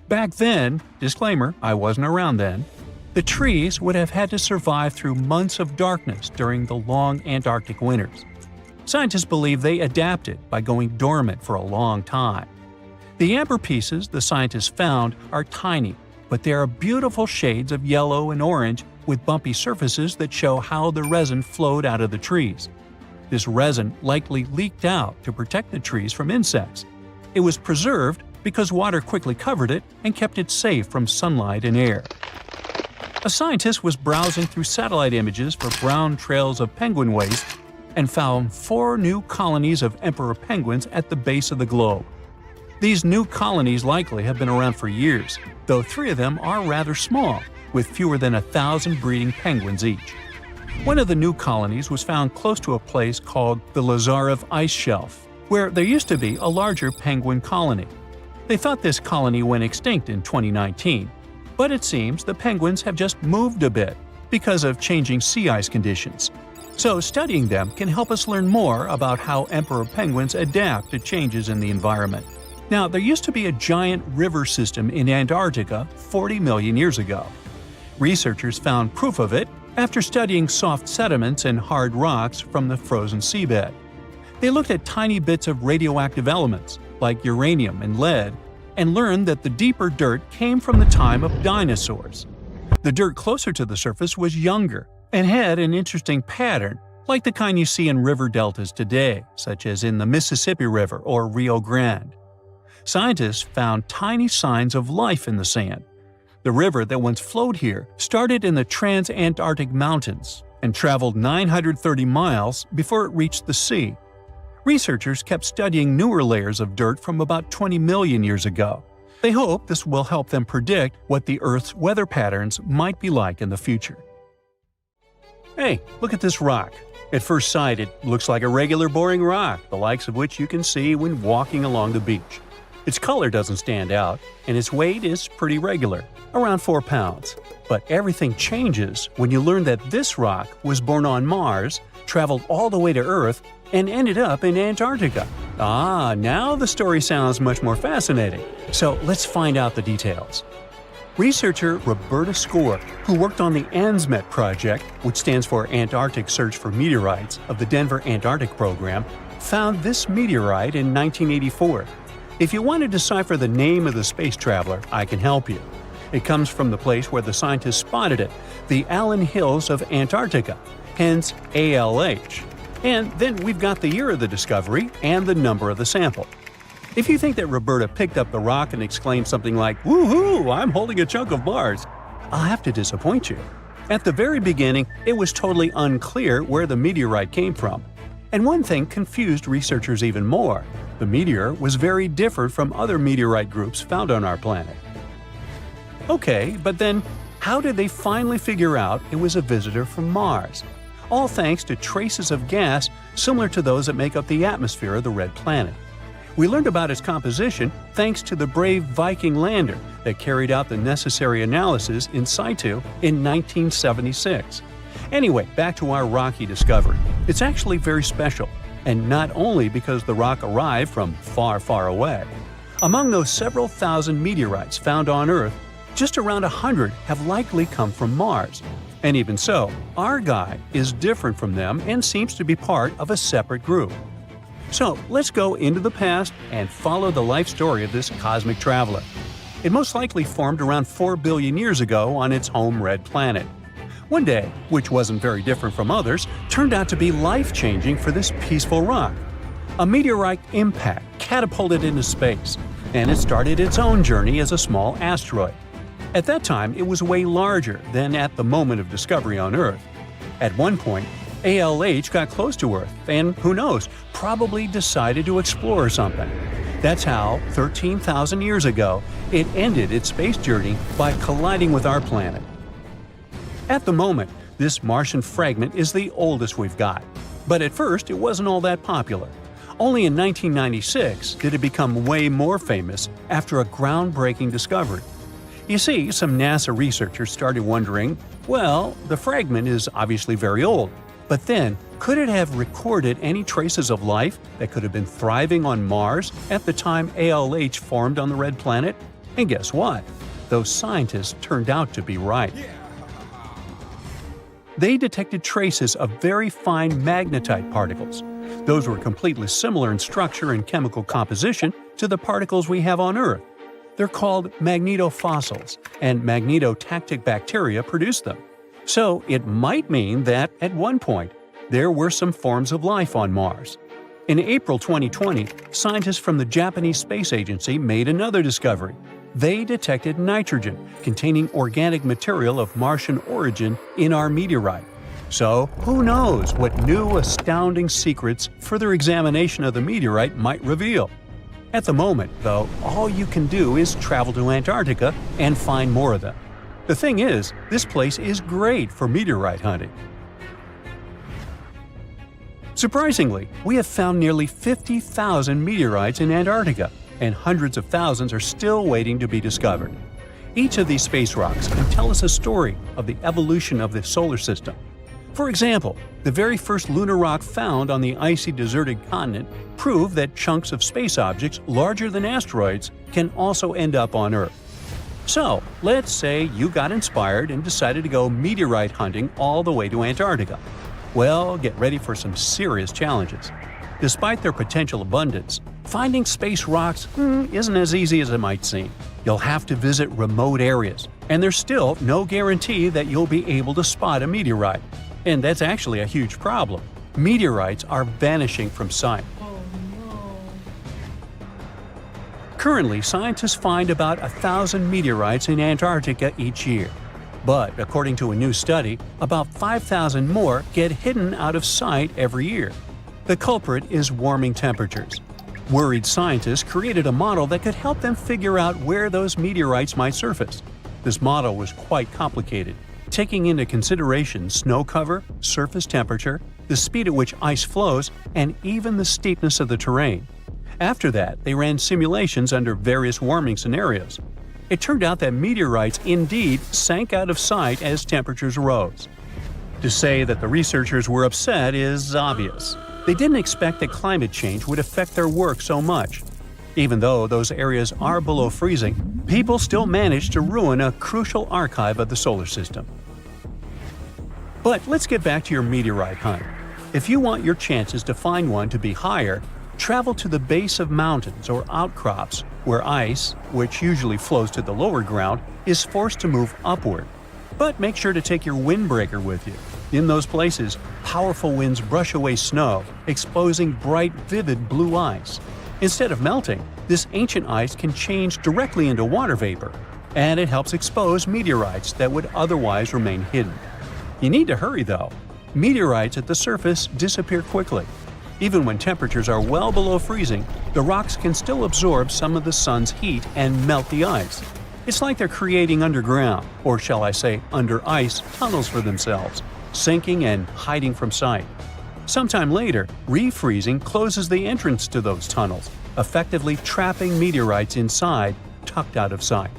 Back then, disclaimer, I wasn't around then, the trees would have had to survive through months of darkness during the long Antarctic winters. Scientists believe they adapted by going dormant for a long time. The amber pieces the scientists found are tiny, but they are beautiful shades of yellow and orange with bumpy surfaces that show how the resin flowed out of the trees. This resin likely leaked out to protect the trees from insects. It was preserved because water quickly covered it and kept it safe from sunlight and air. A scientist was browsing through satellite images for brown trails of penguin waste and found 4 new colonies of emperor penguins at the base of the globe. These new colonies likely have been around for years, though 3 of them are rather small, with fewer than 1,000 breeding penguins each. One of the new colonies was found close to a place called the Lazarev Ice Shelf, where there used to be a larger penguin colony. They thought this colony went extinct in 2019, but it seems the penguins have just moved a bit because of changing sea ice conditions. So studying them can help us learn more about how emperor penguins adapt to changes in the environment. Now, there used to be a giant river system in Antarctica 40 million years ago. Researchers found proof of it after studying soft sediments and hard rocks from the frozen seabed. They looked at tiny bits of radioactive elements, like uranium and lead, and learned that the deeper dirt came from the time of dinosaurs. The dirt closer to the surface was younger and had an interesting pattern, like the kind you see in river deltas today, such as in the Mississippi River or Rio Grande. Scientists found tiny signs of life in the sand. The river that once flowed here started in the Trans-Antarctic Mountains and traveled 930 miles before it reached the sea. Researchers kept studying newer layers of dirt from about 20 million years ago. They hope this will help them predict what the Earth's weather patterns might be like in the future. Hey, look at this rock. At first sight, it looks like a regular boring rock, the likes of which you can see when walking along the beach. Its color doesn't stand out, and its weight is pretty regular, around 4 pounds. But everything changes when you learn that this rock was born on Mars, traveled all the way to Earth, and ended up in Antarctica. Now the story sounds much more fascinating. So let's find out the details. Researcher Roberta Score, who worked on the ANSMET project, which stands for Antarctic Search for Meteorites, of the Denver Antarctic Program, found this meteorite in 1984. If you want to decipher the name of the space traveler, I can help you. It comes from the place where the scientists spotted it, the Allen Hills of Antarctica, hence ALH. And then we've got the year of the discovery and the number of the sample. If you think that Roberta picked up the rock and exclaimed something like, "Woohoo, I'm holding a chunk of Mars," I'll have to disappoint you. At the very beginning, it was totally unclear where the meteorite came from. And one thing confused researchers even more. The meteor was very different from other meteorite groups found on our planet. Okay, but then how did they finally figure out it was a visitor from Mars? All thanks to traces of gas similar to those that make up the atmosphere of the red planet. We learned about its composition thanks to the brave Viking lander that carried out the necessary analysis in situ in 1976. Anyway, back to our rocky discovery. It's actually very special, and not only because the rock arrived from far, far away. Among those several thousand meteorites found on Earth, just around 100 have likely come from Mars. And even so, our guy is different from them and seems to be part of a separate group. So let's go into the past and follow the life story of this cosmic traveler. It most likely formed around 4 billion years ago on its home red planet. One day, which wasn't very different from others, turned out to be life-changing for this peaceful rock. A meteorite impact catapulted into space, and it started its own journey as a small asteroid. At that time, it was way larger than at the moment of discovery on Earth. At one point, ALH got close to Earth and, who knows, probably decided to explore something. That's how, 13,000 years ago, it ended its space journey by colliding with our planet. At the moment, this Martian fragment is the oldest we've got. But at first, it wasn't all that popular. Only in 1996 did it become way more famous after a groundbreaking discovery. You see, some NASA researchers started wondering, well, the fragment is obviously very old, but then, could it have recorded any traces of life that could have been thriving on Mars at the time ALH formed on the red planet? And guess what? Those scientists turned out to be right. They detected traces of very fine magnetite particles. Those were completely similar in structure and chemical composition to the particles we have on Earth. They're called magnetofossils, and magnetotactic bacteria produce them. So it might mean that, at one point, there were some forms of life on Mars. In April 2020, scientists from the Japanese Space Agency made another discovery. They detected nitrogen containing organic material of Martian origin in our meteorite. So, who knows what new astounding secrets further examination of the meteorite might reveal? At the moment, though, all you can do is travel to Antarctica and find more of them. The thing is, this place is great for meteorite hunting. Surprisingly, we have found nearly 50,000 meteorites in Antarctica, and hundreds of thousands are still waiting to be discovered. Each of these space rocks can tell us a story of the evolution of the solar system. For example, the very first lunar rock found on the icy deserted continent proved that chunks of space objects larger than asteroids can also end up on Earth. So, let's say you got inspired and decided to go meteorite hunting all the way to Antarctica. Well, get ready for some serious challenges. Despite their potential abundance, finding space rocks isn't as easy as it might seem. You'll have to visit remote areas, and there's still no guarantee that you'll be able to spot a meteorite. And that's actually a huge problem. Meteorites are vanishing from sight. Currently, scientists find about 1,000 meteorites in Antarctica each year. But according to a new study, about 5,000 more get hidden out of sight every year. The culprit is warming temperatures. Worried scientists created a model that could help them figure out where those meteorites might surface. This model was quite complicated, taking into consideration snow cover, surface temperature, the speed at which ice flows, and even the steepness of the terrain. After that, they ran simulations under various warming scenarios. It turned out that meteorites indeed sank out of sight as temperatures rose. To say that the researchers were upset is obvious. They didn't expect that climate change would affect their work so much. Even though those areas are below freezing, people still managed to ruin a crucial archive of the solar system. But let's get back to your meteorite hunt. If you want your chances to find one to be higher, travel to the base of mountains or outcrops where ice, which usually flows to the lower ground, is forced to move upward. But make sure to take your windbreaker with you. In those places, powerful winds brush away snow, exposing bright, vivid blue ice. Instead of melting, this ancient ice can change directly into water vapor, and it helps expose meteorites that would otherwise remain hidden. You need to hurry though. Meteorites at the surface disappear quickly. Even when temperatures are well below freezing, the rocks can still absorb some of the sun's heat and melt the ice. It's like they're creating underground, or shall I say under ice, tunnels for themselves, sinking and hiding from sight. Sometime later, refreezing closes the entrance to those tunnels, effectively trapping meteorites inside, tucked out of sight.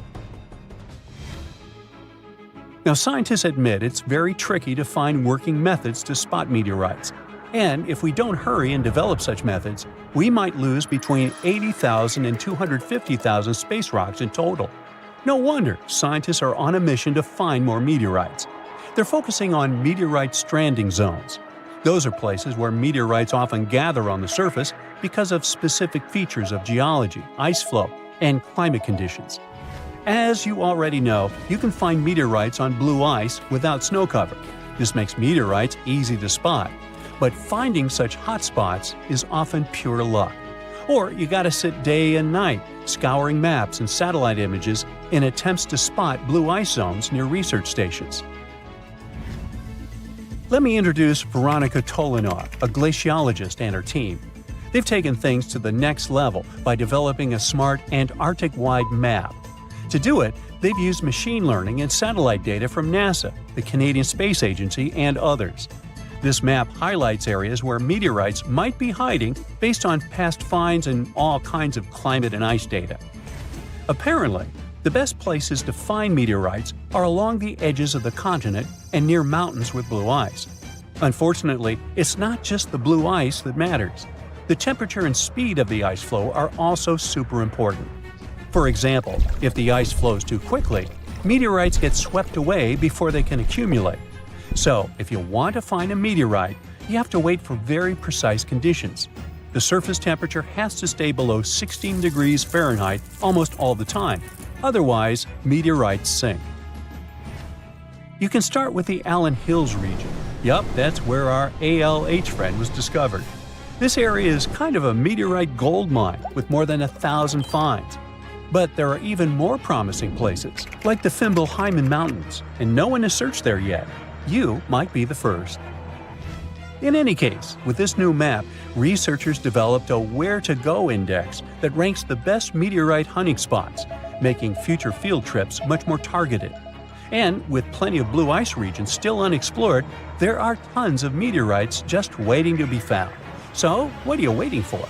Now, scientists admit it's very tricky to find working methods to spot meteorites. And if we don't hurry and develop such methods, we might lose between 80,000 and 250,000 space rocks in total. No wonder scientists are on a mission to find more meteorites. They're focusing on meteorite stranding zones. Those are places where meteorites often gather on the surface because of specific features of geology, ice flow, and climate conditions. As you already know, you can find meteorites on blue ice without snow cover. This makes meteorites easy to spot. But finding such hotspots is often pure luck. Or you gotta sit day and night, scouring maps and satellite images in attempts to spot blue ice zones near research stations. Let me introduce Veronica Tolinov, a glaciologist, and her team. They've taken things to the next level by developing a smart Antarctic-wide map. To do it, they've used machine learning and satellite data from NASA, the Canadian Space Agency, and others. This map highlights areas where meteorites might be hiding based on past finds and all kinds of climate and ice data. Apparently, the best places to find meteorites are along the edges of the continent and near mountains with blue ice. Unfortunately, it's not just the blue ice that matters. The temperature and speed of the ice flow are also super important. For example, if the ice flows too quickly, meteorites get swept away before they can accumulate. So, if you want to find a meteorite, you have to wait for very precise conditions. The surface temperature has to stay below 16 degrees Fahrenheit almost all the time. Otherwise, meteorites sink. You can start with the Allen Hills region. Yup, that's where our ALH friend was discovered. This area is kind of a meteorite gold mine with more than 1,000 finds. But there are even more promising places, like the Fimbulheimen Mountains, and no one has searched there yet. You might be the first. In any case, with this new map, researchers developed a where-to-go index that ranks the best meteorite hunting spots, making future field trips much more targeted. And with plenty of blue ice regions still unexplored, there are tons of meteorites just waiting to be found. So, what are you waiting for?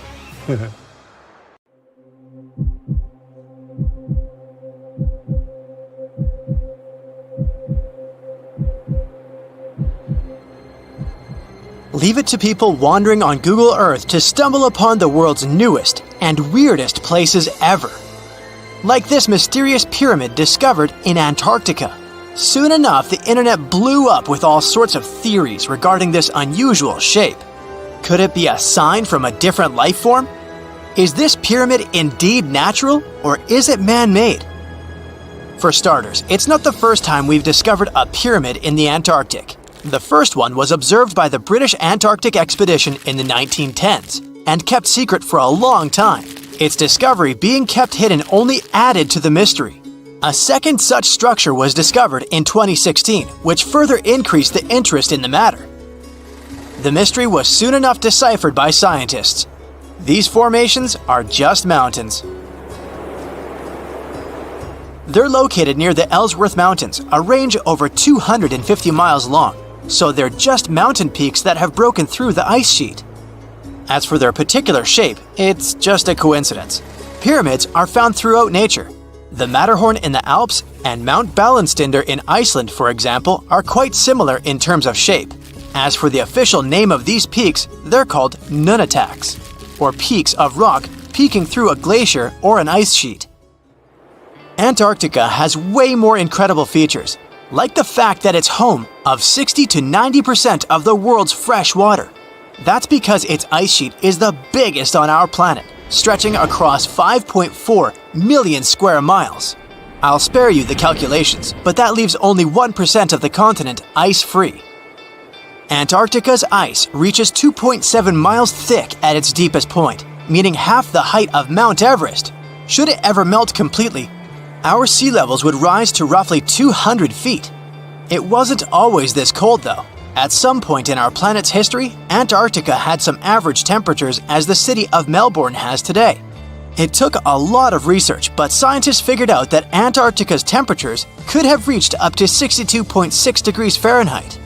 Leave it to people wandering on Google Earth to stumble upon the world's newest and weirdest places ever. Like this mysterious pyramid discovered in Antarctica. Soon enough, the internet blew up with all sorts of theories regarding this unusual shape. Could it be a sign from a different life form? Is this pyramid indeed natural, or is it man-made? For starters, it's not the first time we've discovered a pyramid in the Antarctic. The first one was observed by the British Antarctic expedition in the 1910s and kept secret for a long time. Its discovery being kept hidden only added to the mystery. A second such structure was discovered in 2016, which further increased the interest in the matter. The mystery was soon enough deciphered by scientists. These formations are just mountains. They're located near the Ellsworth Mountains, a range over 250 miles long. So they're just mountain peaks that have broken through the ice sheet. As for their particular shape, it's just a coincidence. Pyramids are found throughout nature. The Matterhorn in the Alps and Mount Ballenstinder in Iceland, for example, are quite similar in terms of shape. As for the official name of these peaks, they're called nunataks, or peaks of rock peeking through a glacier or an ice sheet. Antarctica has way more incredible features, like the fact that it's home of 60 to 90% of the world's fresh water. That's because its ice sheet is the biggest on our planet, stretching across 5.4 million square miles. I'll spare you the calculations, but that leaves only 1% of the continent ice-free. Antarctica's ice reaches 2.7 miles thick at its deepest point, meaning half the height of Mount Everest. Should it ever melt completely, our sea levels would rise to roughly 200 feet. It wasn't always this cold, though. At some point in our planet's history, Antarctica had some average temperatures as the city of Melbourne has today. It took a lot of research, but scientists figured out that Antarctica's temperatures could have reached up to 62.6 degrees Fahrenheit.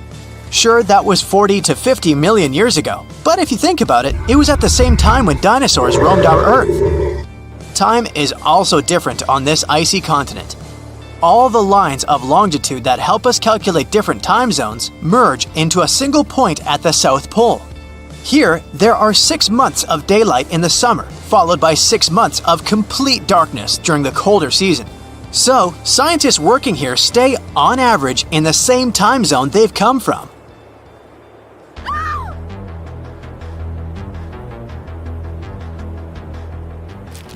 Sure, that was 40 to 50 million years ago, but if you think about it, it was at the same time when dinosaurs roamed our Earth. Time is also different on this icy continent. All the lines of longitude that help us calculate different time zones merge into a single point at the South Pole. Here, there are 6 months of daylight in the summer, followed by 6 months of complete darkness during the colder season. So, scientists working here stay, on average, in the same time zone they've come from.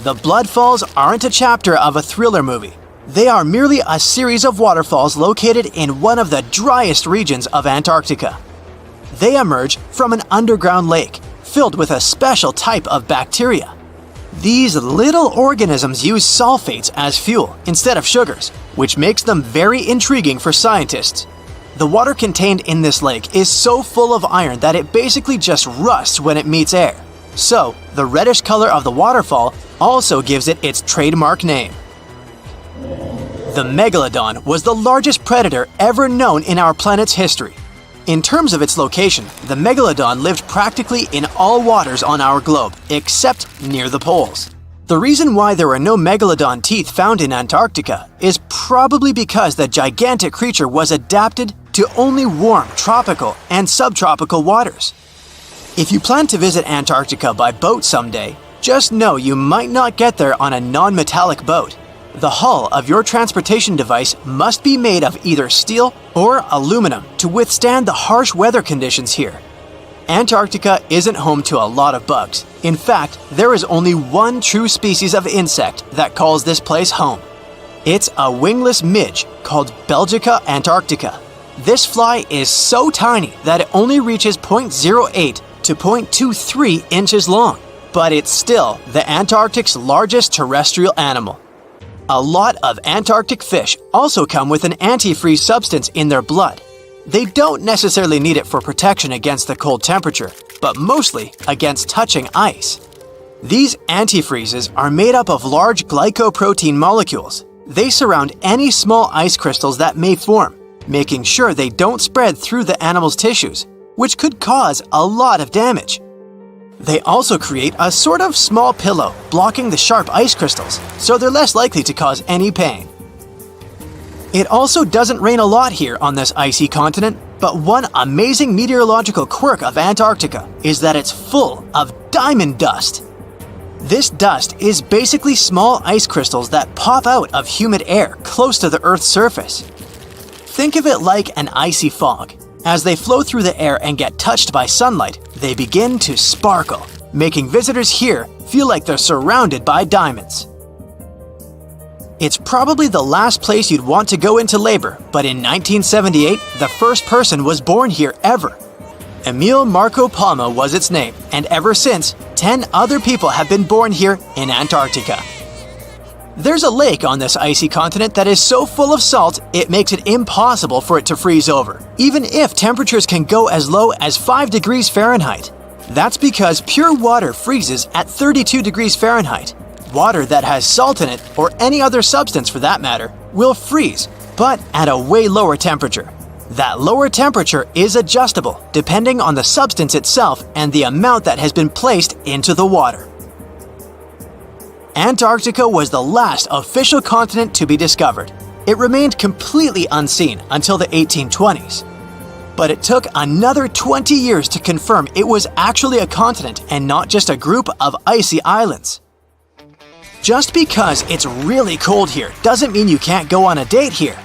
The Blood Falls aren't a chapter of a thriller movie. They are merely a series of waterfalls located in one of the driest regions of Antarctica. They emerge from an underground lake filled with a special type of bacteria. These little organisms use sulfates as fuel instead of sugars, which makes them very intriguing for scientists. The water contained in this lake is so full of iron that it basically just rusts when it meets air. So, the reddish color of the waterfall also gives it its trademark name. The megalodon was the largest predator ever known in our planet's history. In terms of its location, the megalodon lived practically in all waters on our globe, except near the poles. The reason why there were no megalodon teeth found in Antarctica is probably because the gigantic creature was adapted to only warm tropical and subtropical waters. If you plan to visit Antarctica by boat someday, just know you might not get there on a non-metallic boat. The hull of your transportation device must be made of either steel or aluminum to withstand the harsh weather conditions here. Antarctica isn't home to a lot of bugs. In fact, there is only one true species of insect that calls this place home. It's a wingless midge called Belgica antarctica. This fly is so tiny that it only reaches 0.08 to 0.23 inches long, but it's still the Antarctic's largest terrestrial animal. A lot of Antarctic fish also come with an antifreeze substance in their blood. They don't necessarily need it for protection against the cold temperature, but mostly against touching ice. These antifreezes are made up of large glycoprotein molecules. They surround any small ice crystals that may form, making sure they don't spread through the animal's tissues, which could cause a lot of damage. They also create a sort of small pillow blocking the sharp ice crystals, so they're less likely to cause any pain. It also doesn't rain a lot here on this icy continent, but one amazing meteorological quirk of Antarctica is that it's full of diamond dust. This dust is basically small ice crystals that pop out of humid air close to the Earth's surface. Think of it like an icy fog. As they flow through the air and get touched by sunlight, they begin to sparkle, making visitors here feel like they're surrounded by diamonds. It's probably the last place you'd want to go into labor, but in 1978, the first person was born here ever. Emil Marco Palma was its name, and ever since, 10 other people have been born here in Antarctica. There's a lake on this icy continent that is so full of salt, it makes it impossible for it to freeze over, even if temperatures can go as low as 5 degrees Fahrenheit. That's because pure water freezes at 32 degrees Fahrenheit. Water that has salt in it, or any other substance for that matter, will freeze, but at a way lower temperature. That lower temperature is adjustable depending on the substance itself and the amount that has been placed into the water. Antarctica was the last official continent to be discovered. It remained completely unseen until the 1820s. But it took another 20 years to confirm it was actually a continent and not just a group of icy islands. Just because it's really cold here doesn't mean you can't go on a date here.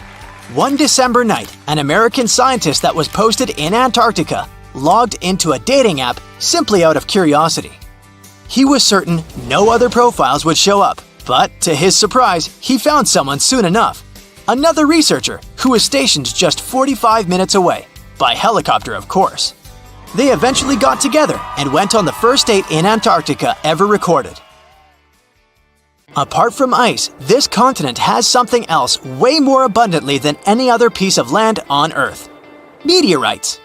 One December night, an American scientist that was posted in Antarctica logged into a dating app simply out of curiosity. He was certain no other profiles would show up, but to his surprise, he found someone soon enough. Another researcher who was stationed just 45 minutes away, by helicopter of course. They eventually got together and went on the first date in Antarctica ever recorded. Apart from ice, this continent has something else way more abundantly than any other piece of land on Earth: meteorites.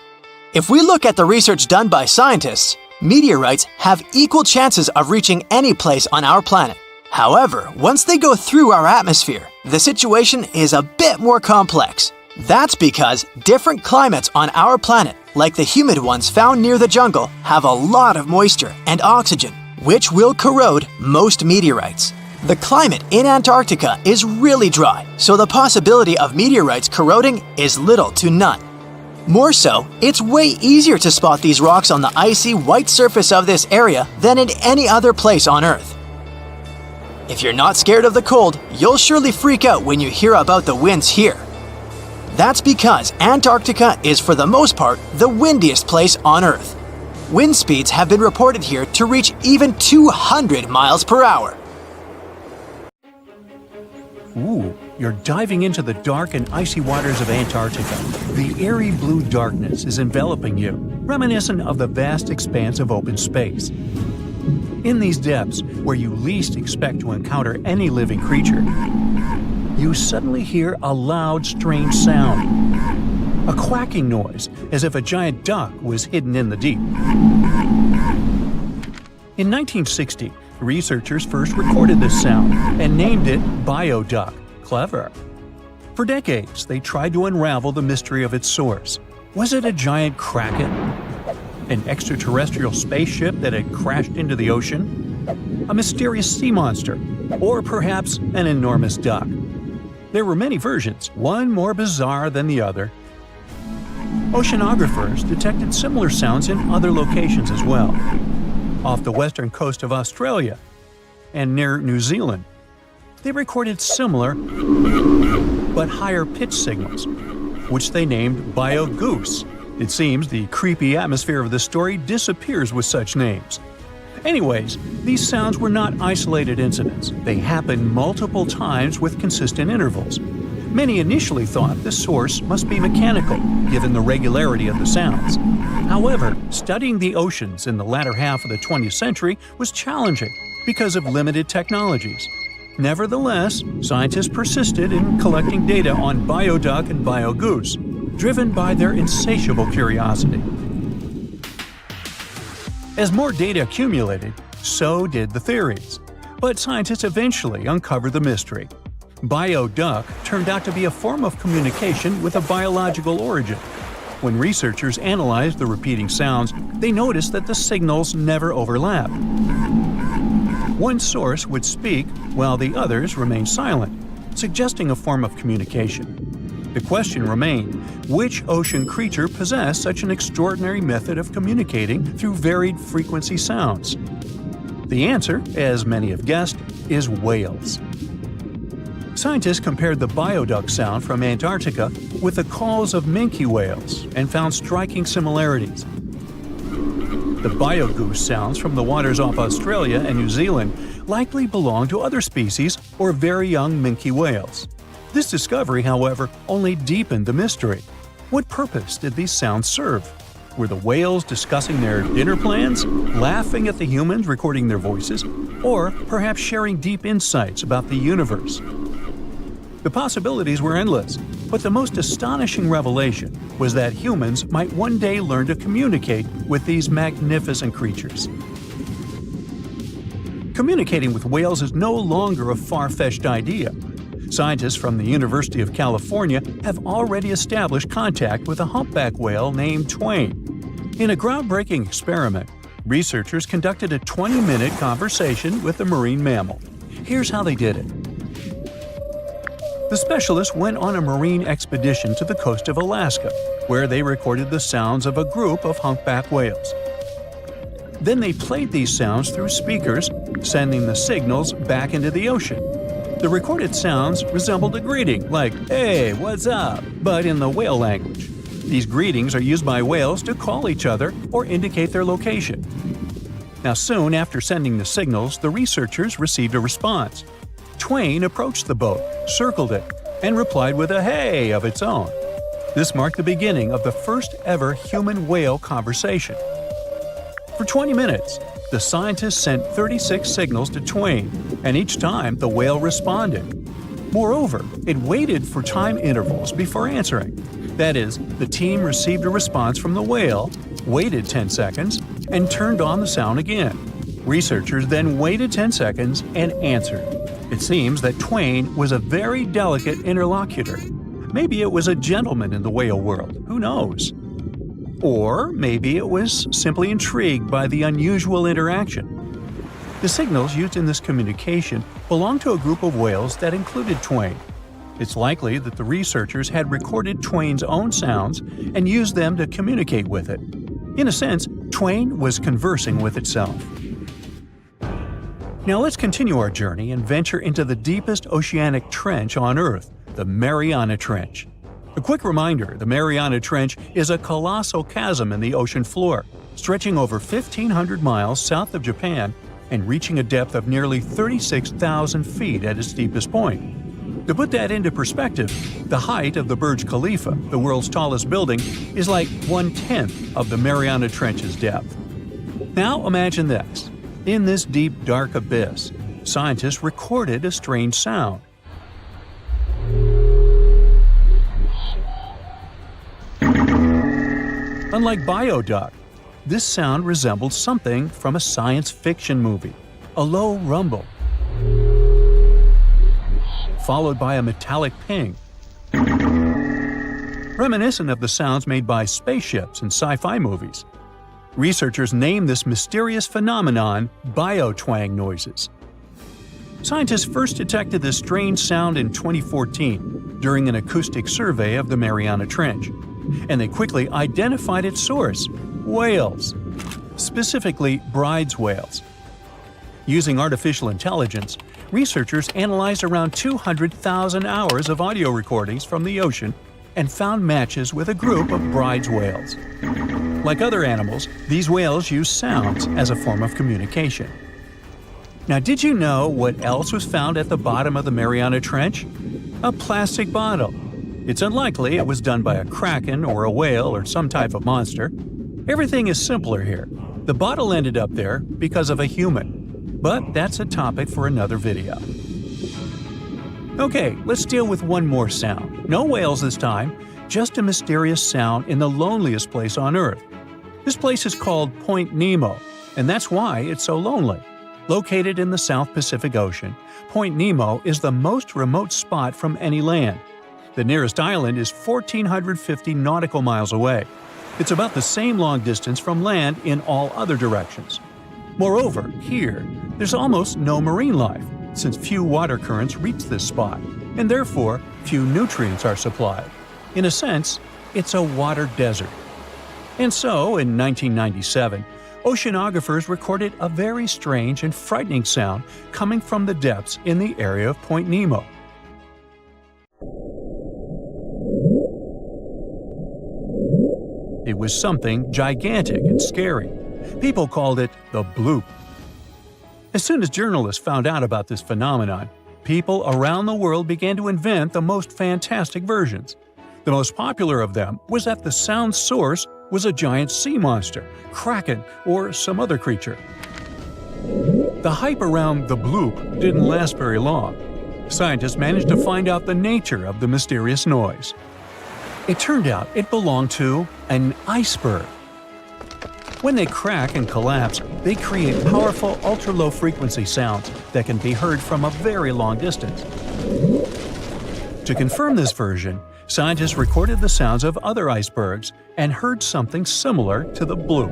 If we look at the research done by scientists, meteorites have equal chances of reaching any place on our planet. However, once they go through our atmosphere, the situation is a bit more complex. That's because different climates on our planet, like the humid ones found near the jungle, have a lot of moisture and oxygen, which will corrode most meteorites. The climate in Antarctica is really dry, so the possibility of meteorites corroding is little to none. More so, it's way easier to spot these rocks on the icy white surface of this area than in any other place on Earth. If you're not scared of the cold, you'll surely freak out when you hear about the winds here. That's because Antarctica is for the most part the windiest place on Earth. Wind speeds have been reported here to reach even 200 miles per hour. Ooh, you're diving into the dark and icy waters of Antarctica. The airy blue darkness is enveloping you, reminiscent of the vast expanse of open space. In these depths, where you least expect to encounter any living creature, you suddenly hear a loud, strange sound. A quacking noise, as if a giant duck was hidden in the deep. In 1960, researchers first recorded this sound and named it bioduck. Clever. For decades, they tried to unravel the mystery of its source. Was it a giant kraken? An extraterrestrial spaceship that had crashed into the ocean? A mysterious sea monster? Or perhaps an enormous duck? There were many versions, one more bizarre than the other. Oceanographers detected similar sounds in other locations as well. Off the western coast of Australia and near New Zealand, they recorded similar but higher pitch signals, which they named bio-goose. It seems the creepy atmosphere of the story disappears with such names. Anyways, these sounds were not isolated incidents. They happened multiple times with consistent intervals. Many initially thought the source must be mechanical, given the regularity of the sounds. However, studying the oceans in the latter half of the 20th century was challenging because of limited technologies. Nevertheless, scientists persisted in collecting data on bioduck and biogoose, driven by their insatiable curiosity. As more data accumulated, so did the theories. But scientists eventually uncovered the mystery. Bioduck turned out to be a form of communication with a biological origin. When researchers analyzed the repeating sounds, they noticed that the signals never overlapped. One source would speak while the others remained silent, suggesting a form of communication. The question remained, which ocean creature possessed such an extraordinary method of communicating through varied frequency sounds? The answer, as many have guessed, is whales. Scientists compared the bioduck sound from Antarctica with the calls of minke whales and found striking similarities. The biogoose sounds from the waters off Australia and New Zealand likely belong to other species or very young minke whales. This discovery, however, only deepened the mystery. What purpose did these sounds serve? Were the whales discussing their dinner plans, laughing at the humans recording their voices, or perhaps sharing deep insights about the universe? The possibilities were endless, but the most astonishing revelation was that humans might one day learn to communicate with these magnificent creatures. Communicating with whales is no longer a far-fetched idea. Scientists from the University of California have already established contact with a humpback whale named Twain. In a groundbreaking experiment, researchers conducted a 20-minute conversation with the marine mammal. Here's how they did it. The specialists went on a marine expedition to the coast of Alaska, where they recorded the sounds of a group of humpback whales. Then they played these sounds through speakers, sending the signals back into the ocean. The recorded sounds resembled a greeting, like, "Hey, what's up?" but in the whale language. These greetings are used by whales to call each other or indicate their location. Now, soon after sending the signals, the researchers received a response. Twain approached the boat, circled it, and replied with a "hey" of its own. This marked the beginning of the first ever human-whale conversation. For 20 minutes, the scientists sent 36 signals to Twain, and each time the whale responded. Moreover, it waited for time intervals before answering. That is, the team received a response from the whale, waited 10 seconds, and turned on the sound again. Researchers then waited 10 seconds and answered. It seems that Twain was a very delicate interlocutor. Maybe it was a gentleman in the whale world, who knows? Or maybe it was simply intrigued by the unusual interaction. The signals used in this communication belonged to a group of whales that included Twain. It's likely that the researchers had recorded Twain's own sounds and used them to communicate with it. In a sense, Twain was conversing with itself. Now let's continue our journey and venture into the deepest oceanic trench on Earth, the Mariana Trench. A quick reminder, the Mariana Trench is a colossal chasm in the ocean floor, stretching over 1,500 miles south of Japan and reaching a depth of nearly 36,000 feet at its deepest point. To put that into perspective, the height of the Burj Khalifa, the world's tallest building, is like 1/10 of the Mariana Trench's depth. Now imagine this. In this deep, dark abyss, scientists recorded a strange sound. Unlike bioduct, this sound resembled something from a science fiction movie, a low rumble, followed by a metallic ping, reminiscent of the sounds made by spaceships in sci-fi movies. Researchers named this mysterious phenomenon biotwang noises. Scientists first detected this strange sound in 2014 during an acoustic survey of the Mariana Trench, and they quickly identified its source: whales, specifically Bride's whales. Using artificial intelligence, researchers analyzed around 200,000 hours of audio recordings from the ocean and found matches with a group of Bride's whales. Like other animals, these whales use sounds as a form of communication. Now, did you know what else was found at the bottom of the Mariana Trench? A plastic bottle. It's unlikely it was done by a kraken or a whale or some type of monster. Everything is simpler here. The bottle ended up there because of a human. But that's a topic for another video. Okay, let's deal with one more sound. No whales this time, just a mysterious sound in the loneliest place on Earth. This place is called Point Nemo, and that's why it's so lonely. Located in the South Pacific Ocean, Point Nemo is the most remote spot from any land. The nearest island is 1,450 nautical miles away. It's about the same long distance from land in all other directions. Moreover, here, there's almost no marine life, since few water currents reach this spot, and therefore few nutrients are supplied. In a sense, it's a water desert. And so, in 1997, oceanographers recorded a very strange and frightening sound coming from the depths in the area of Point Nemo. It was something gigantic and scary. People called it the bloop. As soon as journalists found out about this phenomenon, people around the world began to invent the most fantastic versions. The most popular of them was that the sound source was a giant sea monster, kraken, or some other creature. The hype around the bloop didn't last very long. Scientists managed to find out the nature of the mysterious noise. It turned out it belonged to an iceberg. When they crack and collapse, they create powerful ultra-low frequency sounds that can be heard from a very long distance. To confirm this version, scientists recorded the sounds of other icebergs and heard something similar to the bloop.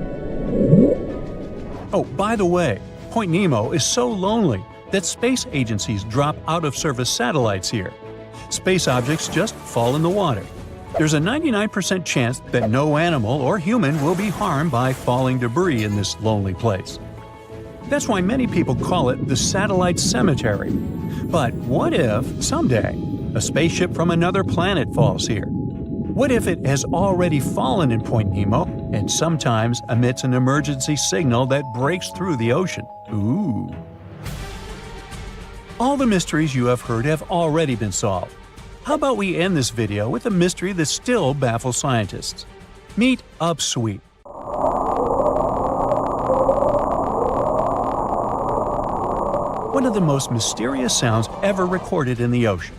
Oh, by the way, Point Nemo is so lonely that space agencies drop out-of-service satellites here. Space objects just fall in the water. There's a 99% chance that no animal or human will be harmed by falling debris in this lonely place. That's why many people call it the satellite cemetery. But what if, someday, a spaceship from another planet falls here? What if it has already fallen in Point Nemo and sometimes emits an emergency signal that breaks through the ocean? Ooh. All the mysteries you have heard have already been solved. How about we end this video with a mystery that still baffles scientists? Meet upsweep. One of the most mysterious sounds ever recorded in the ocean.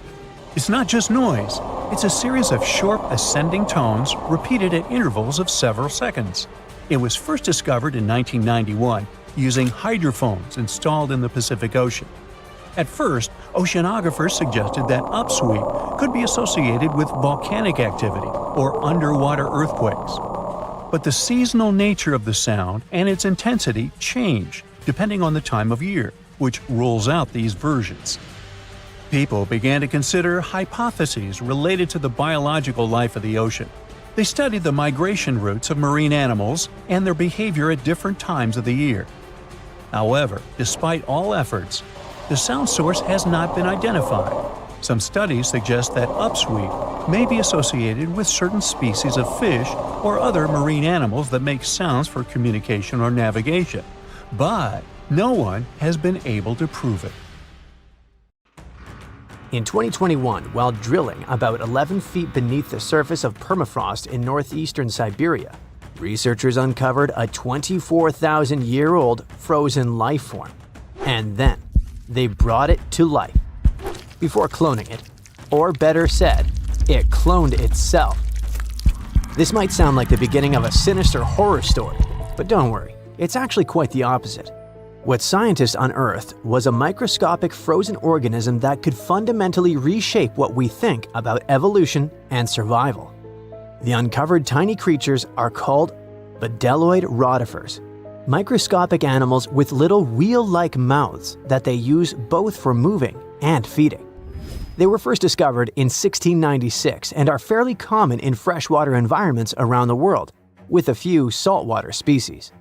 It's not just noise, it's a series of short ascending tones repeated at intervals of several seconds. It was first discovered in 1991 using hydrophones installed in the Pacific Ocean. At first, oceanographers suggested that upsweep could be associated with volcanic activity or underwater earthquakes. But the seasonal nature of the sound and its intensity change depending on the time of year, which rules out these versions. People began to consider hypotheses related to the biological life of the ocean. They studied the migration routes of marine animals and their behavior at different times of the year. However, despite all efforts, the sound source has not been identified. Some studies suggest that upsweep may be associated with certain species of fish or other marine animals that make sounds for communication or navigation, but no one has been able to prove it. In 2021, while drilling about 11 feet beneath the surface of permafrost in northeastern Siberia, researchers uncovered a 24,000-year-old frozen life form. And then, they brought it to life. Before cloning it, or better said, it cloned itself. This might sound like the beginning of a sinister horror story, but don't worry, it's actually quite the opposite. What scientists unearthed was a microscopic frozen organism that could fundamentally reshape what we think about evolution and survival. The uncovered tiny creatures are called bedelloid rotifers, microscopic animals with little wheel-like mouths that they use both for moving and feeding. They were first discovered in 1696 and are fairly common in freshwater environments around the world, with a few saltwater species.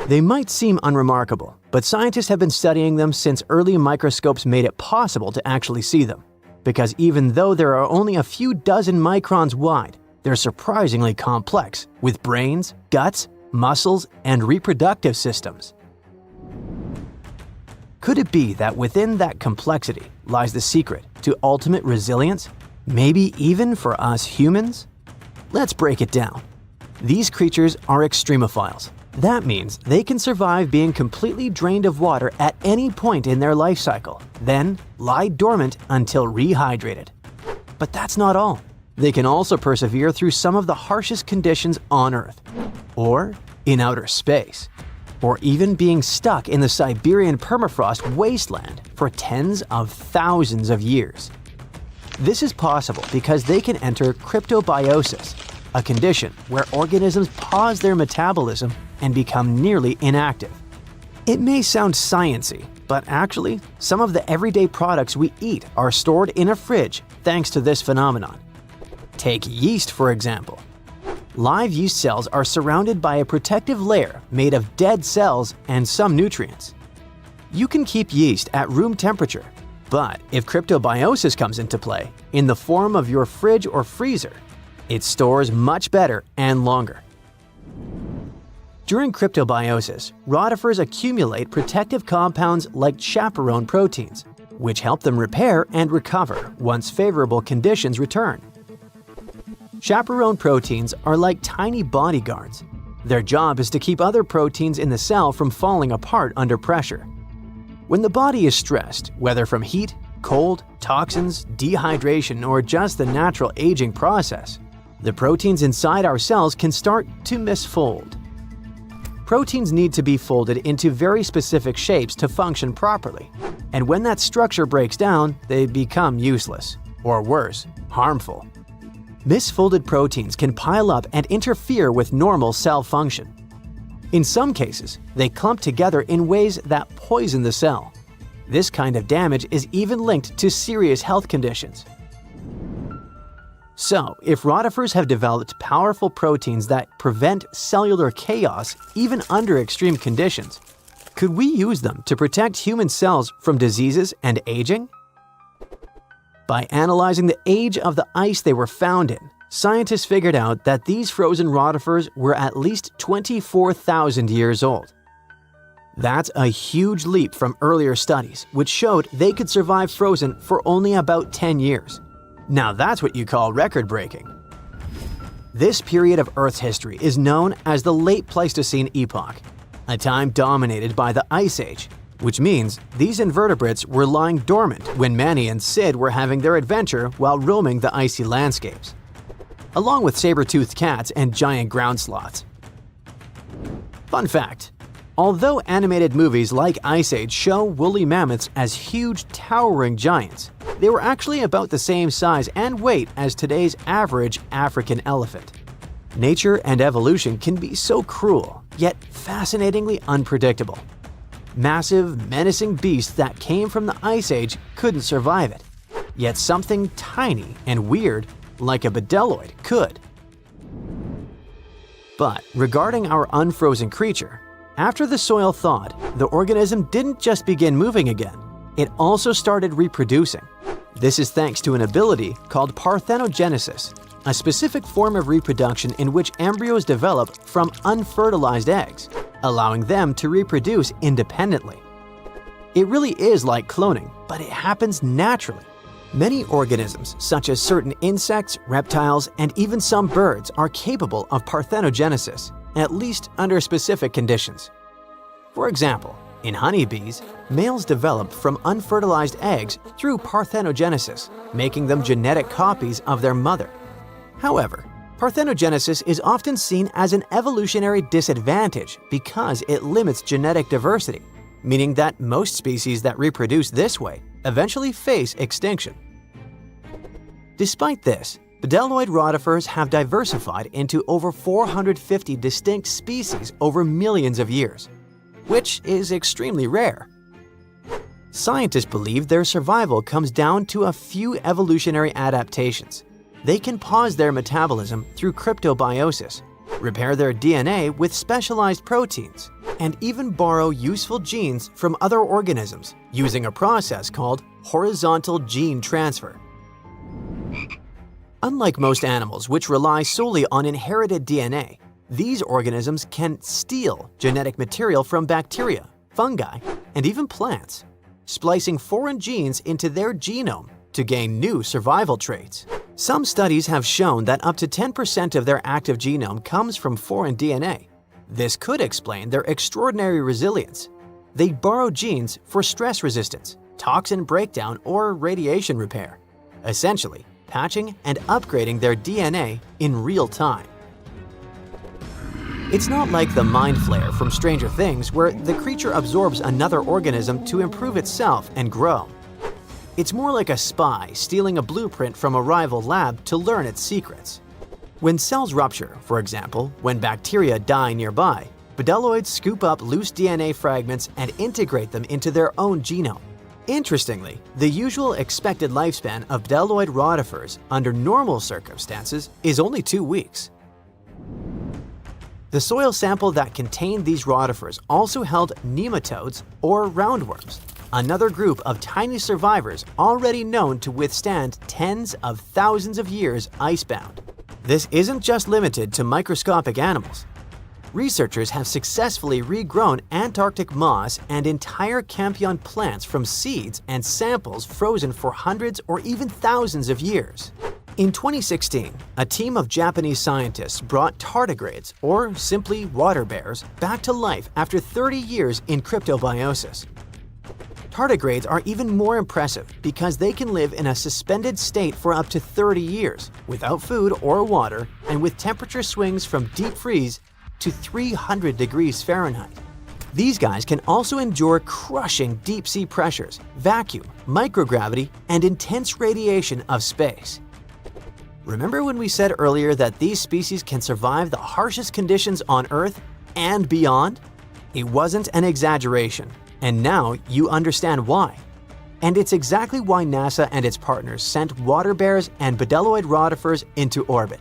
They might seem unremarkable, but scientists have been studying them since early microscopes made it possible to actually see them. Because even though there are only a few dozen microns wide, they're surprisingly complex, with brains, guts, muscles, and reproductive systems. Could it be that within that complexity lies the secret to ultimate resilience, maybe even for us humans? Let's break it down. These creatures are extremophiles. That means they can survive being completely drained of water at any point in their life cycle, then lie dormant until rehydrated. But that's not all. They can also persevere through some of the harshest conditions on Earth, or in outer space, or even being stuck in the Siberian permafrost wasteland for tens of thousands of years. This is possible because they can enter cryptobiosis, a condition where organisms pause their metabolism and become nearly inactive. It may sound sciencey, but actually, some of the everyday products we eat are stored in a fridge thanks to this phenomenon. Take yeast, for example. Live yeast cells are surrounded by a protective layer made of dead cells and some nutrients. You can keep yeast at room temperature, but if cryptobiosis comes into play, in the form of your fridge or freezer, it stores much better and longer. During cryptobiosis, rotifers accumulate protective compounds like chaperone proteins, which help them repair and recover once favorable conditions return. Chaperone proteins are like tiny bodyguards. Their job is to keep other proteins in the cell from falling apart under pressure. When the body is stressed, whether from heat, cold, toxins, dehydration, or just the natural aging process, the proteins inside our cells can start to misfold. Proteins need to be folded into very specific shapes to function properly, and when that structure breaks down, they become useless, or worse, harmful. Misfolded proteins can pile up and interfere with normal cell function. In some cases, they clump together in ways that poison the cell. This kind of damage is even linked to serious health conditions. So, if rotifers have developed powerful proteins that prevent cellular chaos even under extreme conditions, could we use them to protect human cells from diseases and aging? By analyzing the age of the ice they were found in, scientists figured out that these frozen rotifers were at least 24,000 years old. That's a huge leap from earlier studies, which showed they could survive frozen for only about 10 years. Now that's what you call record-breaking. This period of Earth's history is known as the Late Pleistocene Epoch, a time dominated by the Ice Age, which means these invertebrates were lying dormant when Manny and Sid were having their adventure while roaming the icy landscapes, along with saber-toothed cats and giant ground sloths. Fun fact: although animated movies like Ice Age show woolly mammoths as huge, towering giants, they were actually about the same size and weight as today's average African elephant. Nature and evolution can be so cruel, yet fascinatingly unpredictable. Massive, menacing beasts that came from the Ice Age couldn't survive it, yet something tiny and weird, like a bedelloid, could. But regarding our unfrozen creature, after the soil thawed, the organism didn't just begin moving again, it also started reproducing. This is thanks to an ability called parthenogenesis, a specific form of reproduction in which embryos develop from unfertilized eggs, allowing them to reproduce independently. It really is like cloning, but it happens naturally. Many organisms, such as certain insects, reptiles, and even some birds, are capable of parthenogenesis, at least under specific conditions. For example, in honeybees, males develop from unfertilized eggs through parthenogenesis, making them genetic copies of their mother. However, parthenogenesis is often seen as an evolutionary disadvantage because it limits genetic diversity, meaning that most species that reproduce this way eventually face extinction. Despite this, bedelloid rotifers have diversified into over 450 distinct species over millions of years, which is extremely rare. Scientists believe their survival comes down to a few evolutionary adaptations. They can pause their metabolism through cryptobiosis, repair their DNA with specialized proteins, and even borrow useful genes from other organisms using a process called horizontal gene transfer. Unlike most animals, which rely solely on inherited DNA, these organisms can steal genetic material from bacteria, fungi, and even plants, splicing foreign genes into their genome to gain new survival traits. Some studies have shown that up to 10% of their active genome comes from foreign DNA. This could explain their extraordinary resilience. They borrow genes for stress resistance, toxin breakdown, or radiation repair, essentially patching and upgrading their DNA in real time. It's not like the Mind Flayer from Stranger Things, where the creature absorbs another organism to improve itself and grow. It's more like a spy stealing a blueprint from a rival lab to learn its secrets. When cells rupture, for example, when bacteria die nearby, bedelloids scoop up loose DNA fragments and integrate them into their own genome. Interestingly, the usual expected lifespan of bedelloid rotifers under normal circumstances is only 2 weeks. The soil sample that contained these rotifers also held nematodes or roundworms, another group of tiny survivors already known to withstand tens of thousands of years icebound. This isn't just limited to microscopic animals. Researchers have successfully regrown Antarctic moss and entire Campion plants from seeds and samples frozen for hundreds or even thousands of years. In 2016, a team of Japanese scientists brought tardigrades, or simply water bears, back to life after 30 years in cryptobiosis. Tardigrades are even more impressive because they can live in a suspended state for up to 30 years, without food or water, and with temperature swings from deep freeze to 300 degrees Fahrenheit. These guys can also endure crushing deep-sea pressures, vacuum, microgravity, and intense radiation of space. Remember when we said earlier that these species can survive the harshest conditions on Earth and beyond? It wasn't an exaggeration, and now you understand why. And it's exactly why NASA and its partners sent water bears and bedelloid rotifers into orbit.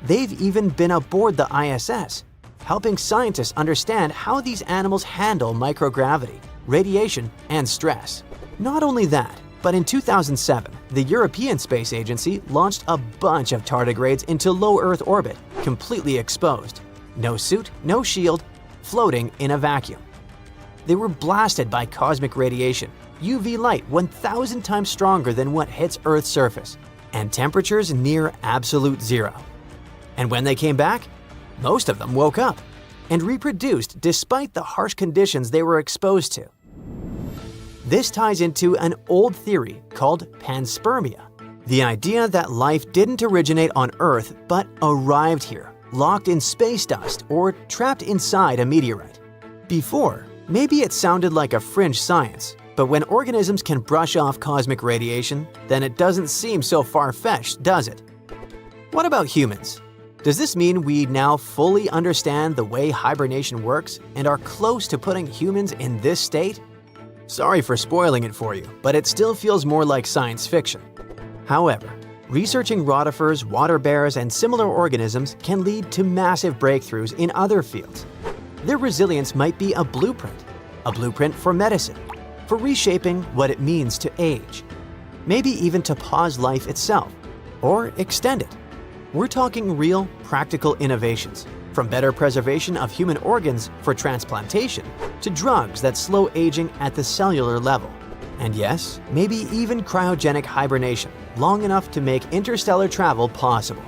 They've even been aboard the ISS, helping scientists understand how these animals handle microgravity, radiation, and stress. Not only that, but in 2007, the European Space Agency launched a bunch of tardigrades into low Earth orbit, completely exposed. No suit, no shield, floating in a vacuum. They were blasted by cosmic radiation, UV light 1,000 times stronger than what hits Earth's surface, and temperatures near absolute zero. And when they came back, most of them woke up and reproduced despite the harsh conditions they were exposed to. This ties into an old theory called panspermia, the idea that life didn't originate on Earth but arrived here, locked in space dust or trapped inside a meteorite. Before, maybe it sounded like a fringe science, but when organisms can brush off cosmic radiation, then it doesn't seem so far-fetched, does it? What about humans? Does this mean we now fully understand the way hibernation works and are close to putting humans in this state? Sorry for spoiling it for you, but it still feels more like science fiction. However, researching rotifers, water bears, and similar organisms can lead to massive breakthroughs in other fields. Their resilience might be a blueprint for medicine, for reshaping what it means to age, maybe even to pause life itself, or extend it. We're talking real, practical innovations, from better preservation of human organs for transplantation to drugs that slow aging at the cellular level. And yes, maybe even cryogenic hibernation, long enough to make interstellar travel possible.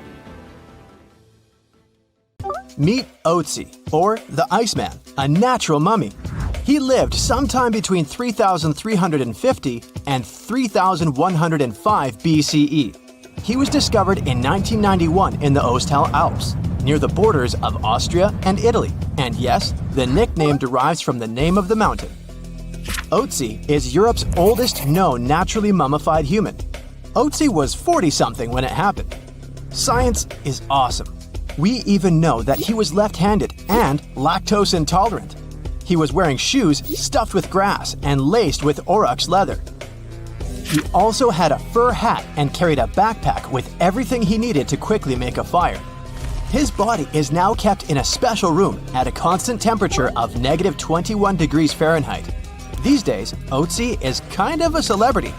Meet Otzi, or the Iceman, a natural mummy. He lived sometime between 3,350 and 3,105 BCE. He was discovered in 1991 in the Ostal Alps, near the borders of Austria and Italy, and yes, the nickname derives from the name of the mountain. Otzi is Europe's oldest known naturally mummified human. Otzi was 40-something when it happened. Science is awesome. We even know that he was left-handed and lactose intolerant. He was wearing shoes stuffed with grass and laced with aurochs leather. He also had a fur hat and carried a backpack with everything he needed to quickly make a fire. His body is now kept in a special room at a constant temperature of -21 degrees Fahrenheit. These days, Otzi is kind of a celebrity,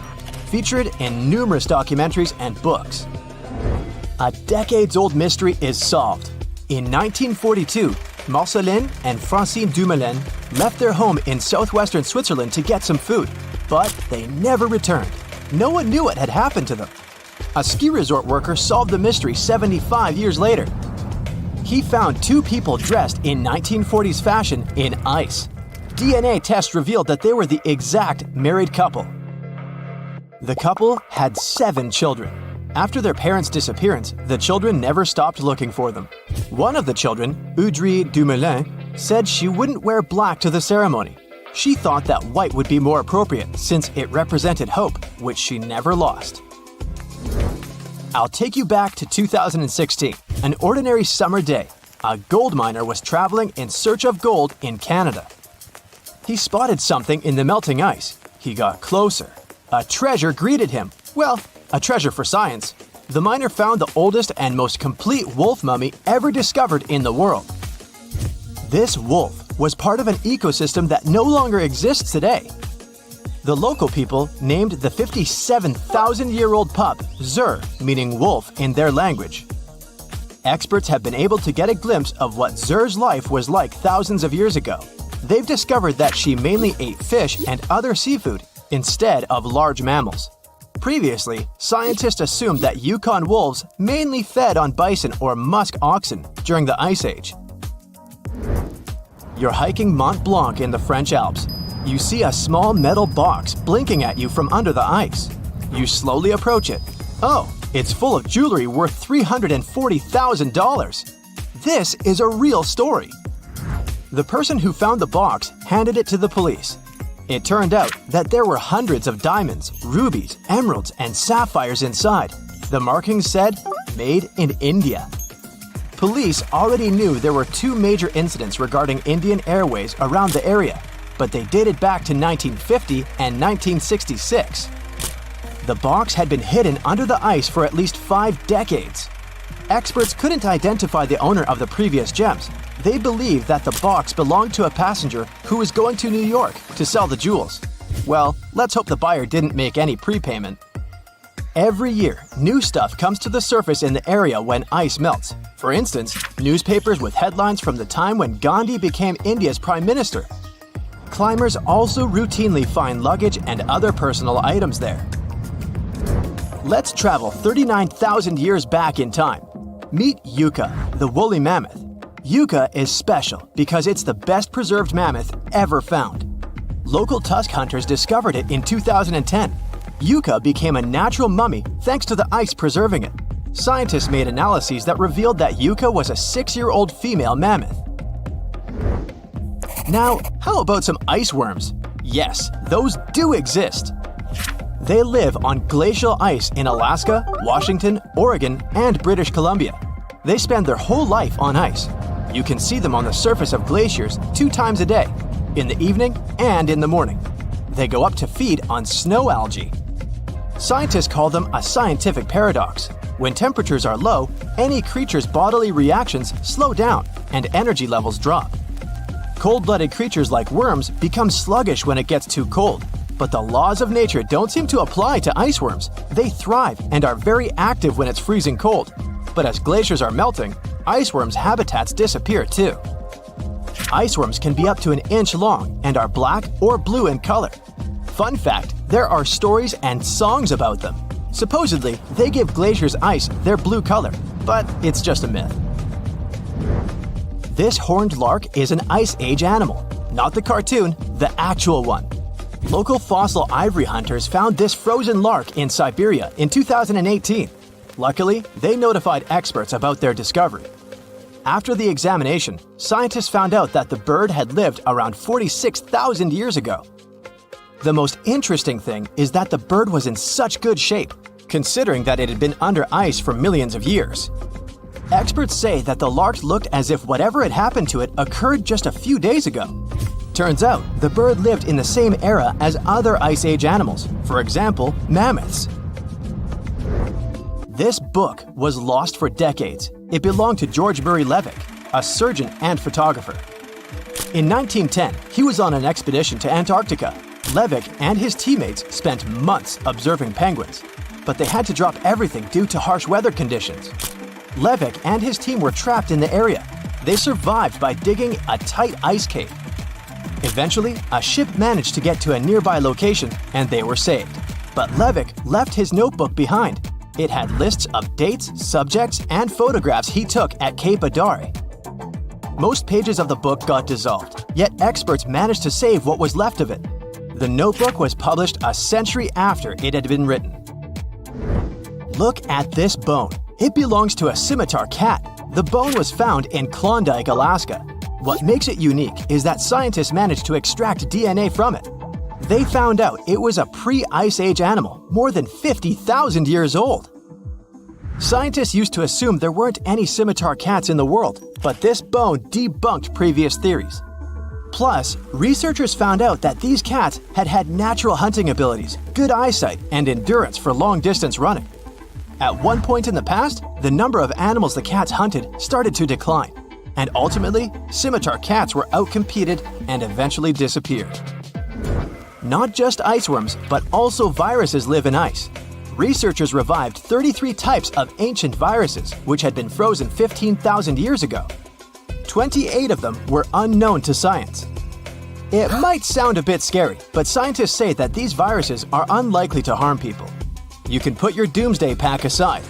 featured in numerous documentaries and books. A decades-old mystery is solved. In 1942, Marceline and Francine Dumoulin left their home in southwestern Switzerland to get some food, but they never returned. No one knew what had happened to them. A ski resort worker solved the mystery 75 years later. He found two people dressed in 1940s fashion in ice. DNA tests revealed that they were the exact married couple. The couple had 7 children. After their parents' disappearance, the children never stopped looking for them. One of the children, Audrey Dumoulin, said she wouldn't wear black to the ceremony. She thought that white would be more appropriate since it represented hope, which she never lost. I'll take you back to 2016, an ordinary summer day. A gold miner was traveling in search of gold in Canada. He spotted something in the melting ice. He got closer. A treasure greeted him. Well, a treasure for science. The miner found the oldest and most complete wolf mummy ever discovered in the world. This wolf was part of an ecosystem that no longer exists today. The local people named the 57,000-year-old pup Zur, meaning wolf in their language. Experts have been able to get a glimpse of what Zur's life was like thousands of years ago. They've discovered that she mainly ate fish and other seafood instead of large mammals. Previously, scientists assumed that Yukon wolves mainly fed on bison or musk oxen during the Ice Age. You're hiking Mont Blanc in the French Alps. You see a small metal box blinking at you from under the ice. You slowly approach it. Oh, it's full of jewelry worth $340,000. This is a real story. The person who found the box handed it to the police. It turned out that there were hundreds of diamonds, rubies, emeralds, and sapphires inside. The markings said, "Made in India." Police already knew there were two major incidents regarding Indian Airways around the area, but they dated back to 1950 and 1966. The box had been hidden under the ice for at least 5 decades. Experts couldn't identify the owner of the previous gems. They believed that the box belonged to a passenger who was going to New York to sell the jewels. Well, let's hope the buyer didn't make any prepayment. Every year, new stuff comes to the surface in the area when ice melts. For instance, newspapers with headlines from the time when Gandhi became India's prime minister. Climbers also routinely find luggage and other personal items there. Let's travel 39,000 years back in time. Meet Yucca, the woolly mammoth. Yucca is special because it's the best preserved mammoth ever found. Local tusk hunters discovered it in 2010. Yucca became a natural mummy thanks to the ice preserving it. Scientists made analyses that revealed that Yucca was a 6-year-old female mammoth. Now, how about some ice worms? Yes, those do exist. They live on glacial ice in Alaska, Washington, Oregon, and British Columbia. They spend their whole life on ice. You can see them on the surface of glaciers 2 times a day, in the evening and in the morning. They go up to feed on snow algae. Scientists call them a scientific paradox. When temperatures are low, any creature's bodily reactions slow down and energy levels drop. Cold-blooded creatures like worms become sluggish when it gets too cold. But the laws of nature don't seem to apply to ice worms. They thrive and are very active when it's freezing cold. But as glaciers are melting, ice worms' habitats disappear too. Ice worms can be up to 1 inch long and are black or blue in color. Fun fact, there are stories and songs about them. Supposedly, they give glaciers' ice their blue color, but it's just a myth. This horned lark is an Ice Age animal, not the cartoon, the actual one. Local fossil ivory hunters found this frozen lark in Siberia in 2018. Luckily, they notified experts about their discovery. After the examination, scientists found out that the bird had lived around 46,000 years ago. The most interesting thing is that the bird was in such good shape, considering that it had been under ice for millions of years. Experts say that the lark looked as if whatever had happened to it occurred just a few days ago. Turns out, the bird lived in the same era as other Ice Age animals, for example, mammoths. This book was lost for decades. It belonged to George Murray Levick, a surgeon and photographer. In 1910, he was on an expedition to Antarctica. Levick and his teammates spent months observing penguins, but they had to drop everything due to harsh weather conditions. Levick and his team were trapped in the area. They survived by digging a tight ice cave. Eventually, a ship managed to get to a nearby location and they were saved. But Levick left his notebook behind. It had lists of dates, subjects, and photographs he took at Cape Adare. Most pages of the book got dissolved, yet experts managed to save what was left of it. The notebook was published a century after it had been written. Look at this bone. It belongs to a scimitar cat. The bone was found in Klondike, Alaska. What makes it unique is that scientists managed to extract DNA from it. They found out it was a pre-Ice Age animal, more than 50,000 years old. Scientists used to assume there weren't any scimitar cats in the world, but this bone debunked previous theories. Plus, researchers found out that these cats had had natural hunting abilities, good eyesight, and endurance for long-distance running. At one point in the past, the number of animals the cats hunted started to decline, and ultimately, scimitar cats were outcompeted and eventually disappeared. Not just iceworms, but also viruses live in ice. Researchers revived 33 types of ancient viruses, which had been frozen 15,000 years ago. 28 of them were unknown to science. It might sound a bit scary, but scientists say that these viruses are unlikely to harm people. You can put your doomsday pack aside.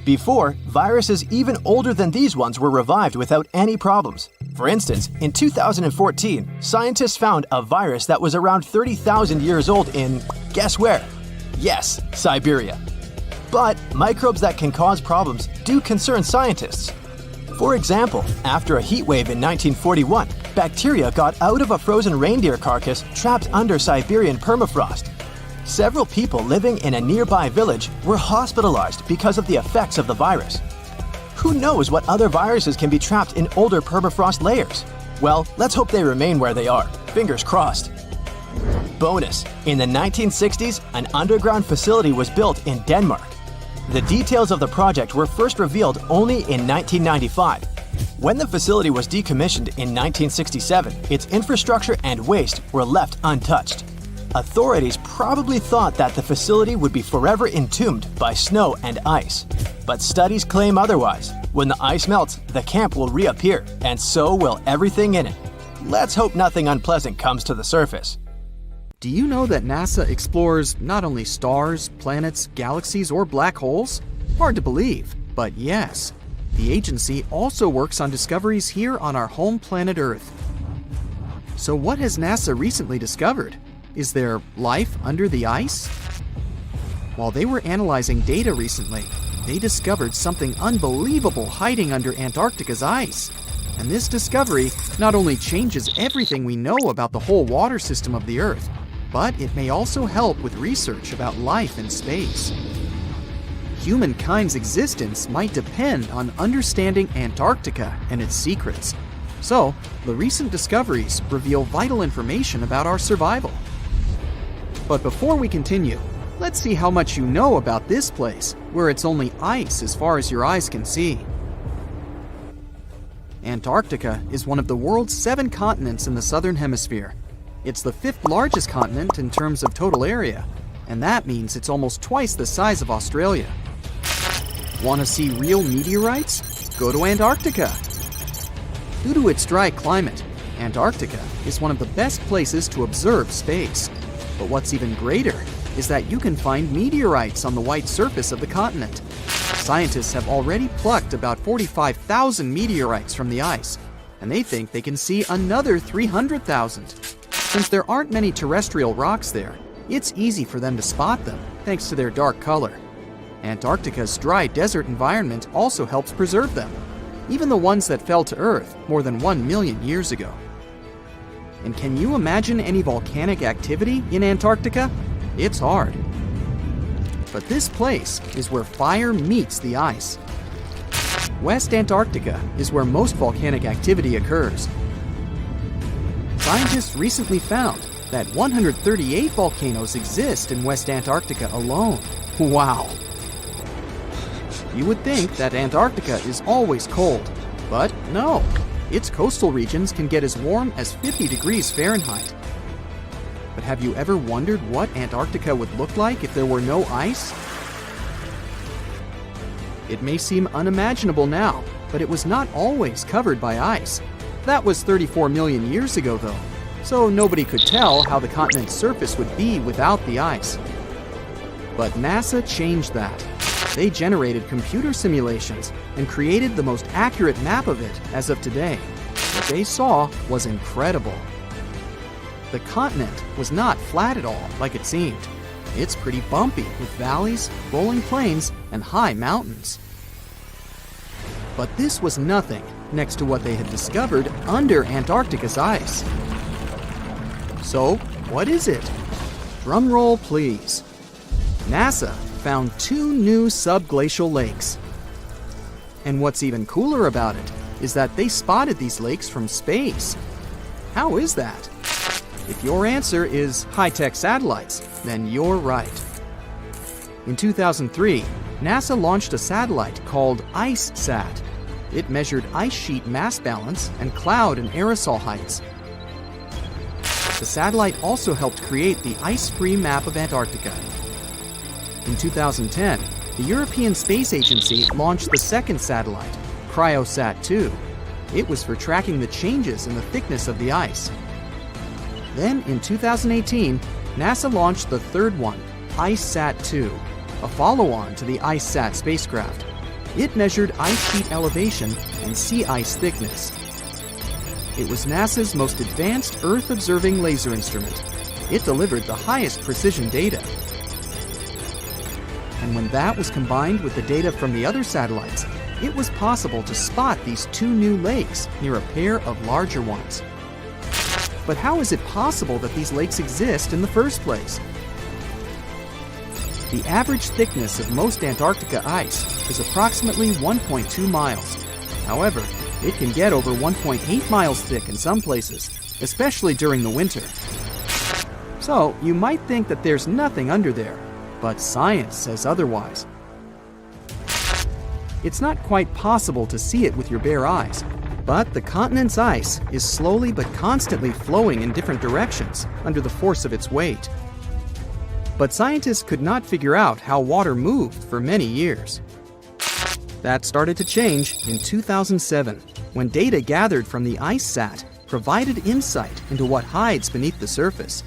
Before, viruses even older than these ones were revived without any problems. For instance, in 2014, scientists found a virus that was around 30,000 years old in, guess where? Yes, Siberia. But microbes that can cause problems do concern scientists. For example, after a heat wave in 1941, bacteria got out of a frozen reindeer carcass trapped under Siberian permafrost. Several people living in a nearby village were hospitalized because of the effects of the virus. Who knows what other viruses can be trapped in older permafrost layers? Well, let's hope they remain where they are. Fingers crossed. Bonus: in the 1960s, an underground facility was built in Denmark. The details of the project were first revealed only in 1995. When the facility was decommissioned in 1967, its infrastructure and waste were left untouched. Authorities probably thought that the facility would be forever entombed by snow and ice. But studies claim otherwise. When the ice melts, the camp will reappear, and so will everything in it. Let's hope nothing unpleasant comes to the surface. Do you know that NASA explores not only stars, planets, galaxies, or black holes? Hard to believe, but yes. The agency also works on discoveries here on our home planet Earth. So what has NASA recently discovered? Is there life under the ice? While they were analyzing data recently, they discovered something unbelievable hiding under Antarctica's ice. And this discovery not only changes everything we know about the whole water system of the Earth, but it may also help with research about life in space. Humankind's existence might depend on understanding Antarctica and its secrets. So, the recent discoveries reveal vital information about our survival. But before we continue, let's see how much you know about this place, where it's only ice as far as your eyes can see. Antarctica is one of the world's 7 continents in the southern hemisphere. It's the 5th largest continent in terms of total area, and that means it's almost twice the size of Australia. Want to see real meteorites? Go to Antarctica. Due to its dry climate, Antarctica is one of the best places to observe space. But what's even greater is that you can find meteorites on the white surface of the continent. Scientists have already plucked about 45,000 meteorites from the ice, and they think they can see another 300,000. Since there aren't many terrestrial rocks there, it's easy for them to spot them, thanks to their dark color. Antarctica's dry desert environment also helps preserve them, even the ones that fell to Earth more than 1 million years ago. And can you imagine any volcanic activity in Antarctica? It's hard. But this place is where fire meets the ice. West Antarctica is where most volcanic activity occurs. Scientists recently found that 138 volcanoes exist in West Antarctica alone. Wow! You would think that Antarctica is always cold, but no. Its coastal regions can get as warm as 50 degrees Fahrenheit. But have you ever wondered what Antarctica would look like if there were no ice? It may seem unimaginable now, but it was not always covered by ice. That was 34 million years ago, though, so nobody could tell how the continent's surface would be without the ice. But NASA changed that. They generated computer simulations and created the most accurate map of it as of today. What they saw was incredible. The continent was not flat at all like it seemed. It's pretty bumpy with valleys, rolling plains, and high mountains. But this was nothing next to what they had discovered under Antarctica's ice. So, what is it? Drum roll, please. NASA found 2 new subglacial lakes. And what's even cooler about it is that they spotted these lakes from space. How is that? If your answer is high-tech satellites, then you're right. In 2003, NASA launched a satellite called IceSat. It measured ice sheet mass balance and cloud and aerosol heights. The satellite also helped create the ice-free map of Antarctica. In 2010, the European Space Agency launched the second satellite, Cryosat-2. It was for tracking the changes in the thickness of the ice. Then, in 2018, NASA launched the third one, IceSat-2, a follow-on to the IceSat spacecraft. It measured ice sheet elevation and sea ice thickness. It was NASA's most advanced Earth-observing laser instrument. It delivered the highest precision data. And when that was combined with the data from the other satellites, it was possible to spot these 2 new lakes near a pair of larger ones. But how is it possible that these lakes exist in the first place? The average thickness of most Antarctica ice is approximately 1.2 miles. However, it can get over 1.8 miles thick in some places, especially during the winter. So, you might think that there's nothing under there, but science says otherwise. It's not quite possible to see it with your bare eyes, but the continent's ice is slowly but constantly flowing in different directions under the force of its weight. But scientists could not figure out how water moved for many years. That started to change in 2007, when data gathered from the IceSat provided insight into what hides beneath the surface.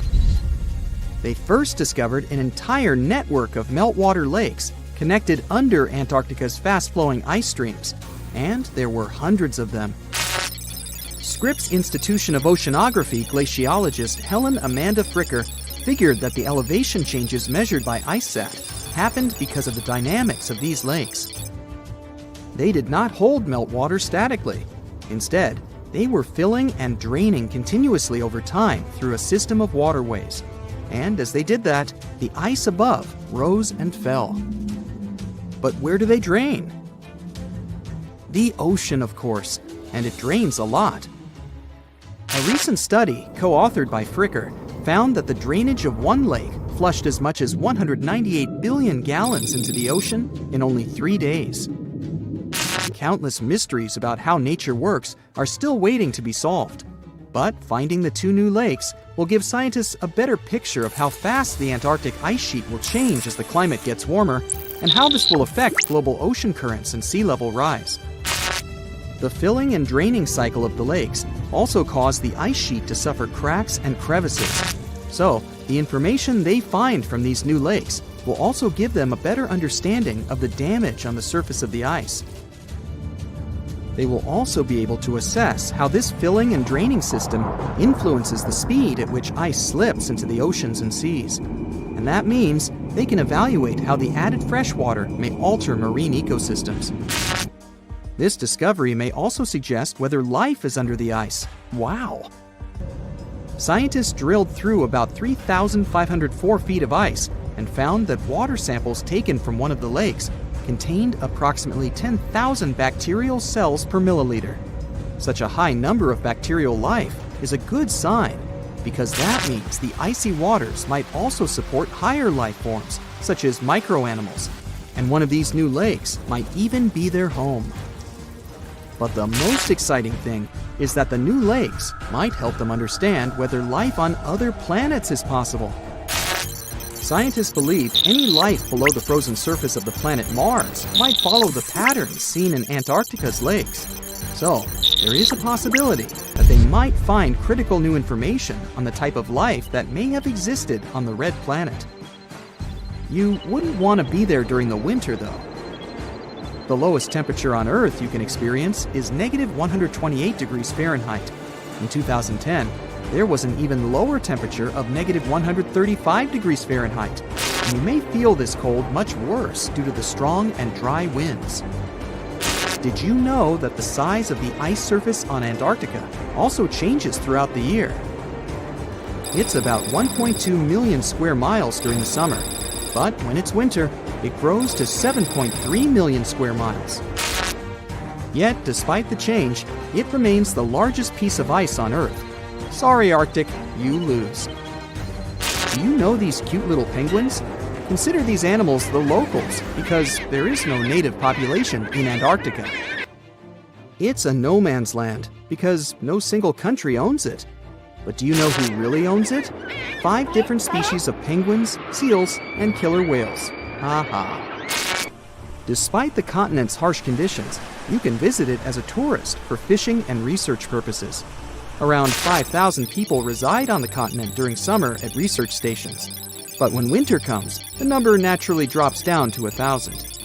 They first discovered an entire network of meltwater lakes connected under Antarctica's fast-flowing ice streams, and there were hundreds of them. Scripps Institution of Oceanography glaciologist Helen Amanda Fricker figured that the elevation changes measured by IceSat happened because of the dynamics of these lakes. They did not hold meltwater statically. Instead, they were filling and draining continuously over time through a system of waterways. And as they did that, the ice above rose and fell. But where do they drain? The ocean, of course, and it drains a lot. A recent study, co-authored by Fricker, found that the drainage of one lake flushed as much as 198 billion gallons into the ocean in only 3 days. Countless mysteries about how nature works are still waiting to be solved. But finding the 2 new lakes will give scientists a better picture of how fast the Antarctic ice sheet will change as the climate gets warmer, and how this will affect global ocean currents and sea level rise. The filling and draining cycle of the lakes also caused the ice sheet to suffer cracks and crevices. So, the information they find from these new lakes will also give them a better understanding of the damage on the surface of the ice. They will also be able to assess how this filling and draining system influences the speed at which ice slips into the oceans and seas. And that means they can evaluate how the added freshwater may alter marine ecosystems. This discovery may also suggest whether life is under the ice. Wow! Scientists drilled through about 3,504 feet of ice and found that water samples taken from one of the lakes contained approximately 10,000 bacterial cells per milliliter. Such a high number of bacterial life is a good sign, because that means the icy waters might also support higher life forms, such as microanimals, and one of these new lakes might even be their home. But the most exciting thing is that the new lakes might help them understand whether life on other planets is possible. Scientists believe any life below the frozen surface of the planet Mars might follow the patterns seen in Antarctica's lakes. So, there is a possibility that they might find critical new information on the type of life that may have existed on the red planet. You wouldn't want to be there during the winter, though. The lowest temperature on Earth you can experience is negative 128 degrees Fahrenheit. In 2010, there was an even lower temperature of negative 135 degrees Fahrenheit, and you may feel this cold much worse due to the strong and dry winds. Did you know that the size of the ice surface on Antarctica also changes throughout the year? It's about 1.2 million square miles during the summer, but when it's winter, it grows to 7.3 million square miles. Yet, despite the change, it remains the largest piece of ice on Earth. Sorry, Arctic, you lose. Do you know these cute little penguins? Consider these animals the locals, because there is no native population in Antarctica. It's a no man's land, because no single country owns it. But do you know who really owns it? 5 different species of penguins, seals, and killer whales. Ha ha. Despite the continent's harsh conditions, you can visit it as a tourist for fishing and research purposes. Around 5,000 people reside on the continent during summer at research stations. But when winter comes, the number naturally drops down to 1,000.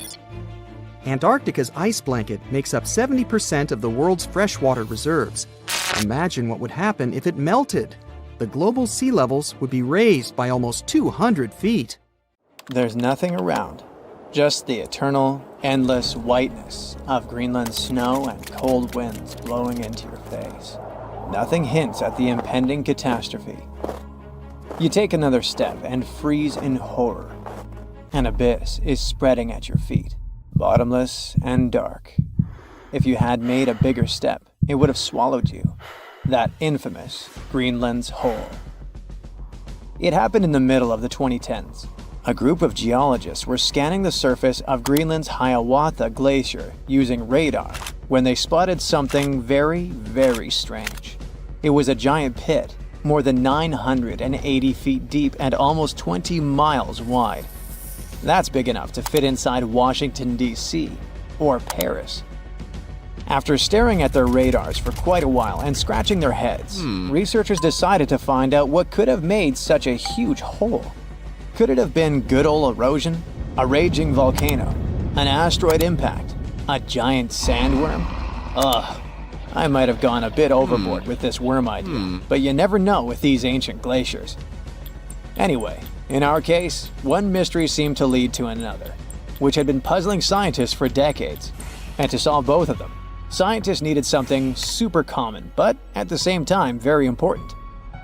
Antarctica's ice blanket makes up 70% of the world's freshwater reserves. Imagine what would happen if it melted. The global sea levels would be raised by almost 200 feet. There's nothing around, just the eternal, endless whiteness of Greenland's snow and cold winds blowing into your face. nothing hints at the impending catastrophe. You take another step and freeze in horror. An abyss is spreading at your feet, bottomless and dark. If you had made a bigger step, it would have swallowed you. That infamous Greenland's hole. It happened in the middle of the 2010s. A group of geologists were scanning the surface of Greenland's Hiawatha Glacier using radar when they spotted something very, very strange. It was a giant pit, more than 980 feet deep and almost 20 miles wide. That's big enough to fit inside Washington, D.C. or Paris. After staring at their radars for quite a while and scratching their heads, researchers decided to find out what could have made such a huge hole. Could it have been good old erosion, a raging volcano, an asteroid impact, a giant sandworm? Ugh, I might have gone a bit overboard with this worm idea, but you never know with these ancient glaciers. Anyway, in our case, one mystery seemed to lead to another, which had been puzzling scientists for decades. And to solve both of them, scientists needed something super common, but at the same time very important: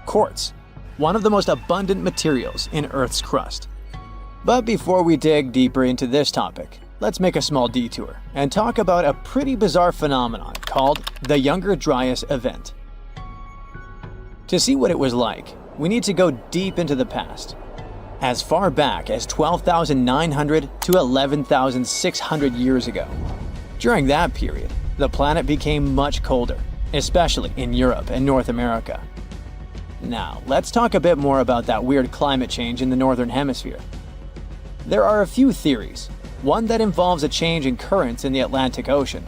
quartz, one of the most abundant materials in Earth's crust. But before we dig deeper into this topic, let's make a small detour and talk about a pretty bizarre phenomenon called the Younger Dryas event. To see what it was like, we need to go deep into the past, as far back as 12,900 to 11,600 years ago. During that period, the planet became much colder, especially in Europe and North America. Now, let's talk a bit more about that weird climate change in the Northern Hemisphere. There are a few theories. One that involves a change in currents in the Atlantic Ocean.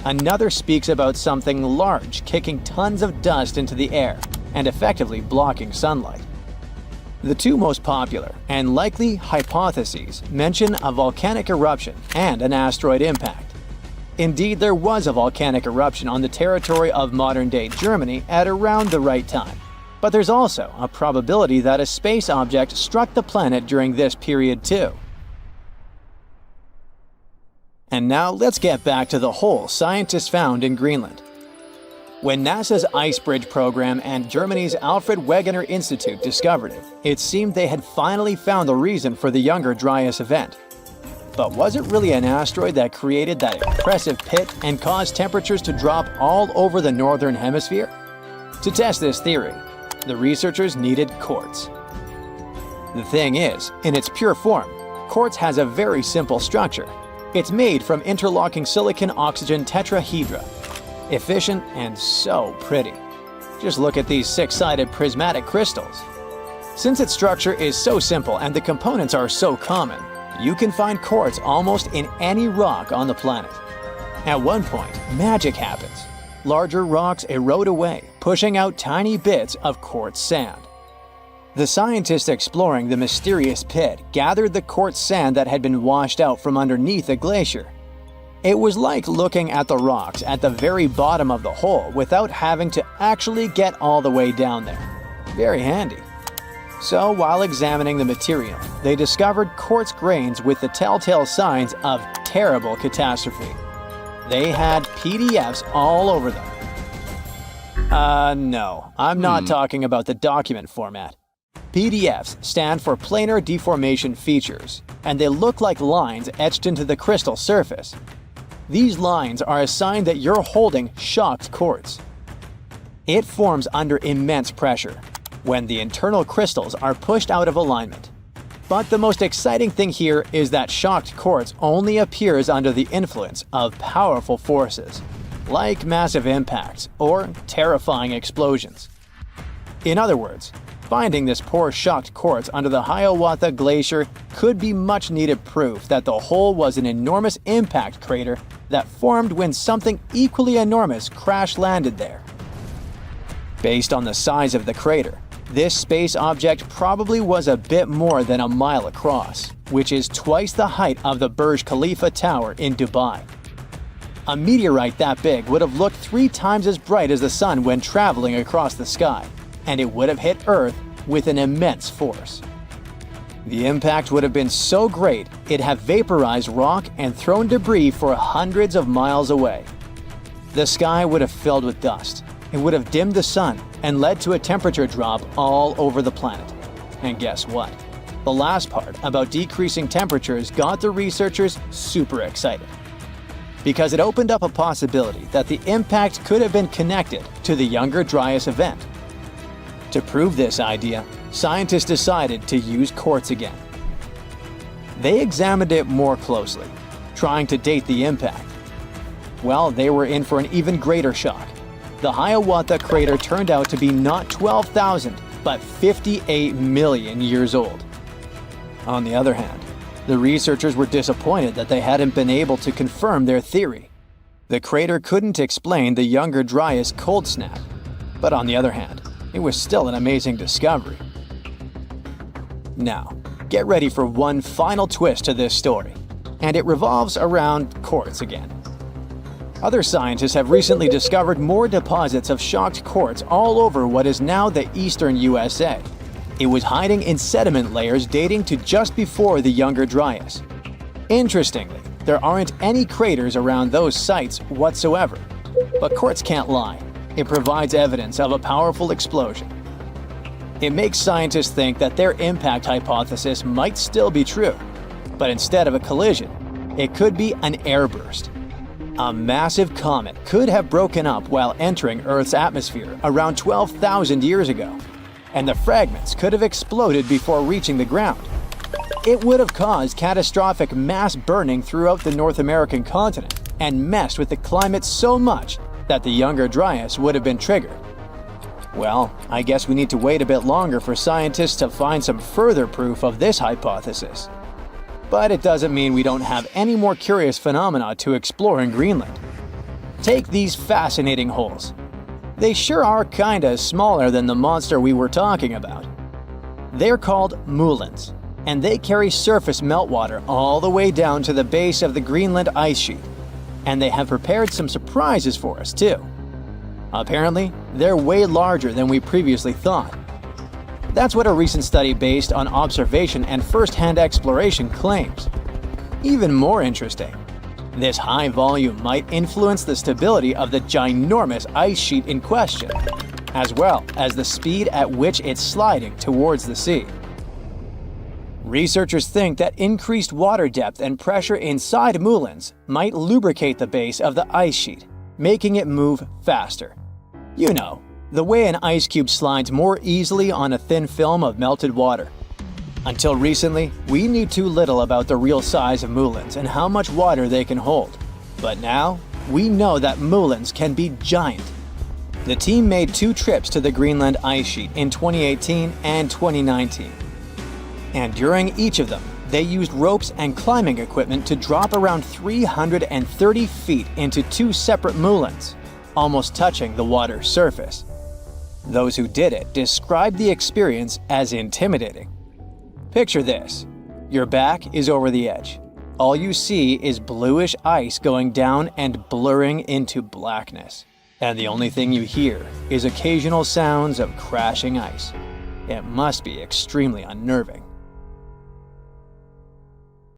Another speaks about something large kicking tons of dust into the air and effectively blocking sunlight. The two most popular and likely hypotheses mention a volcanic eruption and an asteroid impact. Indeed, there was a volcanic eruption on the territory of modern-day Germany at around the right time. But there's also a probability that a space object struck the planet during this period too. And now let's get back to the hole scientists found in Greenland. When NASA's Ice Bridge program and Germany's Alfred Wegener Institute discovered it, it seemed they had finally found the reason for the Younger Dryas event. But was it really an asteroid that created that impressive pit and caused temperatures to drop all over the Northern Hemisphere? To test this theory, the researchers needed quartz. The thing is, in its pure form, quartz has a very simple structure. It's made from interlocking silicon-oxygen tetrahedra. Efficient and so pretty. Just look at these six-sided prismatic crystals. Since its structure is so simple and the components are so common, you can find quartz almost in any rock on the planet. At one point, magic happens. Larger rocks erode away, pushing out tiny bits of quartz sand. The scientists exploring the mysterious pit gathered the quartz sand that had been washed out from underneath the glacier. It was like looking at the rocks at the very bottom of the hole without having to actually get all the way down there. Very handy. So while examining the material, they discovered quartz grains with the telltale signs of terrible catastrophe. They had PDFs all over them. No, I'm not talking about the document format. PDFs stand for planar deformation features, and they look like lines etched into the crystal surface. These lines are a sign that you're holding shocked quartz. It forms under immense pressure, when the internal crystals are pushed out of alignment. But the most exciting thing here is that shocked quartz only appears under the influence of powerful forces, like massive impacts or terrifying explosions. In other words, finding this poor shocked quartz under the Hiawatha Glacier could be much needed proof that the hole was an enormous impact crater that formed when something equally enormous crash-landed there. Based on the size of the crater, this space object probably was a bit more than a mile across, which is twice the height of the Burj Khalifa Tower in Dubai. A meteorite that big would have looked 3 times as bright as the sun when traveling across the sky, and it would have hit Earth with an immense force. The impact would have been so great it'd have vaporized rock and thrown debris for hundreds of miles away. The sky would have filled with dust, it would have dimmed the sun and led to a temperature drop all over the planet. And guess what? The last part about decreasing temperatures got the researchers super excited, because it opened up a possibility that the impact could have been connected to the Younger Dryas event. To prove this idea, scientists decided to use quartz again. They examined it more closely, trying to date the impact. Well, they were in for an even greater shock. The Hiawatha crater turned out to be not 12,000, but 58 million years old. On the other hand, the researchers were disappointed that they hadn't been able to confirm their theory. The crater couldn't explain the Younger Dryas cold snap, but on the other hand, it was still an amazing discovery. Now, get ready for one final twist to this story, and it revolves around quartz again. Other scientists have recently discovered more deposits of shocked quartz all over what is now the eastern USA. It was hiding in sediment layers dating to just before the Younger Dryas. Interestingly, there aren't any craters around those sites whatsoever. But quartz can't lie. It provides evidence of a powerful explosion. It makes scientists think that their impact hypothesis might still be true, but instead of a collision, it could be an airburst. A massive comet could have broken up while entering Earth's atmosphere around 12,000 years ago, and the fragments could have exploded before reaching the ground. It would have caused catastrophic mass burning throughout the North American continent and messed with the climate so much that the Younger Dryas would have been triggered. Well, I guess we need to wait a bit longer for scientists to find some further proof of this hypothesis. But it doesn't mean we don't have any more curious phenomena to explore in Greenland. Take these fascinating holes. They sure are kinda smaller than the monster we were talking about. They're called moulins, and they carry surface meltwater all the way down to the base of the Greenland ice sheet. And they have prepared some surprises for us too. Apparently, they're way larger than we previously thought. That's what a recent study based on observation and first-hand exploration claims. Even more interesting, this high volume might influence the stability of the ginormous ice sheet in question, as well as the speed at which it's sliding towards the sea. Researchers think that increased water depth and pressure inside moulins might lubricate the base of the ice sheet, making it move faster. You know, the way an ice cube slides more easily on a thin film of melted water. Until recently, we knew too little about the real size of moulins and how much water they can hold. But now, we know that moulins can be giant. The team made 2 trips to the Greenland ice sheet in 2018 and 2019. And during each of them, they used ropes and climbing equipment to drop around 330 feet into 2 separate moulins, almost touching the water's surface. Those who did it described the experience as intimidating. Picture this. Your back is over the edge. All you see is bluish ice going down and blurring into blackness. And the only thing you hear is occasional sounds of crashing ice. It must be extremely unnerving.